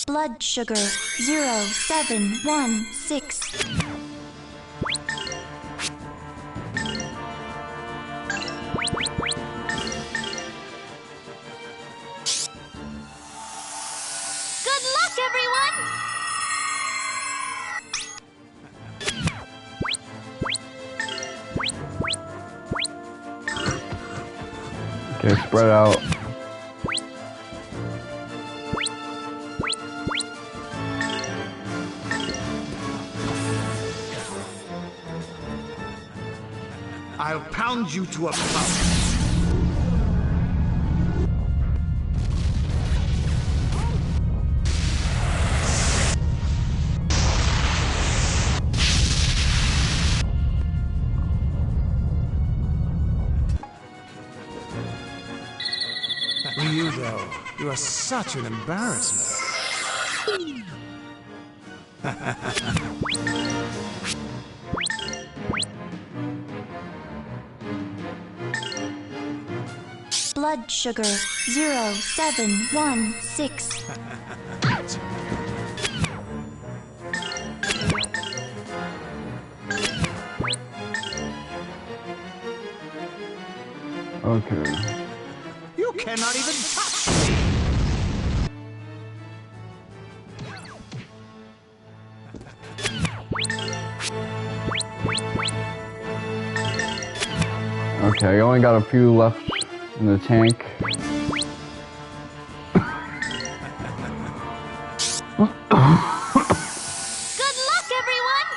Blood sugar 0716. Okay, spread out. I'll pound you to a pulp. Ryudo, you are such an embarrassment. Blood sugar 0716. Okay. You cannot even touch me! Okay, I only got a few left in the tank. Good luck, everyone!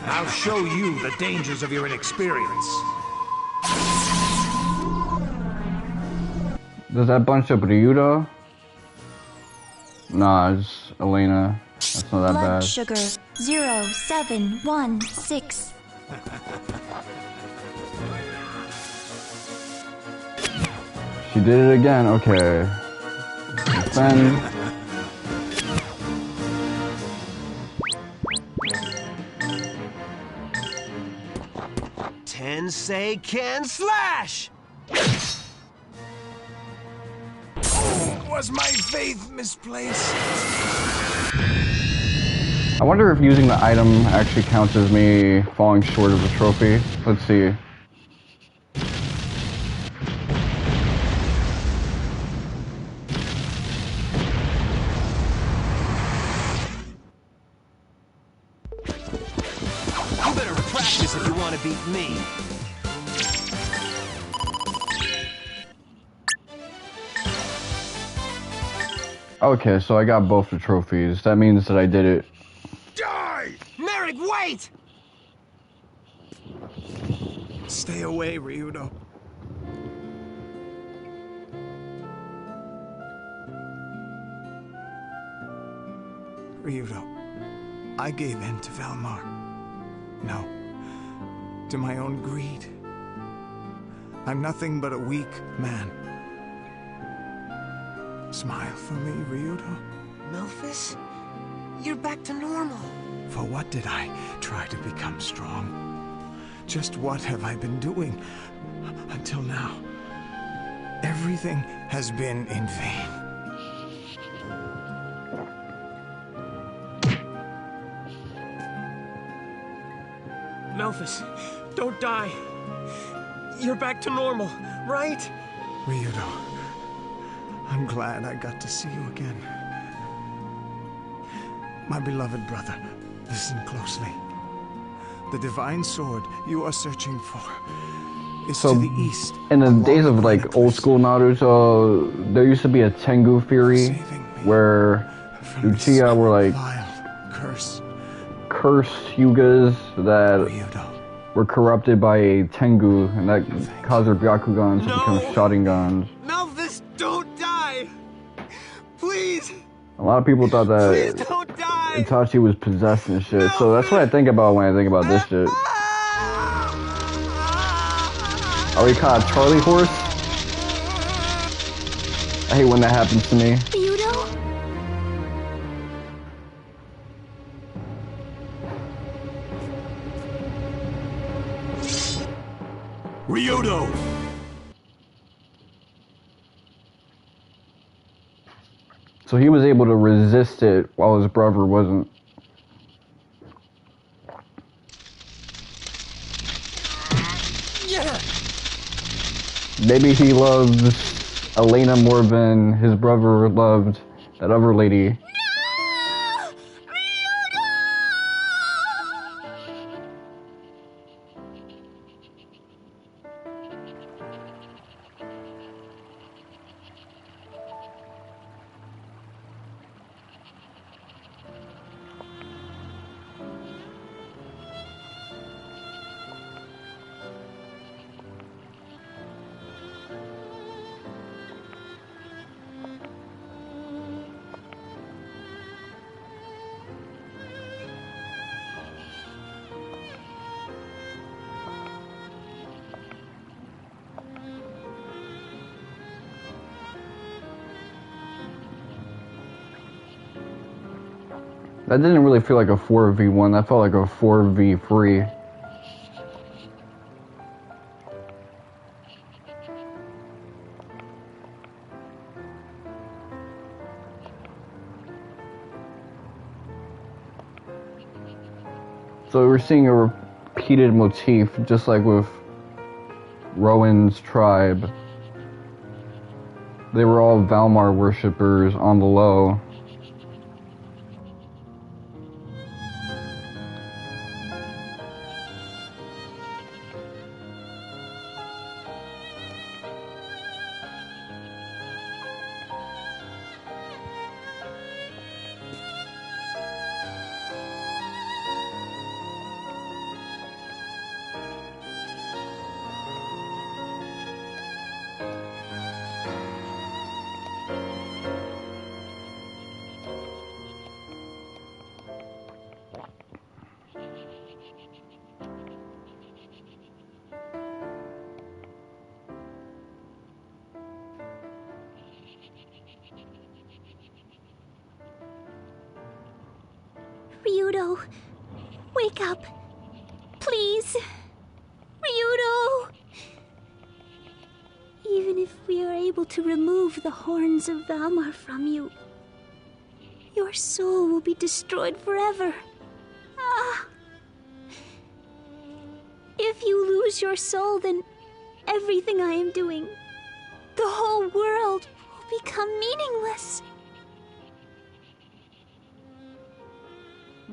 I'll show you the dangers of your inexperience. Does that bunch up Ryudo? Nah, it's Elena. That's not that Blood bad. sugar 0716. She did it again. Okay. Defend. Tensei can slash! Was my faith misplaced? I wonder if using the item actually counts as me falling short of the trophy. Let's see. You better practice if you want to beat me. Okay, so I got both the trophies. That means that I did it. Die! Mareg, wait! Stay away, Ryudo. Ryudo, I gave in to Valmar. No, to my own greed. I'm nothing but a weak man. Smile for me, Ryudo. Melfice? You're back to normal. For what did I try to become strong? Just what have I been doing until now? Everything has been in vain. Melfice, don't die. You're back to normal, right? Ryudo, I'm glad I got to see you again. My beloved brother, listen closely. The divine sword you are searching for is So, to the east. in the along days of like Granasaber, old school Naruto, there used to be a Tengu theory saving me where from this Uchiha were like vile curse. cursed Hyugas that Ryudo, were corrupted by a Tengu, and that caused their Byakugans to become Sharingans. Melfice, don't die! Please! A lot of people thought Please that don't die! Itachi was possessed and shit, so that's what I think about when I think about this shit. Are we caught a Charlie horse? I hate when that happens to me. Ryudo? Ryudo! So he was able to resist it while his brother wasn't. Maybe he loves Elena more than his brother loved that other lady. That didn't really feel like a 4v1, that felt like a 4v3. So we're seeing a repeated motif, just like with Rowan's tribe. They were all Valmar worshippers on the low. Ryudo, wake up. Please. Ryudo. Even if we are able to remove the Horns of Valmar from you, your soul will be destroyed forever. Ah. If you lose your soul, then everything I am doing, the whole world, will become meaningless.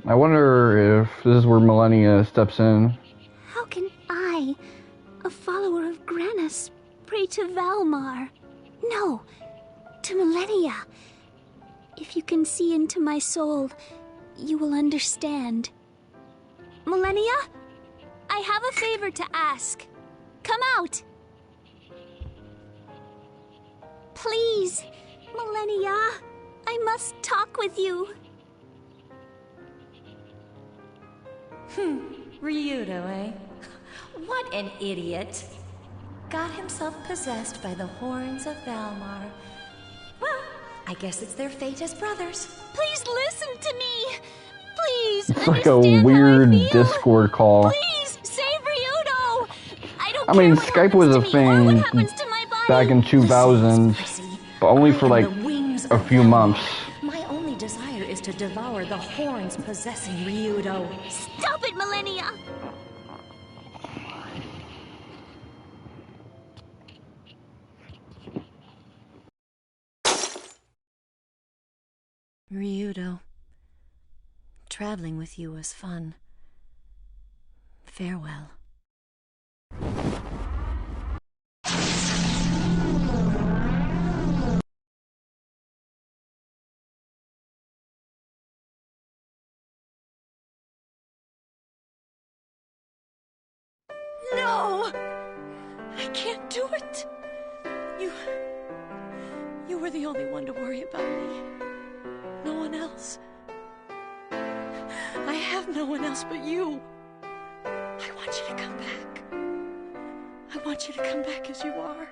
I wonder if this is where Millenia steps in. How can I, a follower of Granas, pray to Valmar? No, to Millenia. If you can see into my soul, you will understand. Millenia, I have a favor to ask. Come out. Please, Millenia, I must talk with you. Ryudo, eh? What an idiot. Got himself possessed by the Horns of Valmar. Well, I guess it's their fate as brothers. Please listen to me. Please, It's like a weird Discord call. Please, save Ryudo. I mean, Skype was a thing back in 2000, but only for like a few months. My only desire is to devour the horns possessing Ryudo. Stop it, Millenia! Ryudo, traveling with you was fun. Farewell. No! I can't do it! You were the only one to worry about me. No one else. I have no one else but you. I want you to come back. I want you to come back as you are.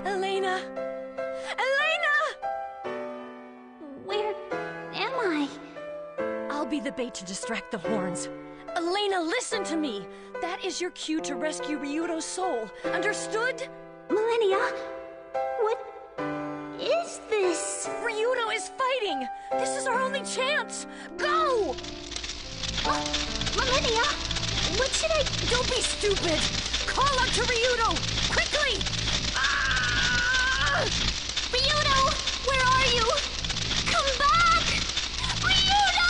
Elena! Elena! Where am I? I'll be the bait to distract the horns. Elena, listen to me. That is your cue to rescue Ryudo's soul. Understood? Millenia, what is this? Ryudo is fighting. This is our only chance. Go! Millenia, what should I... Don't be stupid. Call out to Ryudo. Quickly! Ah! Ryudo, where are you? Come back! Ryudo!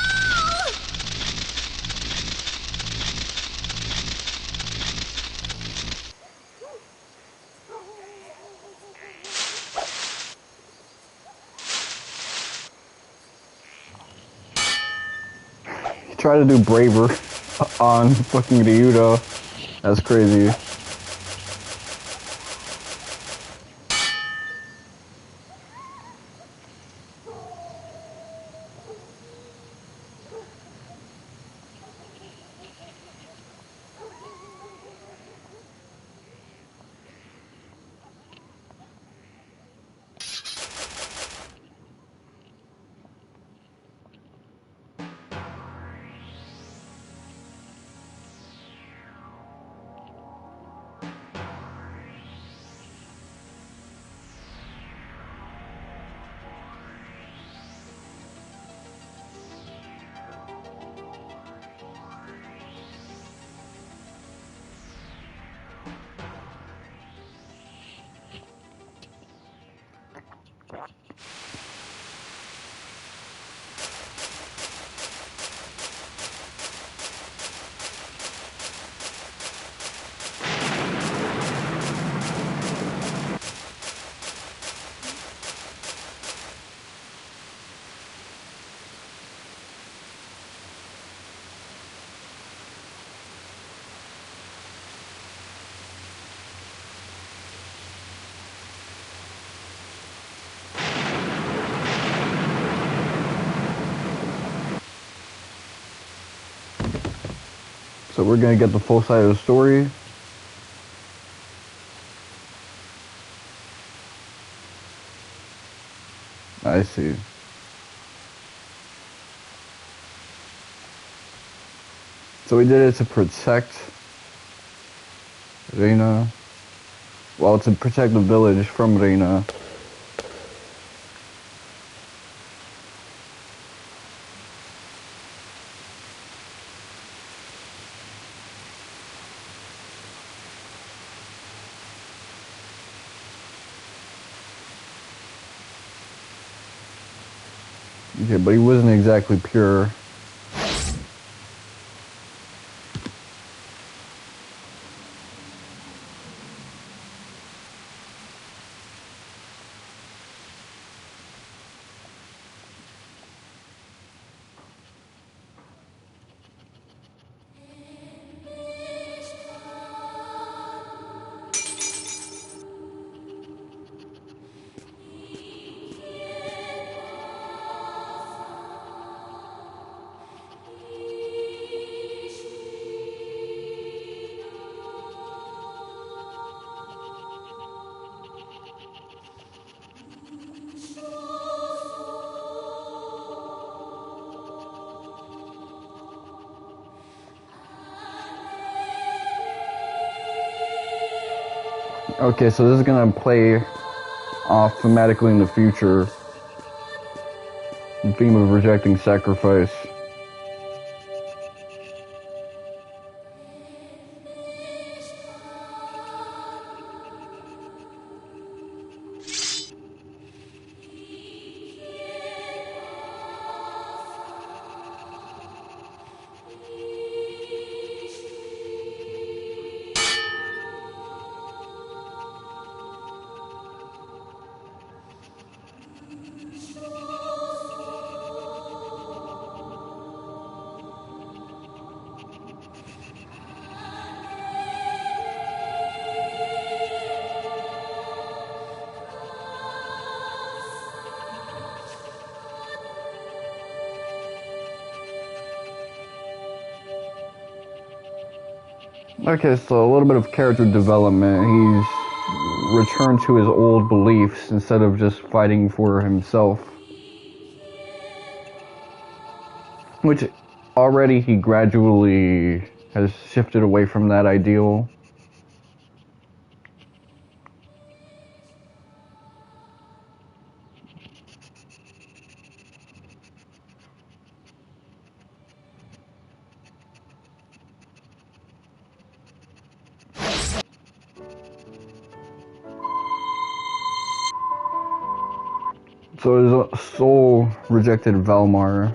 Try to do braver on fucking Ryudo. That's crazy. So we're gonna get the full side of the story. I see. So we did it to protect Reina. Well, to protect the village from Reina. Okay, but he wasn't exactly pure. Okay, so this is gonna play off thematically in the future. The theme of rejecting sacrifice. Okay, so a little bit of character development. He's returned to his old beliefs instead of just fighting for himself. Which already he gradually has shifted away from that ideal. So his soul rejected Valmar.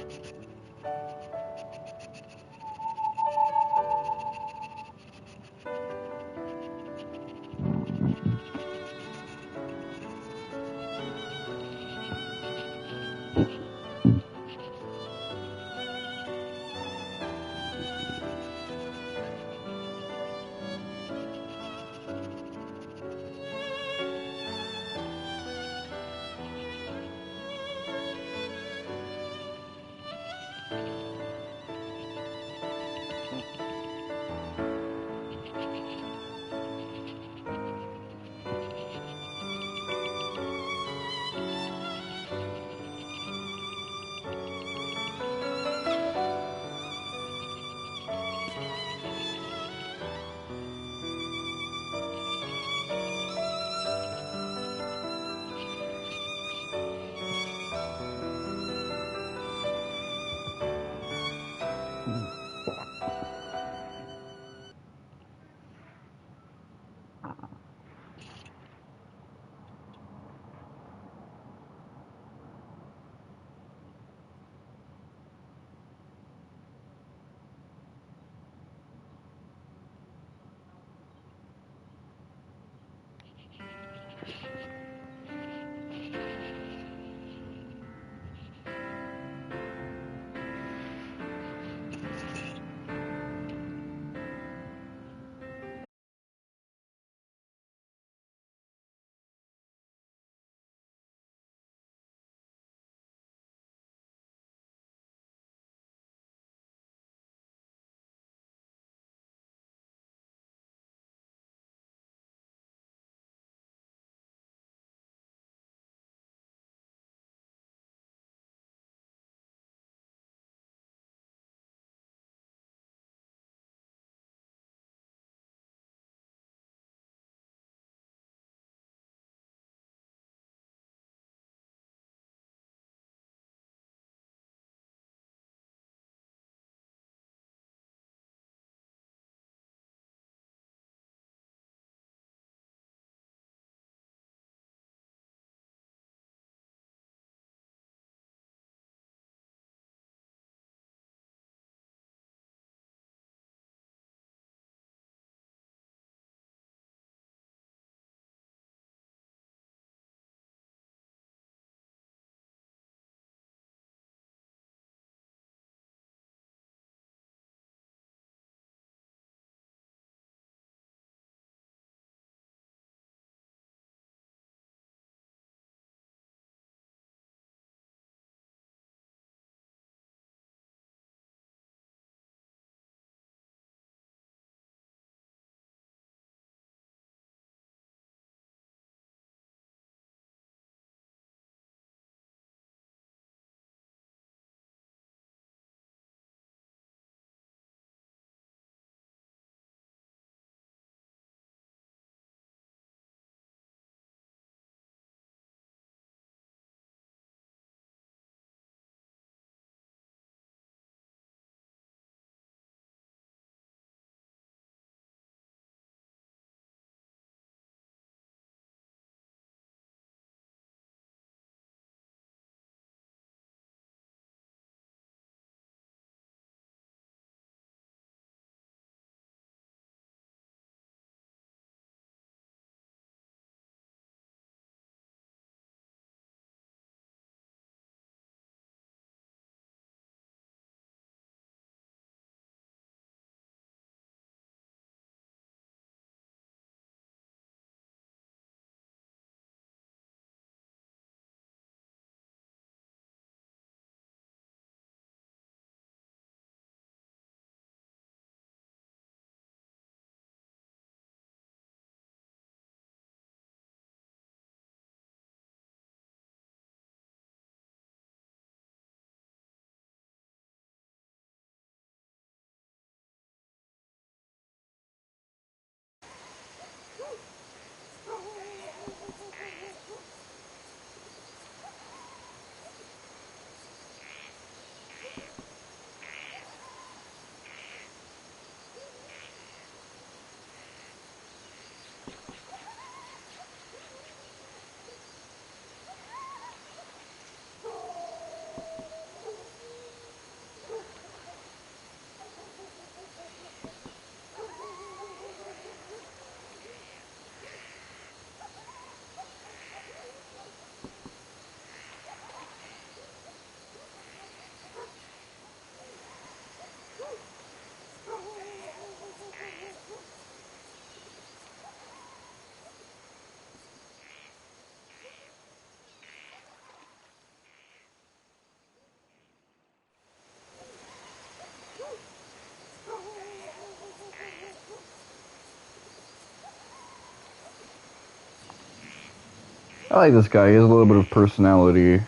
I like this guy. He has a little bit of personality.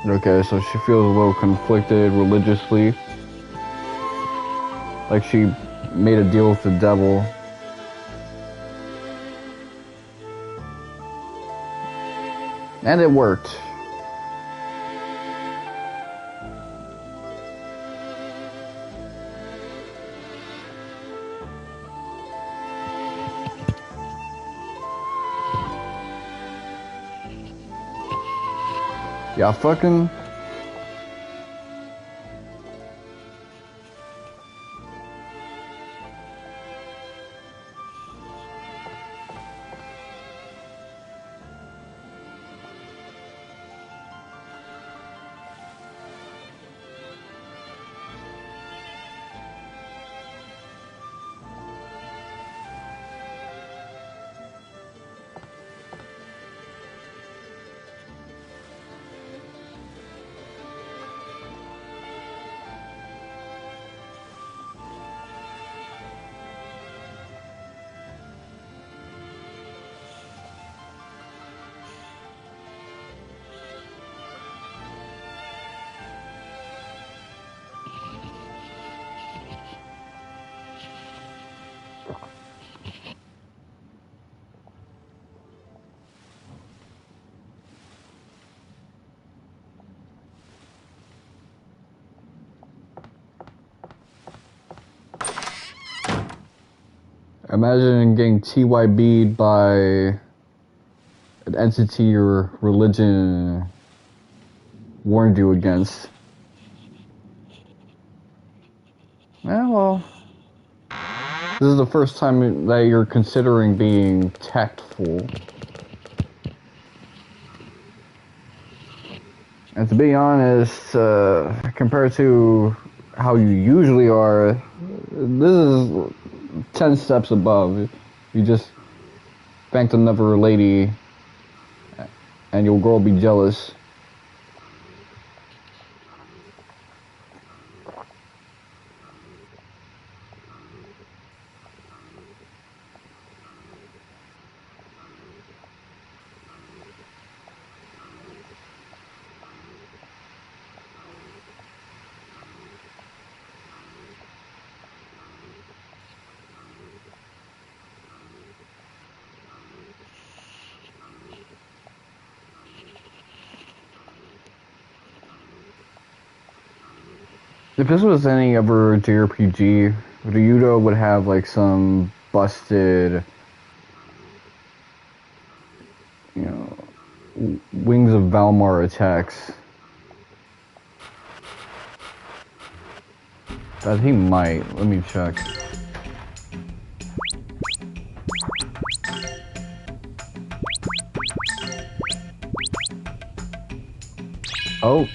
Okay, so she feels a little conflicted religiously. Like she made a deal with the devil. And it worked. Yeah, fucking. Imagine getting TYB'd by an entity your religion warned you against. Yeah, well, this is the first time that you're considering being tactful. And to be honest, compared to how you usually are, this is 10 steps above. You just banked another lady and your girl be jealous. If this was any other JRPG, Ryudo would have like some busted, you know, Wings of Valmar attacks. That he might. Let me check. Oh.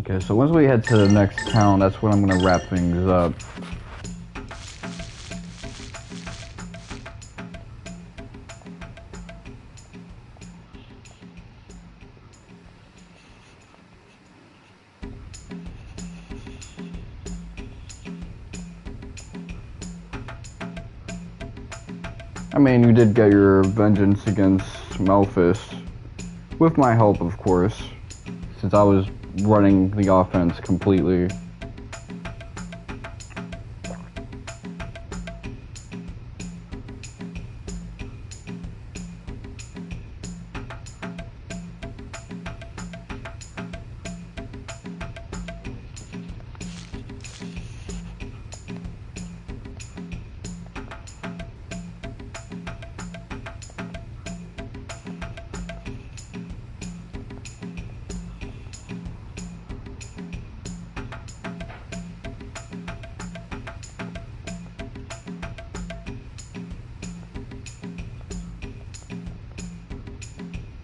Okay, so once we head to the next town, that's when I'm gonna wrap things up. I mean, you did get your vengeance against Melfice. With my help, of course. Since I was running the offense completely.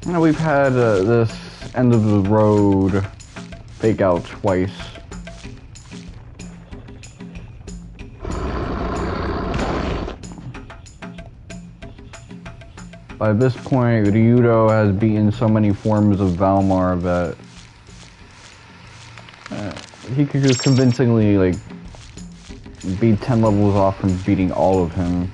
Now we've had this end of the road fake out twice. By this point, Ryudo has beaten so many forms of Valmar that he could just convincingly like be 10 levels off from beating all of him.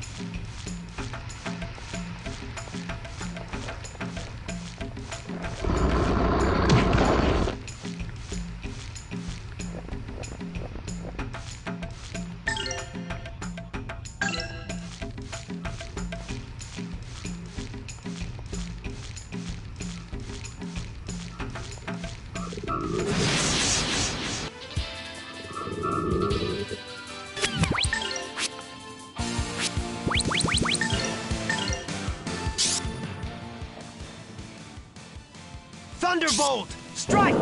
Thunderbolt! Strike!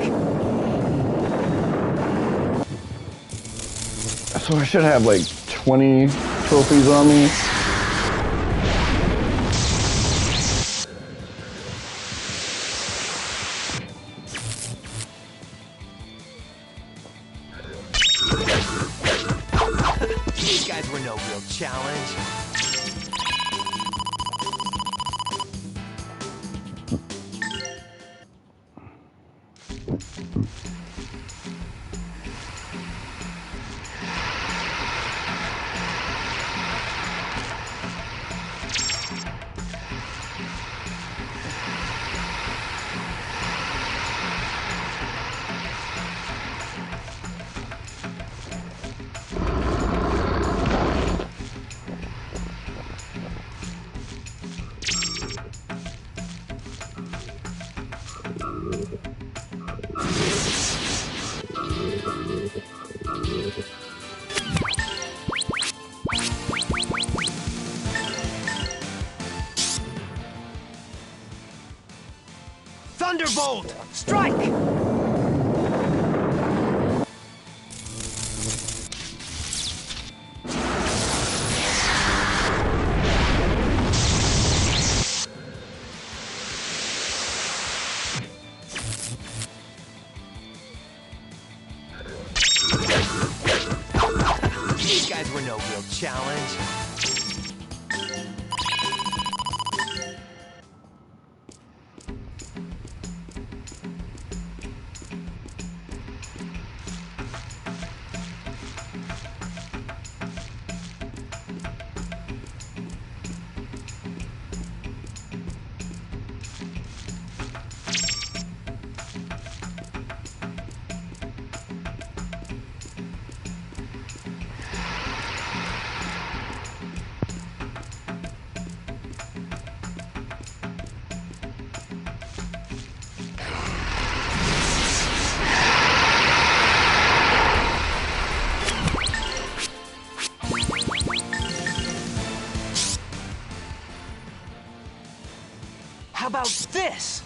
So I should have like 20 trophies on me. These guys were no real challenge. Thunderbolt! Strike! These guys were no real challenge. How about this?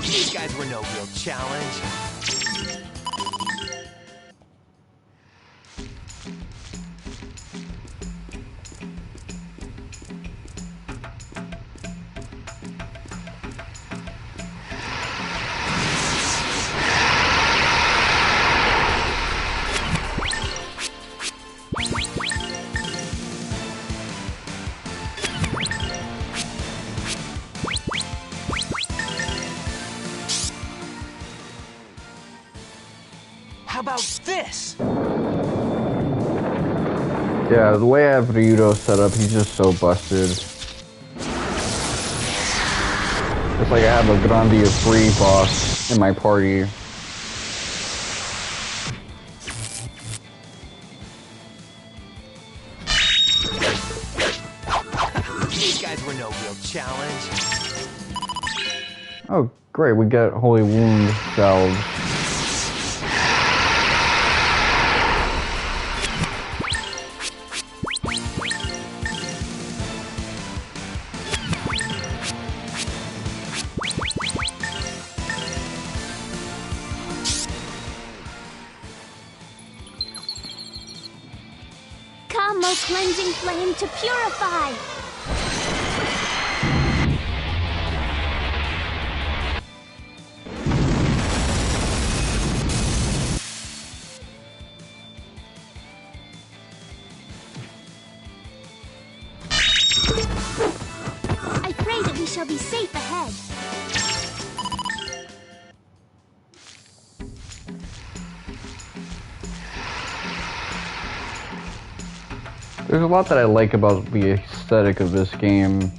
These guys were no real challenge. How about this? Yeah, the way I have Ryudo set up, he's just so busted. It's like I have a Grandia free boss in my party. These guys were no real challenge. Oh, great, we get Holy Wound salves. Come, O cleansing flame, to purify! I pray that we shall be safe ahead. There's a lot that I like about the aesthetic of this game.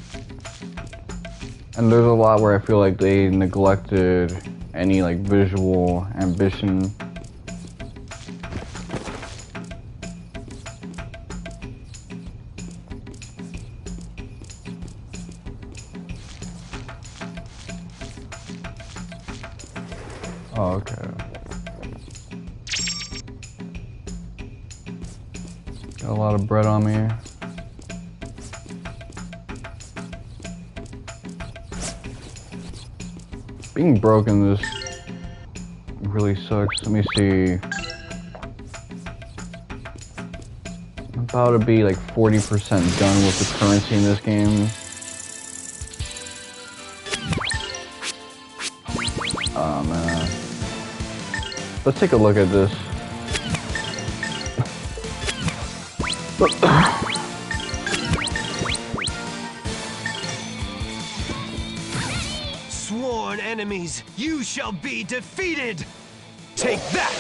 And there's a lot where I feel like they neglected any like visual ambition. Oh, okay. Got a lot of bread on me. Being broken, this really sucks. Let me see. I'm about to be like 40% done with the currency in this game. Oh man. Let's take a look at this. Sworn enemies, you shall be defeated! Take that!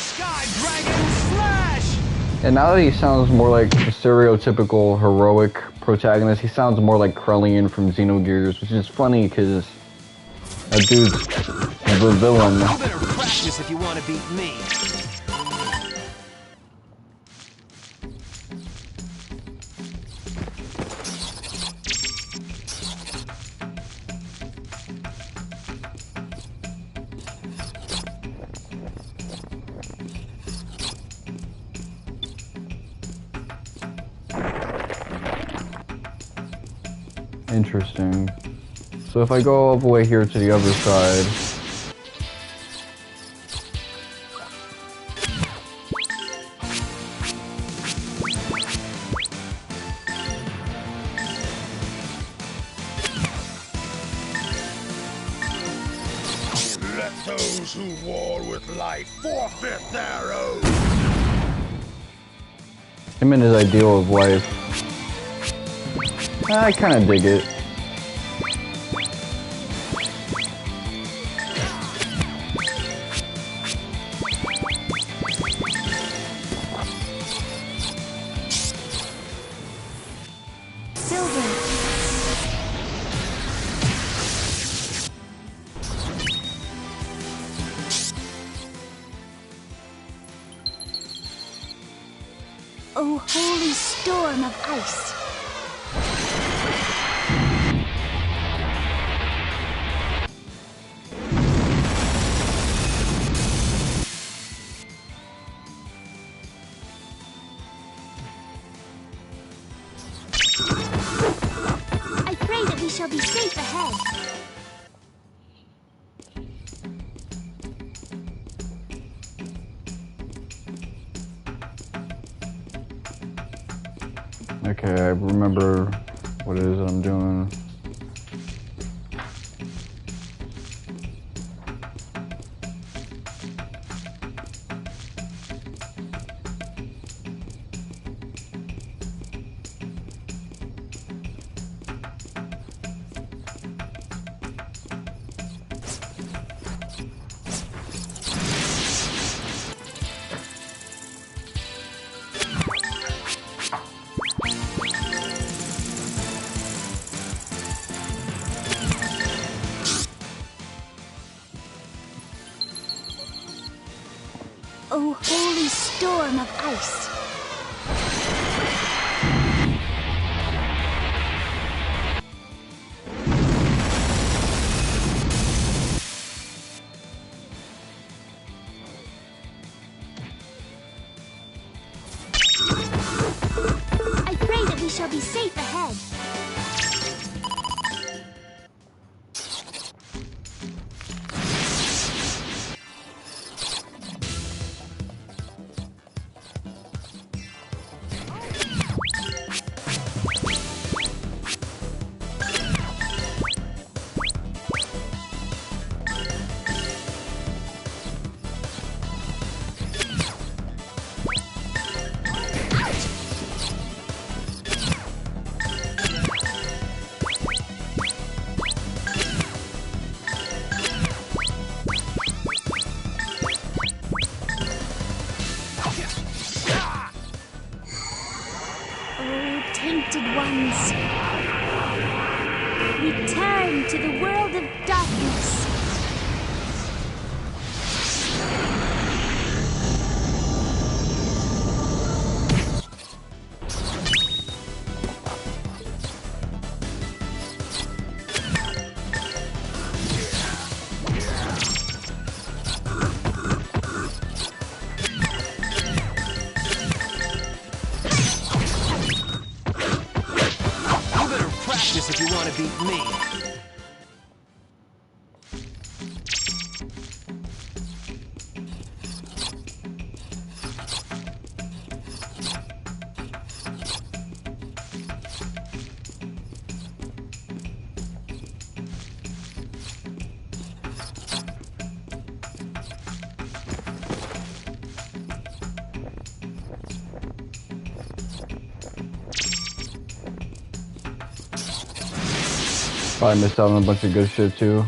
Sky Dragon Slash! And now that he sounds more like a stereotypical heroic protagonist, he sounds more like Krellian from Xenogears, which is funny because that dude's the villain. You better practice if you want to beat me. Interesting. So if I go all the way here to the other side, Let those who war with life forfeit their oath. him and his ideal of life. I kind of dig it. O holy storm of ice! I pray that we shall be safe ahead. Okay, I remember what it is that I'm doing. O holy storm of ice! I pray that we shall be safe ahead. Tainted ones, return to the world of darkness. If you want to beat me. Probably missed out on a bunch of good shit too.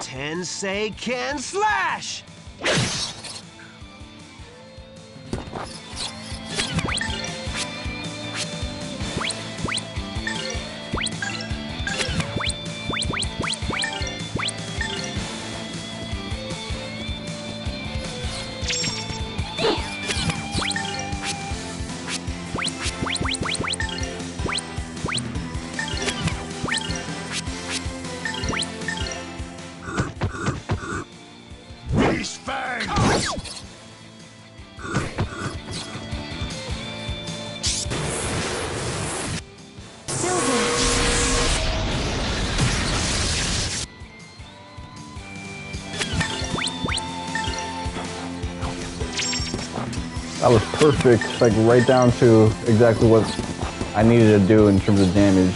Tensei can slash! That was perfect, like right down to exactly what I needed to do in terms of damage.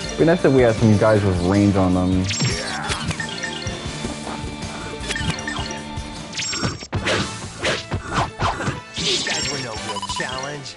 It'd be nice if we had some guys with range on them. These guys were no real challenge.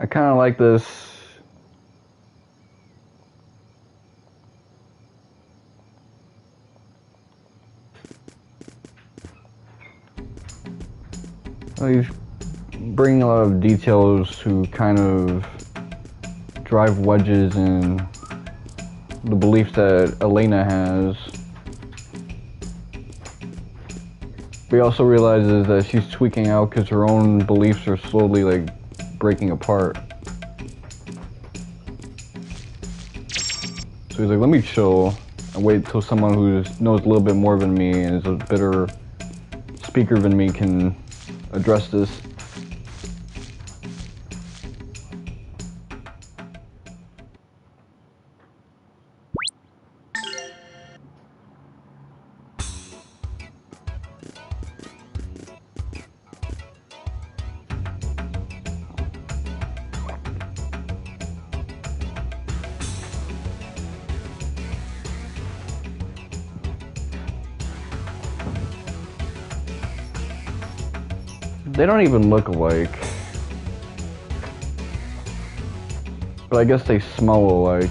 I kind of like this. He's bringing a lot of details to kind of drive wedges in the beliefs that Elena has. But he also realizes that she's tweaking out because her own beliefs are slowly like breaking apart. So he's like, let me chill and wait till someone who knows a little bit more than me and is a better speaker than me can address this. They don't even look alike. But I guess they smell alike.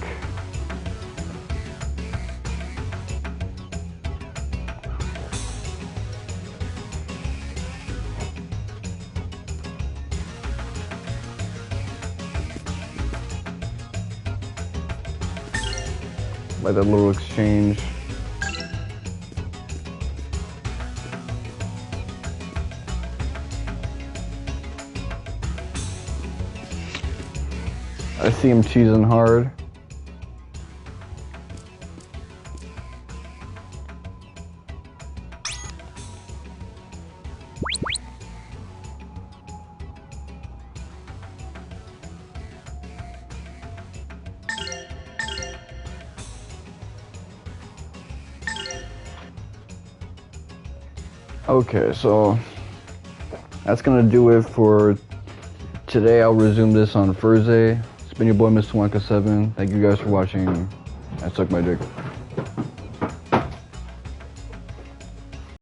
Like that little exchange. I see him cheesing hard. Okay, so that's gonna do it for today. I'll resume this on Thursday. It's been your boy, Mr. Wonka7. Thank you guys for watching. I suck my dick.